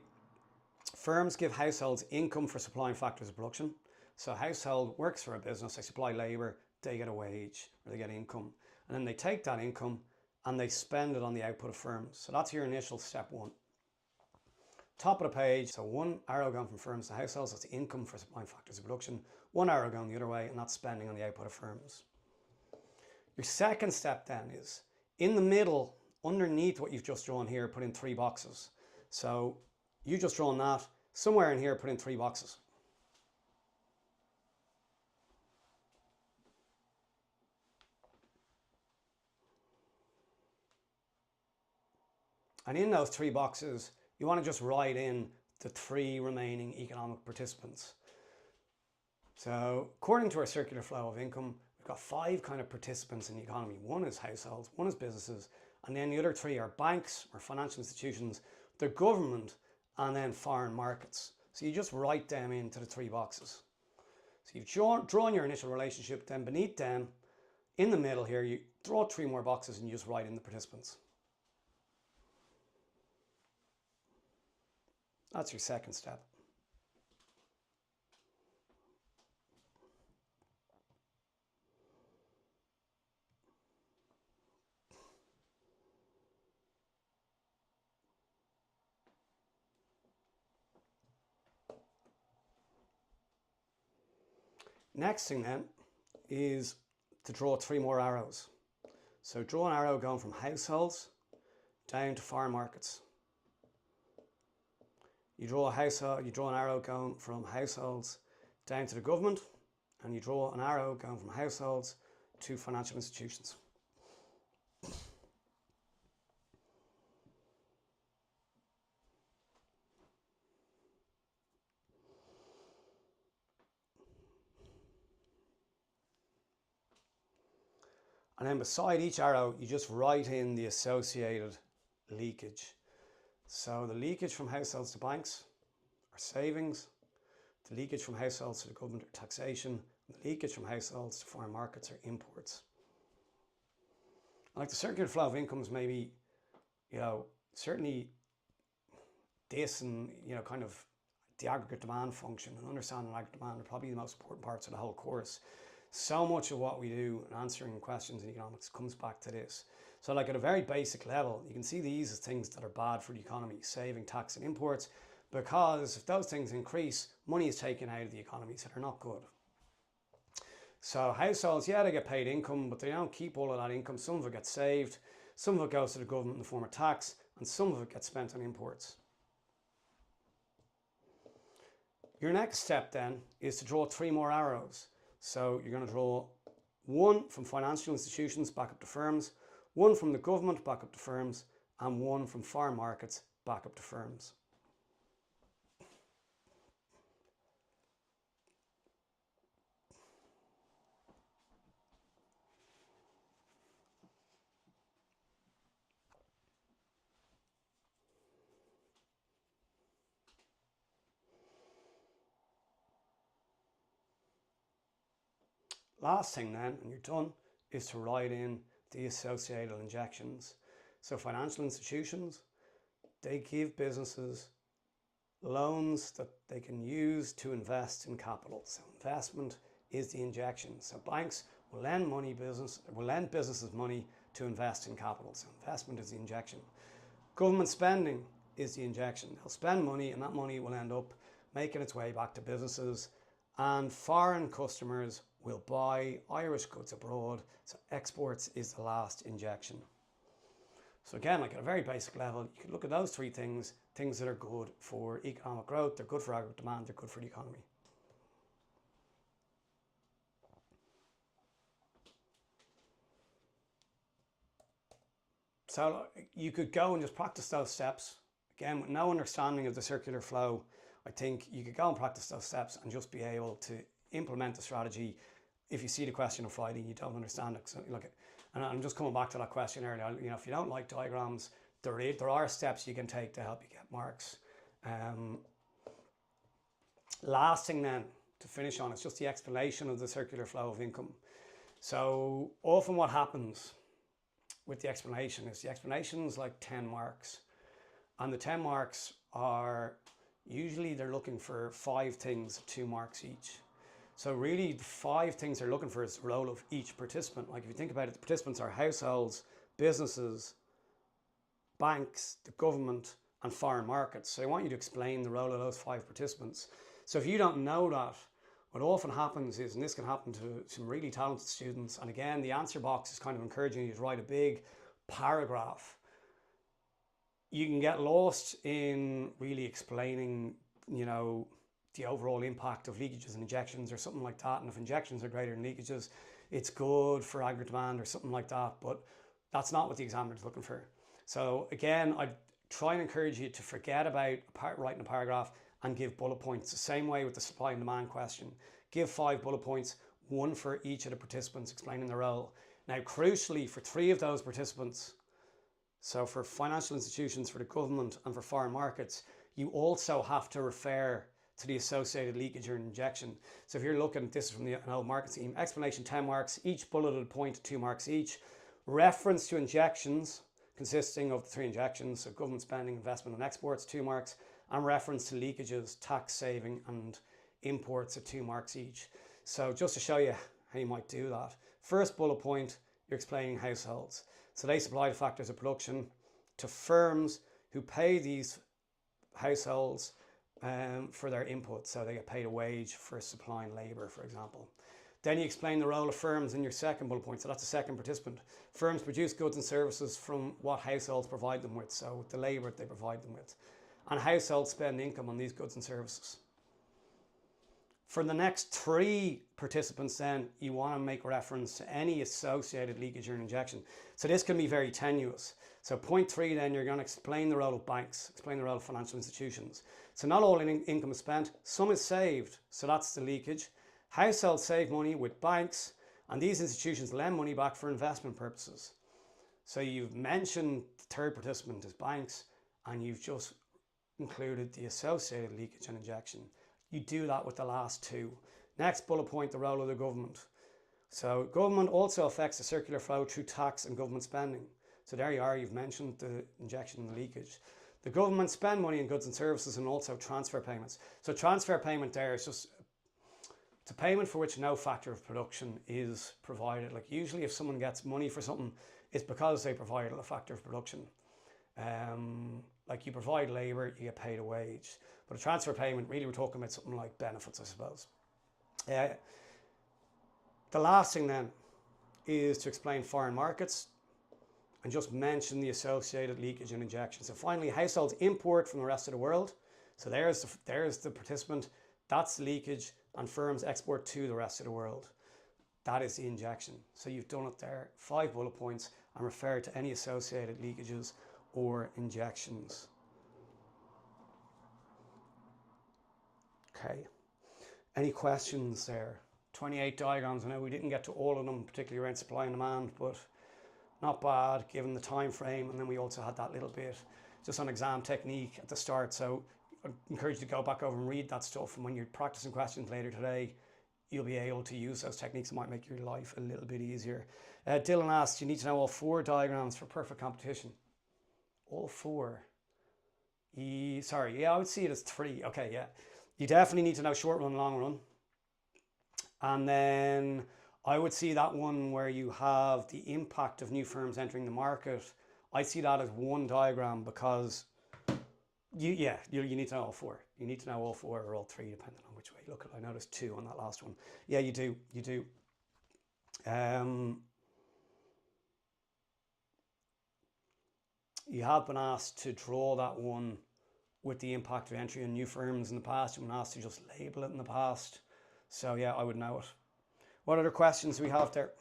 firms give households income for supplying factors of production. So household works for a business, they supply labour, they get a wage, or they get income. And then they take that income and they spend it on the output of firms. So that's your initial step one. Top of the page, so one arrow going from firms to households, that's income for supplying factors of production. One arrow going the other way, and that's spending on the output of firms. Your second step then is, in the middle, underneath what you've just drawn here, put in three boxes. So you just drawn that, somewhere in here put in three boxes. And in those three boxes, you want to just write in the three remaining economic participants. So according to our circular flow of income, we've got five kind of participants in the economy. One is households, one is businesses, and then the other three are banks or financial institutions, the government, and then foreign markets. So you just write them into the three boxes. So you've drawn your initial relationship, then beneath them, in the middle here, you draw three more boxes and you just write in the participants. That's your second step. Next thing then is to draw three more arrows. So draw an arrow going from households down to foreign markets. You draw an arrow going from households down to the government, and you draw an arrow going from households to financial institutions. And then beside each arrow, you just write in the associated leakage. So the leakage from households to banks are savings, the leakage from households to the government are taxation, and the leakage from households to foreign markets are imports. Like the circular flow of incomes, maybe, certainly this and, kind of the aggregate demand function and understanding aggregate demand are probably the most important parts of the whole course. So much of what we do in answering questions in economics comes back to this. So like at a very basic level, you can see these as things that are bad for the economy, saving, tax and imports, because if those things increase, money is taken out of the economy, so they're not good. So households, yeah, they get paid income, but they don't keep all of that income. Some of it gets saved, some of it goes to the government in the form of tax, and some of it gets spent on imports. Your next step then is to draw 3 more arrows. So you're going to draw 1 from financial institutions back up to firms, 1 from the government back up to firms, and 1 from foreign markets back up to firms. Last thing then, and you're done, is to write in the associated injections. So financial institutions, they give businesses loans that they can use to invest in capital. So investment is the injection. So banks will lend businesses money to invest in capital. So investment is the injection. Government spending is the injection. They'll spend money and that money will end up making its way back to businesses, and foreign customers will buy Irish goods abroad. So exports is the last injection. So again, like at a very basic level, you can look at those 3 things that are good for economic growth, they're good for aggregate demand, they're good for the economy. So you could go and just practice those steps. Again, with no understanding of the circular flow, I think you could go and practice those steps and just be able to implement the strategy. If you see the question on Friday and you don't understand it, so look, and I'm just coming back to that question earlier, if you don't like diagrams, there are steps you can take to help you get marks. Last thing then, to finish on, is just the explanation of the circular flow of income. So often what happens with the explanation is like 10 marks. And the 10 marks are, usually they're looking for 5 things, 2 marks each. So really the 5 things they're looking for is the role of each participant. Like if you think about it, the participants are households, businesses, banks, the government, and foreign markets. So I want you to explain the role of those 5 participants. So if you don't know that, what often happens is, and this can happen to some really talented students, and again, the answer box is kind of encouraging you to write a big paragraph. You can get lost in really explaining, the overall impact of leakages and injections or something like that. And if injections are greater than leakages, it's good for aggregate demand or something like that. But that's not what the examiner is looking for. So again, I try and encourage you to forget about writing a paragraph and give bullet points. The same way with the supply and demand question. Give 5 bullet points, 1 for each of the participants explaining their role. Now, crucially, for 3 of those participants, so for financial institutions, for the government, and for foreign markets, you also have to refer to the associated leakage or injection. So if you're looking at this from the old market scheme, explanation 10 marks, each bulleted point 2 marks each. Reference to injections consisting of the 3 injections, so government spending, investment and exports, 2 marks, and reference to leakages, tax saving and imports at 2 marks each. So just to show you how you might do that, first bullet point, you're explaining households. So they supply the factors of production to firms who pay these households for their input. So they get paid a wage for supplying labour, for example. Then you explain the role of firms in your second bullet point. So that's the second participant. Firms produce goods and services from what households provide them with. So the labour they provide them with. And households spend income on these goods and services. For the next 3 participants then, you want to make reference to any associated leakage or injection. So this can be very tenuous. So point 3 then, you're going to explain the role of banks, explain the role of financial institutions. So not all income is spent, some is saved. So that's the leakage. Households save money with banks, and these institutions lend money back for investment purposes. So you've mentioned the 3rd participant as banks, and you've just included the associated leakage and injection. You do that with the last 2. Next bullet point, the role of the government. So government also affects the circular flow through tax and government spending. So there you are, you've mentioned the injection and the leakage. The government spend money on goods and services and also transfer payments. So transfer payment there is just, it's a payment for which no factor of production is provided. Like usually if someone gets money for something, it's because they provided a factor of production. Like you provide labour, you get paid a wage. But a transfer payment, really we're talking about something like benefits, I suppose. The last thing then is to explain foreign markets and just mention the associated leakage and injection. So finally, households import from the rest of the world. So there's the participant, that's the leakage, and firms export to the rest of the world. That is the injection. So you've done it there, 5 bullet points, and refer to any associated leakages or injections. Okay, any questions there? 28 diagrams. I know we didn't get to all of them, particularly around supply and demand, but not bad given the time frame. And then we also had that little bit just on exam technique at the start. So I encourage you to go back over and read that stuff. And when you're practicing questions later today, you'll be able to use those techniques. It might make your life a little bit easier. Dylan asked, you need to know all 4 diagrams for perfect competition. All 4. Sorry, yeah, I would see it as 3. Okay, yeah. You definitely need to know short run, long run. And then I would see that one where you have the impact of new firms entering the market. I see that as 1 diagram because you need to know all 4. You need to know all 4 or all 3, depending on which way you look at it. I noticed 2 on that last one. Yeah, you do. You have been asked to draw that one with the impact of entry on new firms in the past. You've been asked to just label it in the past. So yeah, I would know it. What other questions do we have there?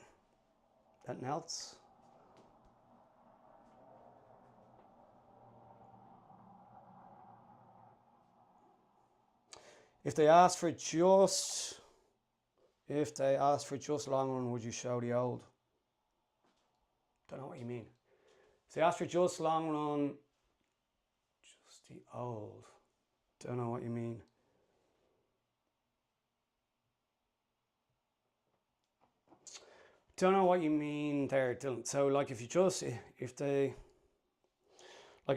Anything else? If they asked for just long run, would you show the old? Don't know what you mean. If they asked for just long run, just the old. Don't know what you mean. Don't know what you mean there, Dylan. So like if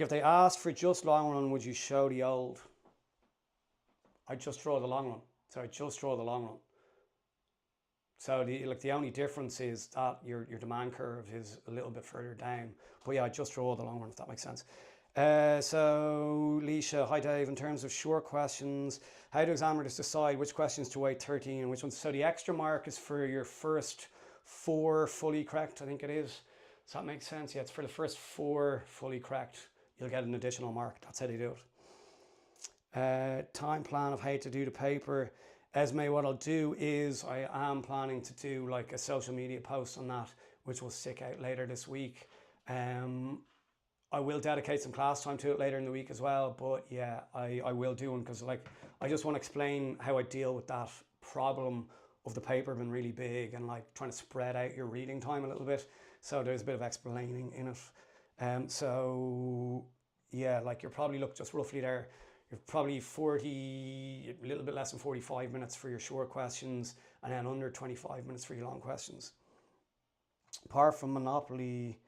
they asked for just long run, would you show the old? I just draw the long run. So I just draw the long run. So the only difference is that your demand curve is a little bit further down. But yeah, I just draw the long run, if that makes sense. So Leisha, hi Dave, in terms of short questions, how do examiners decide which questions to weight 13 and which ones? So the extra mark is for your first 4 fully correct, I think it is. Does that make sense? Yeah, it's for the first 4 fully correct. You'll get an additional mark. That's how they do it. Time plan of how to do the paper. Esme, what I'll do is I am planning to do like a social media post on that, which will stick out later this week. I will dedicate some class time to it later in the week as well. But yeah, I will do one because like I just want to explain how I deal with that problem of the paper being really big and like trying to spread out your reading time a little bit. So there's a bit of explaining in it. So yeah, like you're probably just roughly there. You're probably a little bit less than 45 minutes for your short questions and then under 25 minutes for your long questions. Apart from Monopoly,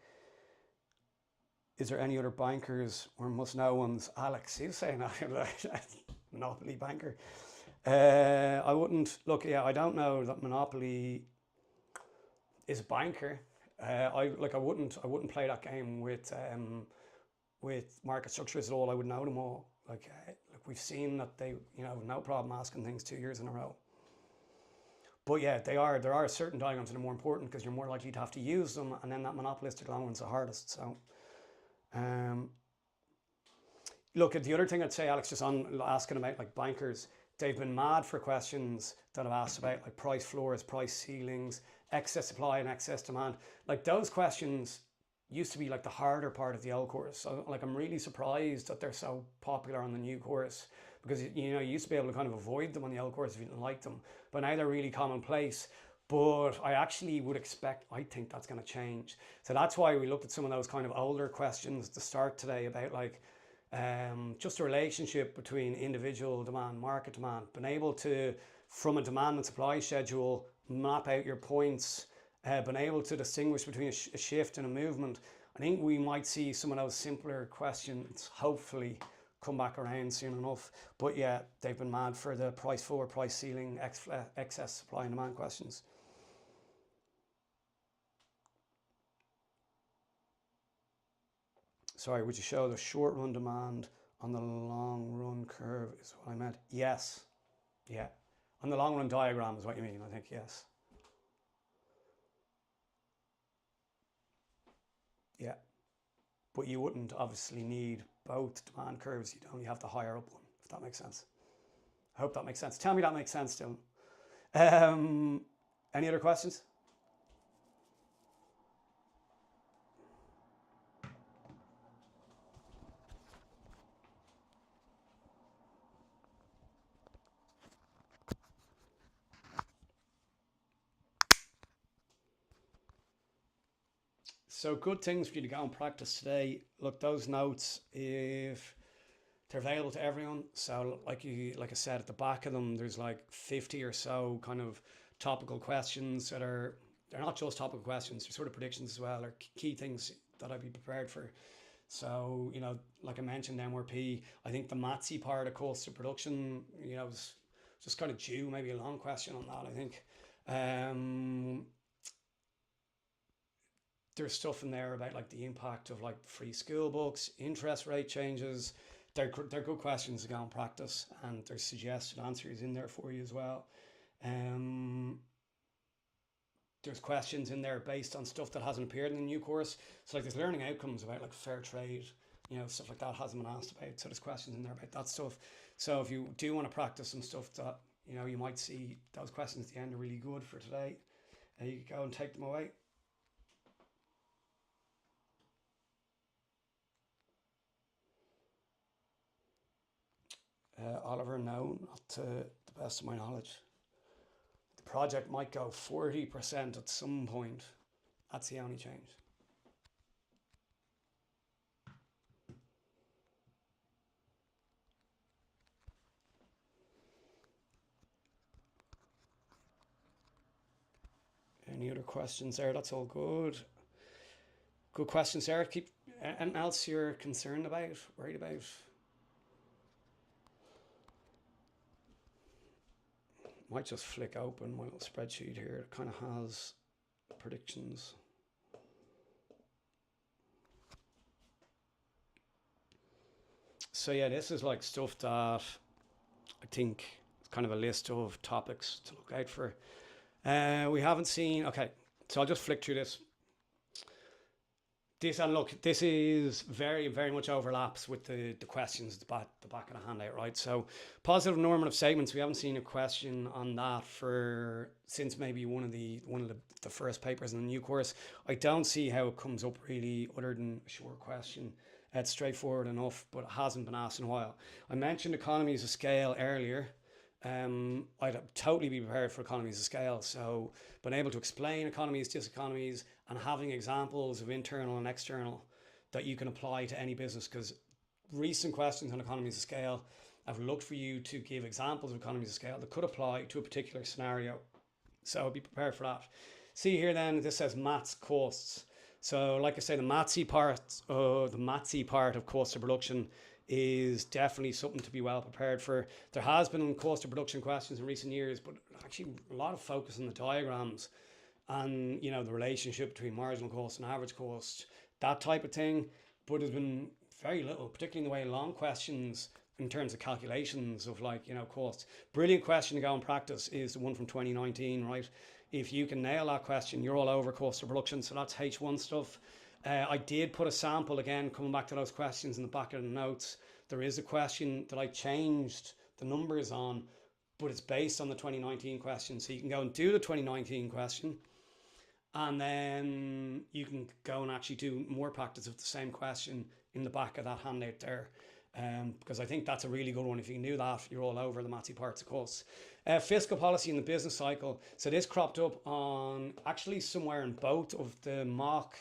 is there any other bankers or must-know ones? Alex, he's saying that. Monopoly banker. I wouldn't look. Yeah, I don't know that Monopoly is a banker. I wouldn't play that game with market structures at all. I would know them all. Like we've seen that they, no problem asking things 2 years in a row. But yeah, there are certain diagrams that are more important because you're more likely to have to use them, and then that monopolistic long one's the hardest. So, look, at the other thing I'd say, Alex, just on asking about like bankers, they've been mad for questions that have asked about like price floors, price ceilings, excess supply and excess demand. Like those questions used to be like the harder part of the old course. So like I'm really surprised that they're so popular on the new course because you used to be able to kind of avoid them on the old course if you didn't like them, but now they're really commonplace. But I actually would I think that's going to change. So that's why we looked at some of those kind of older questions to start today about like just a relationship between individual demand, market demand, being able to, from a demand and supply schedule, map out your points, been able to distinguish between a shift and a movement, I think we might see some of those simpler questions hopefully come back around soon enough. But yeah, they've been mad for the price floor, price ceiling, excess supply and demand questions. Sorry, would you show the short run demand on the long run curve is what I meant? Yes. Yeah. On the long run diagram is what you mean, I think, yes. Yeah. But you wouldn't obviously need both demand curves. You'd only have the higher up one, if that makes sense. I hope that makes sense. Tell me that makes sense, Dylan. Any other questions? So good things for you to go and practice today. Look, those notes, if they're available to everyone. So like I said, at the back of them, there's like 50 or so kind of topical questions that are, they're not just topical questions, they're sort of predictions as well, or key things that I'd be prepared for. So, like I mentioned, MRP, I think the MATSI part of cost of production, is just kind of due, maybe a long question on that, I think. There's stuff in there about like the impact of like free school books, interest rate changes. They're good questions to go and practice, and there's suggested answers in there for you as well. Um, there's questions in there based on stuff that hasn't appeared in the new course. So like there's learning outcomes about like fair trade, stuff like that hasn't been asked about. So there's questions in there about that stuff. So if you do want to practice some stuff that you might see those questions at the end are really good for today, you can go and take them away. Oliver, no, not to the best of my knowledge. The project might go 40% at some point. That's the only change. Any other questions there? That's all good. Good questions there. Keep anything else you're concerned about, worried about? Might just flick open my little spreadsheet here. It kind of has predictions. So yeah, this is like stuff that I think it's kind of a list of topics to look out for. We haven't seen. Okay, so I'll just flick through this. This is very, very much overlaps with the questions at the back of the handout, right? So positive normative statements, we haven't seen a question on that since maybe one of the first papers in the new course. I don't see how it comes up really other than a short question. It's straightforward enough, but it hasn't been asked in a while. I mentioned economies of scale earlier. I'd totally be prepared for economies of scale. So being able to explain economies, diseconomies, and having examples of internal and external that you can apply to any business, because recent questions on economies of scale, I've looked for you to give examples of economies of scale that could apply to a particular scenario. So be prepared for that. See here then, this says MATS costs. So like I say, the MATSI part of cost of production is definitely something to be well prepared for. There has been cost of production questions in recent years, but actually a lot of focus on the diagrams and the relationship between marginal cost and average cost, that type of thing. But there's been very little, particularly in the way long questions in terms of calculations of cost. Brilliant question to go and practice is the one from 2019, right? If you can nail that question, you're all over cost of production. So that's H1 stuff. I did put a sample again, coming back to those questions in the back of the notes. There is a question that I changed the numbers on, but it's based on the 2019 question. So you can go and do the 2019 question, and then you can go and actually do more practice of the same question in the back of that handout there. Because I think that's a really good one. If you can do that, you're all over the MATSI parts of course. Fiscal policy in the business cycle. So this cropped up on actually somewhere in both of the mock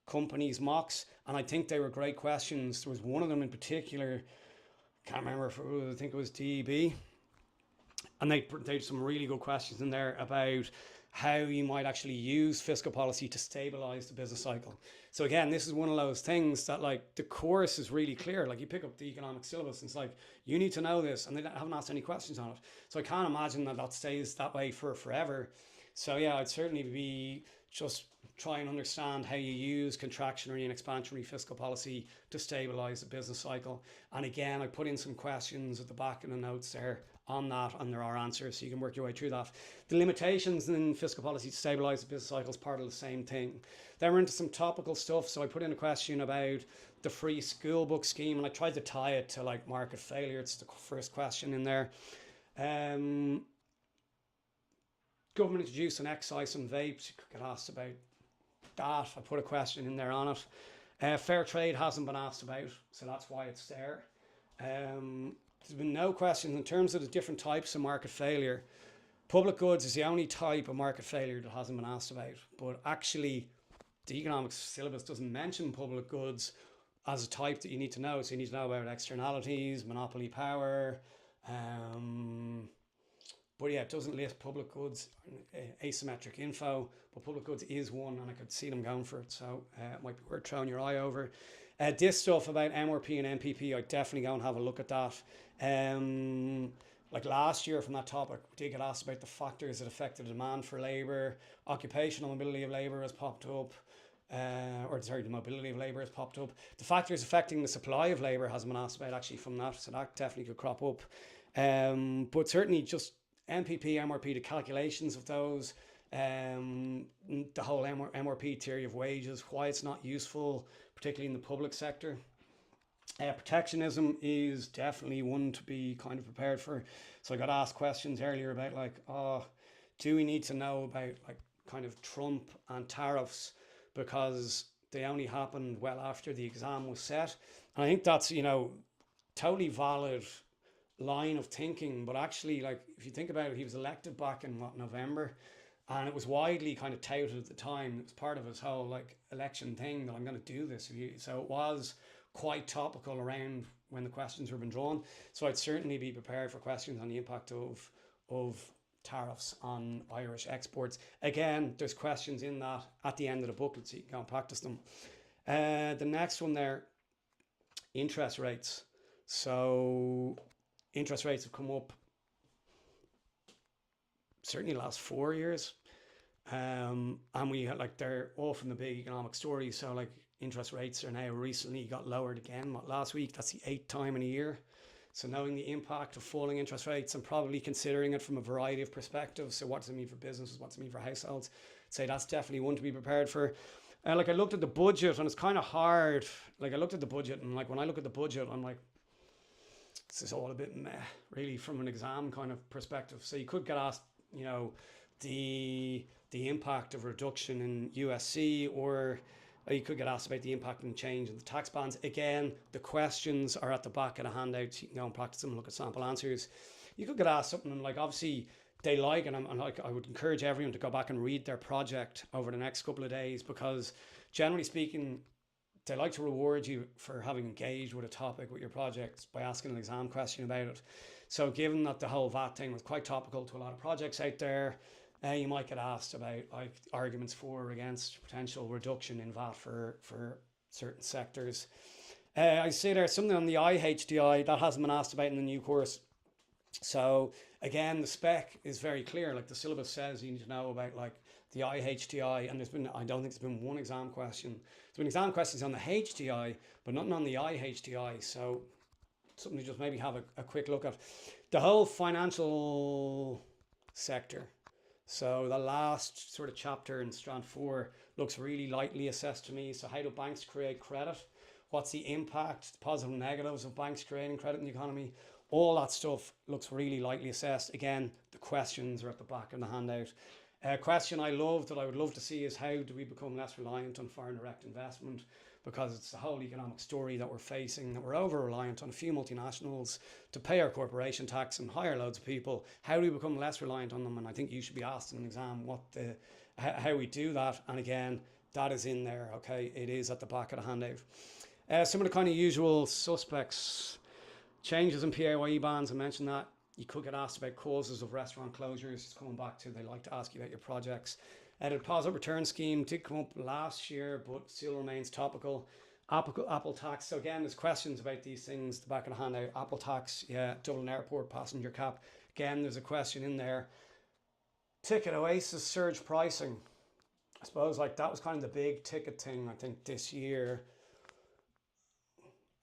companies mocks, and I think they were great questions. There was one of them in particular, can't remember if I think it was DEB, And they have some really good questions in there about how you might actually use fiscal policy to stabilize the business cycle. So again, this is one of those things that like the course is really clear. Like you pick up the economic syllabus and it's like, you need to know this, and they haven't asked any questions on it. So I can't imagine that that stays that way for forever. So yeah, I'd certainly be just try and understand how you use contractionary and expansionary fiscal policy to stabilize the business cycle. And again, I put in some questions at the back in the notes there on that, and there are answers, so you can work your way through that. The limitations in fiscal policy to stabilize the business cycle is part of the same thing. Then we're into some topical stuff, so I put in a question about the free school book scheme, and I tried to tie it to like market failure. It's the first question in there. Government introduced an excise on vapes. You could get asked about that. I put a question in there on it. Fair trade hasn't been asked about, so that's why it's there. There's been no questions in terms of the different types of market failure. Public goods is the only type of market failure that hasn't been asked about. But actually, the economics syllabus doesn't mention public goods as a type that you need to know. So you need to know about externalities, monopoly power. But yeah, it doesn't list public goods, asymmetric info, but public goods is one, and I could see them going for it. So it might be worth throwing your eye over. This stuff about MRP and MPP, I'd definitely go and have a look at that. Like last year from that topic, we did get asked about the factors that affect the demand for labour. Occupational mobility of labour has popped up. The mobility of labour has popped up. The factors affecting the supply of labour hasn't been asked about actually from that, so that definitely could crop up. But certainly just MPP, MRP, the calculations of those, the whole MRP theory of wages, why it's not useful, particularly in the public sector. Protectionism is definitely one to be kind of prepared for. So I got asked questions earlier about like, do we need to know about like kind of Trump and tariffs because they only happened well after the exam was set? And I think that's, totally valid line of thinking, but actually, like, if you think about it, he was elected back in November, and it was widely kind of touted at the time. It was part of his whole like election thing that I'm going to do this. So it was quite topical around when the questions were being drawn. So I'd certainly be prepared for questions on the impact of tariffs on Irish exports. Again, there's questions in that at the end of the booklet, so you can go and practice them. The next one there, interest rates. So interest rates have come up certainly the last 4 years. And we had like, they're often the big economic story. So like interest rates are now recently got lowered again. Last week, that's the 8th time in a year. So knowing the impact of falling interest rates and probably considering it from a variety of perspectives. So what does it mean for businesses? What does it mean for households? I'd say that's definitely one to be prepared for. Like I looked at the budget and it's kind of hard. Like I looked at the budget and like when I look at the budget, I'm like, this is all a bit meh, really, from an exam kind of perspective. So you could get asked, the impact of reduction in USC, or you could get asked about the impact and change in the tax bands. Again, the questions are at the back of the handout. You can go and practice them and look at sample answers. You could get asked something like, obviously, they like, and I would encourage everyone to go back and read their project over the next couple of days, because generally speaking, they like to reward you for having engaged with a topic with your project by asking an exam question about it. So given that the whole VAT thing was quite topical to a lot of projects out there, you might get asked about like arguments for or against potential reduction in VAT for certain sectors. I see there's something on the IHDI that hasn't been asked about in the new course. So again, the spec is very clear. Like the syllabus says, you need to know about like the IHDI, and I don't think there's been one exam question. There's been exam questions on the HDI, but nothing on the IHDI. So something to just maybe have a quick look at. The whole financial sector. So the last sort of chapter in strand 4 looks really lightly assessed to me. So how do banks create credit? What's the impact, the positive and negatives of banks creating credit in the economy? All that stuff looks really lightly assessed. Again, the questions are at the back of the handout. A question I love that I would love to see is how do we become less reliant on foreign direct investment? Because it's the whole economic story that we're facing, that we're over-reliant on a few multinationals to pay our corporation tax and hire loads of people. How do we become less reliant on them? And I think you should be asked in an exam how we do that. And again, that is in there, okay? It is at the back of the handout. Some of the kind of usual suspects, changes in PAYE bands, I mentioned that. You could get asked about causes of restaurant closures. It's coming back to they like to ask you about your projects. The deposit return scheme did come up last year, but still remains topical. Apple tax. So again, there's questions about these things. The back of the handout. Apple tax. Yeah. Dublin Airport passenger cap. Again, there's a question in there. Ticket Oasis surge pricing. I suppose like that was kind of the big ticket thing I think this year.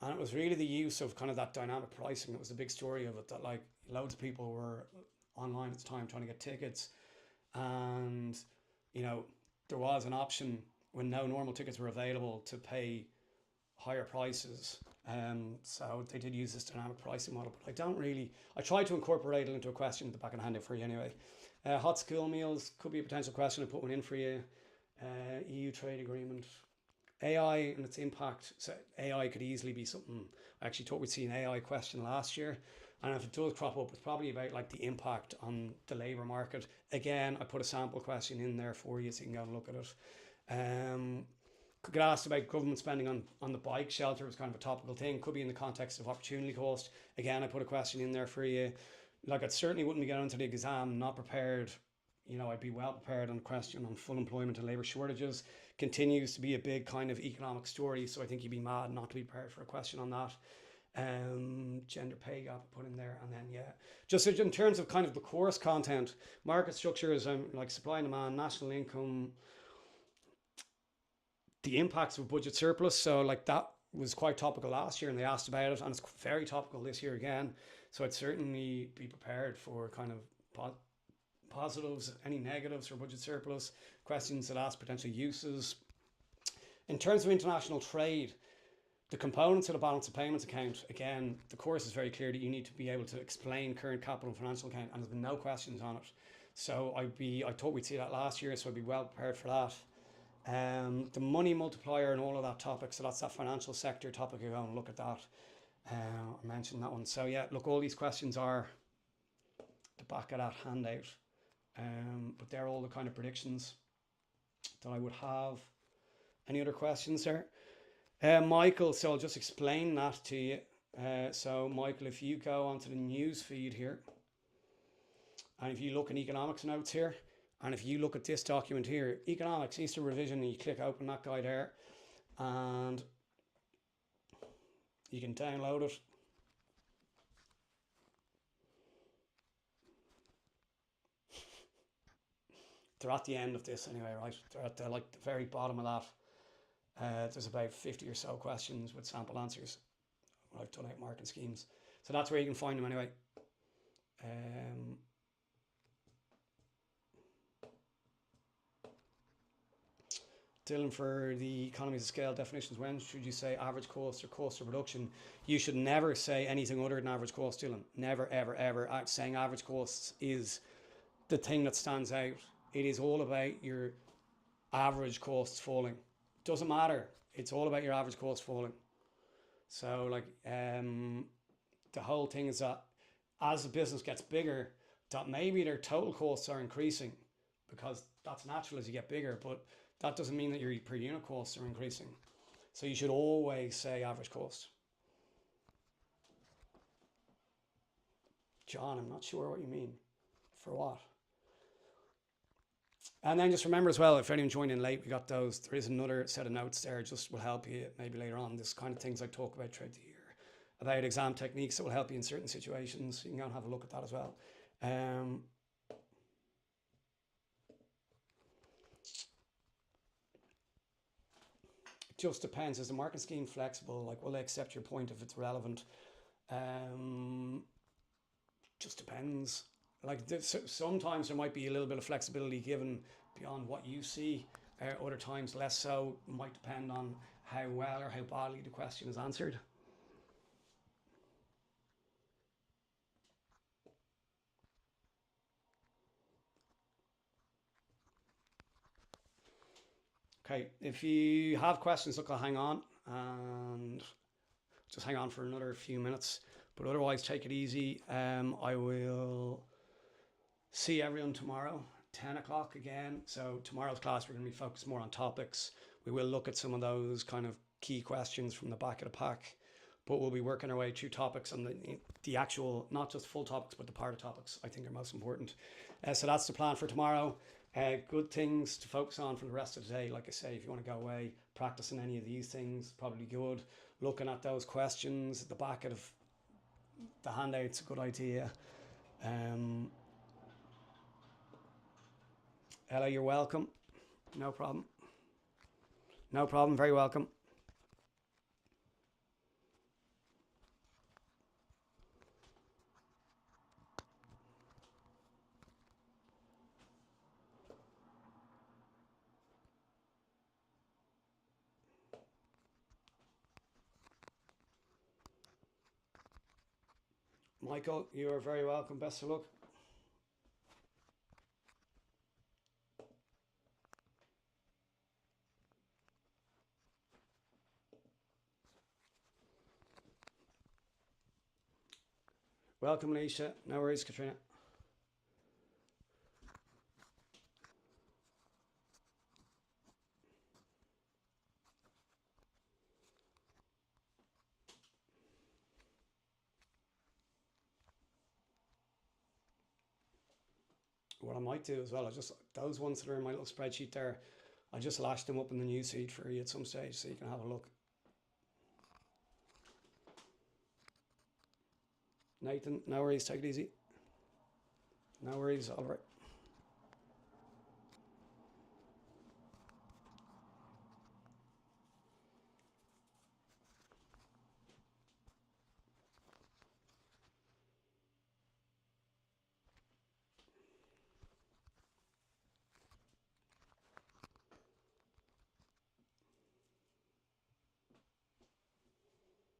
And it was really the use of kind of that dynamic pricing that was the big story of it, that like loads of people were online at the time trying to get tickets. And, you know, there was an option when no normal tickets were available to pay higher prices. So they did use this dynamic pricing model, but I tried to incorporate it into a question at the back of the handout for you anyway. Hot school meals could be a potential question. I put one in for you. EU trade agreement. AI and its impact. So AI could easily be something. I actually thought we'd see an AI question last year, and if it does crop up, it's probably about like the impact on the labour market. Again, I put a sample question in there for you so you can go and look at it. Could get asked about government spending on the bike shelter. It was kind of a topical thing. Could be in the context of opportunity cost. Again, I put a question in there for you. Like I certainly wouldn't be going into the exam not prepared. You know, I'd be well prepared on a question on full employment and labour shortages. Continues to be a big kind of economic story, so I think you'd be mad not to be prepared for a question on that. Gender pay gap I put in there, and then just in terms of kind of the course content, market structures, like supply and demand, national income, the impacts of budget surplus. So like that was quite topical last year, and they asked about it, and it's very topical this year again. So I'd certainly be prepared for kind of positives, any negatives for budget surplus, questions that ask potential uses. In terms of international trade, the components of the balance of payments account, again, the course is very clear that you need to be able to explain current capital and financial account, and there's been no questions on it. So I thought we'd see that last year, so I'd be well prepared for that. The money multiplier and all of that topic, so that's that financial sector topic. You go and look at that. I mentioned that one. So yeah, look, all these questions are the back of that handout. But they're all the kind of predictions that I would have. Any other questions there? Michael, so I'll just explain that to you. So Michael, if you go onto the news feed here, and if you look in economics notes here, and if you look at this document here, economics, Easter revision, and you click open that guy there, and you can download it. They're at the end of this anyway, right? They're at the very bottom of that. There's about 50 or so questions with sample answers. I've done out market schemes. So that's where you can find them anyway. Dylan, for the economies of scale definitions, when should you say average cost or cost of production? You should never say anything other than average cost, Dylan. Never, ever, ever. Saying average costs is the thing that stands out. It is all about your average costs falling. Doesn't matter. It's all about your average costs falling. So like the whole thing is that as the business gets bigger, that maybe their total costs are increasing, because that's natural as you get bigger, but that doesn't mean that your per unit costs are increasing. So you should always say average cost. John, I'm not sure what you mean. For what? And then just remember as well, if anyone joined in late, we got those. There is another set of notes there, just will help you maybe later on. This kind of things I talk about throughout the year, about exam techniques that will help you in certain situations. You can go and have a look at that as well. It just depends. Is the market scheme flexible? Like, will they accept your point if it's relevant? Just depends. Like sometimes there might be a little bit of flexibility given beyond what you see. Other times less so. It might depend on how well or how badly the question is answered. Okay, if you have questions, look, I'll hang on and just hang on for another few minutes. But otherwise, take it easy. I will see everyone tomorrow, 10 o'clock again. So tomorrow's class, we're going to be focused more on topics. We will look at some of those kind of key questions from the back of the pack. but we'll be working our way through topics and the actual, not just full topics, but the part of topics I think are most important. So that's the plan for tomorrow. Good things to focus on for the rest of the day. Like I say, if you want to go away practicing any of these things, probably good. Looking at those questions at the back of the handout's a good idea. Ella, you're welcome. No problem. No problem. Very welcome. Michael, you are very welcome. Best of luck. Welcome, Alicia. No worries, Katrina. What I might do as well, I just, those ones that are in my little spreadsheet there, I just lash them up in the newsfeed for you at some stage so you can have a look. Nathan, no worries, take it easy. No worries, all right.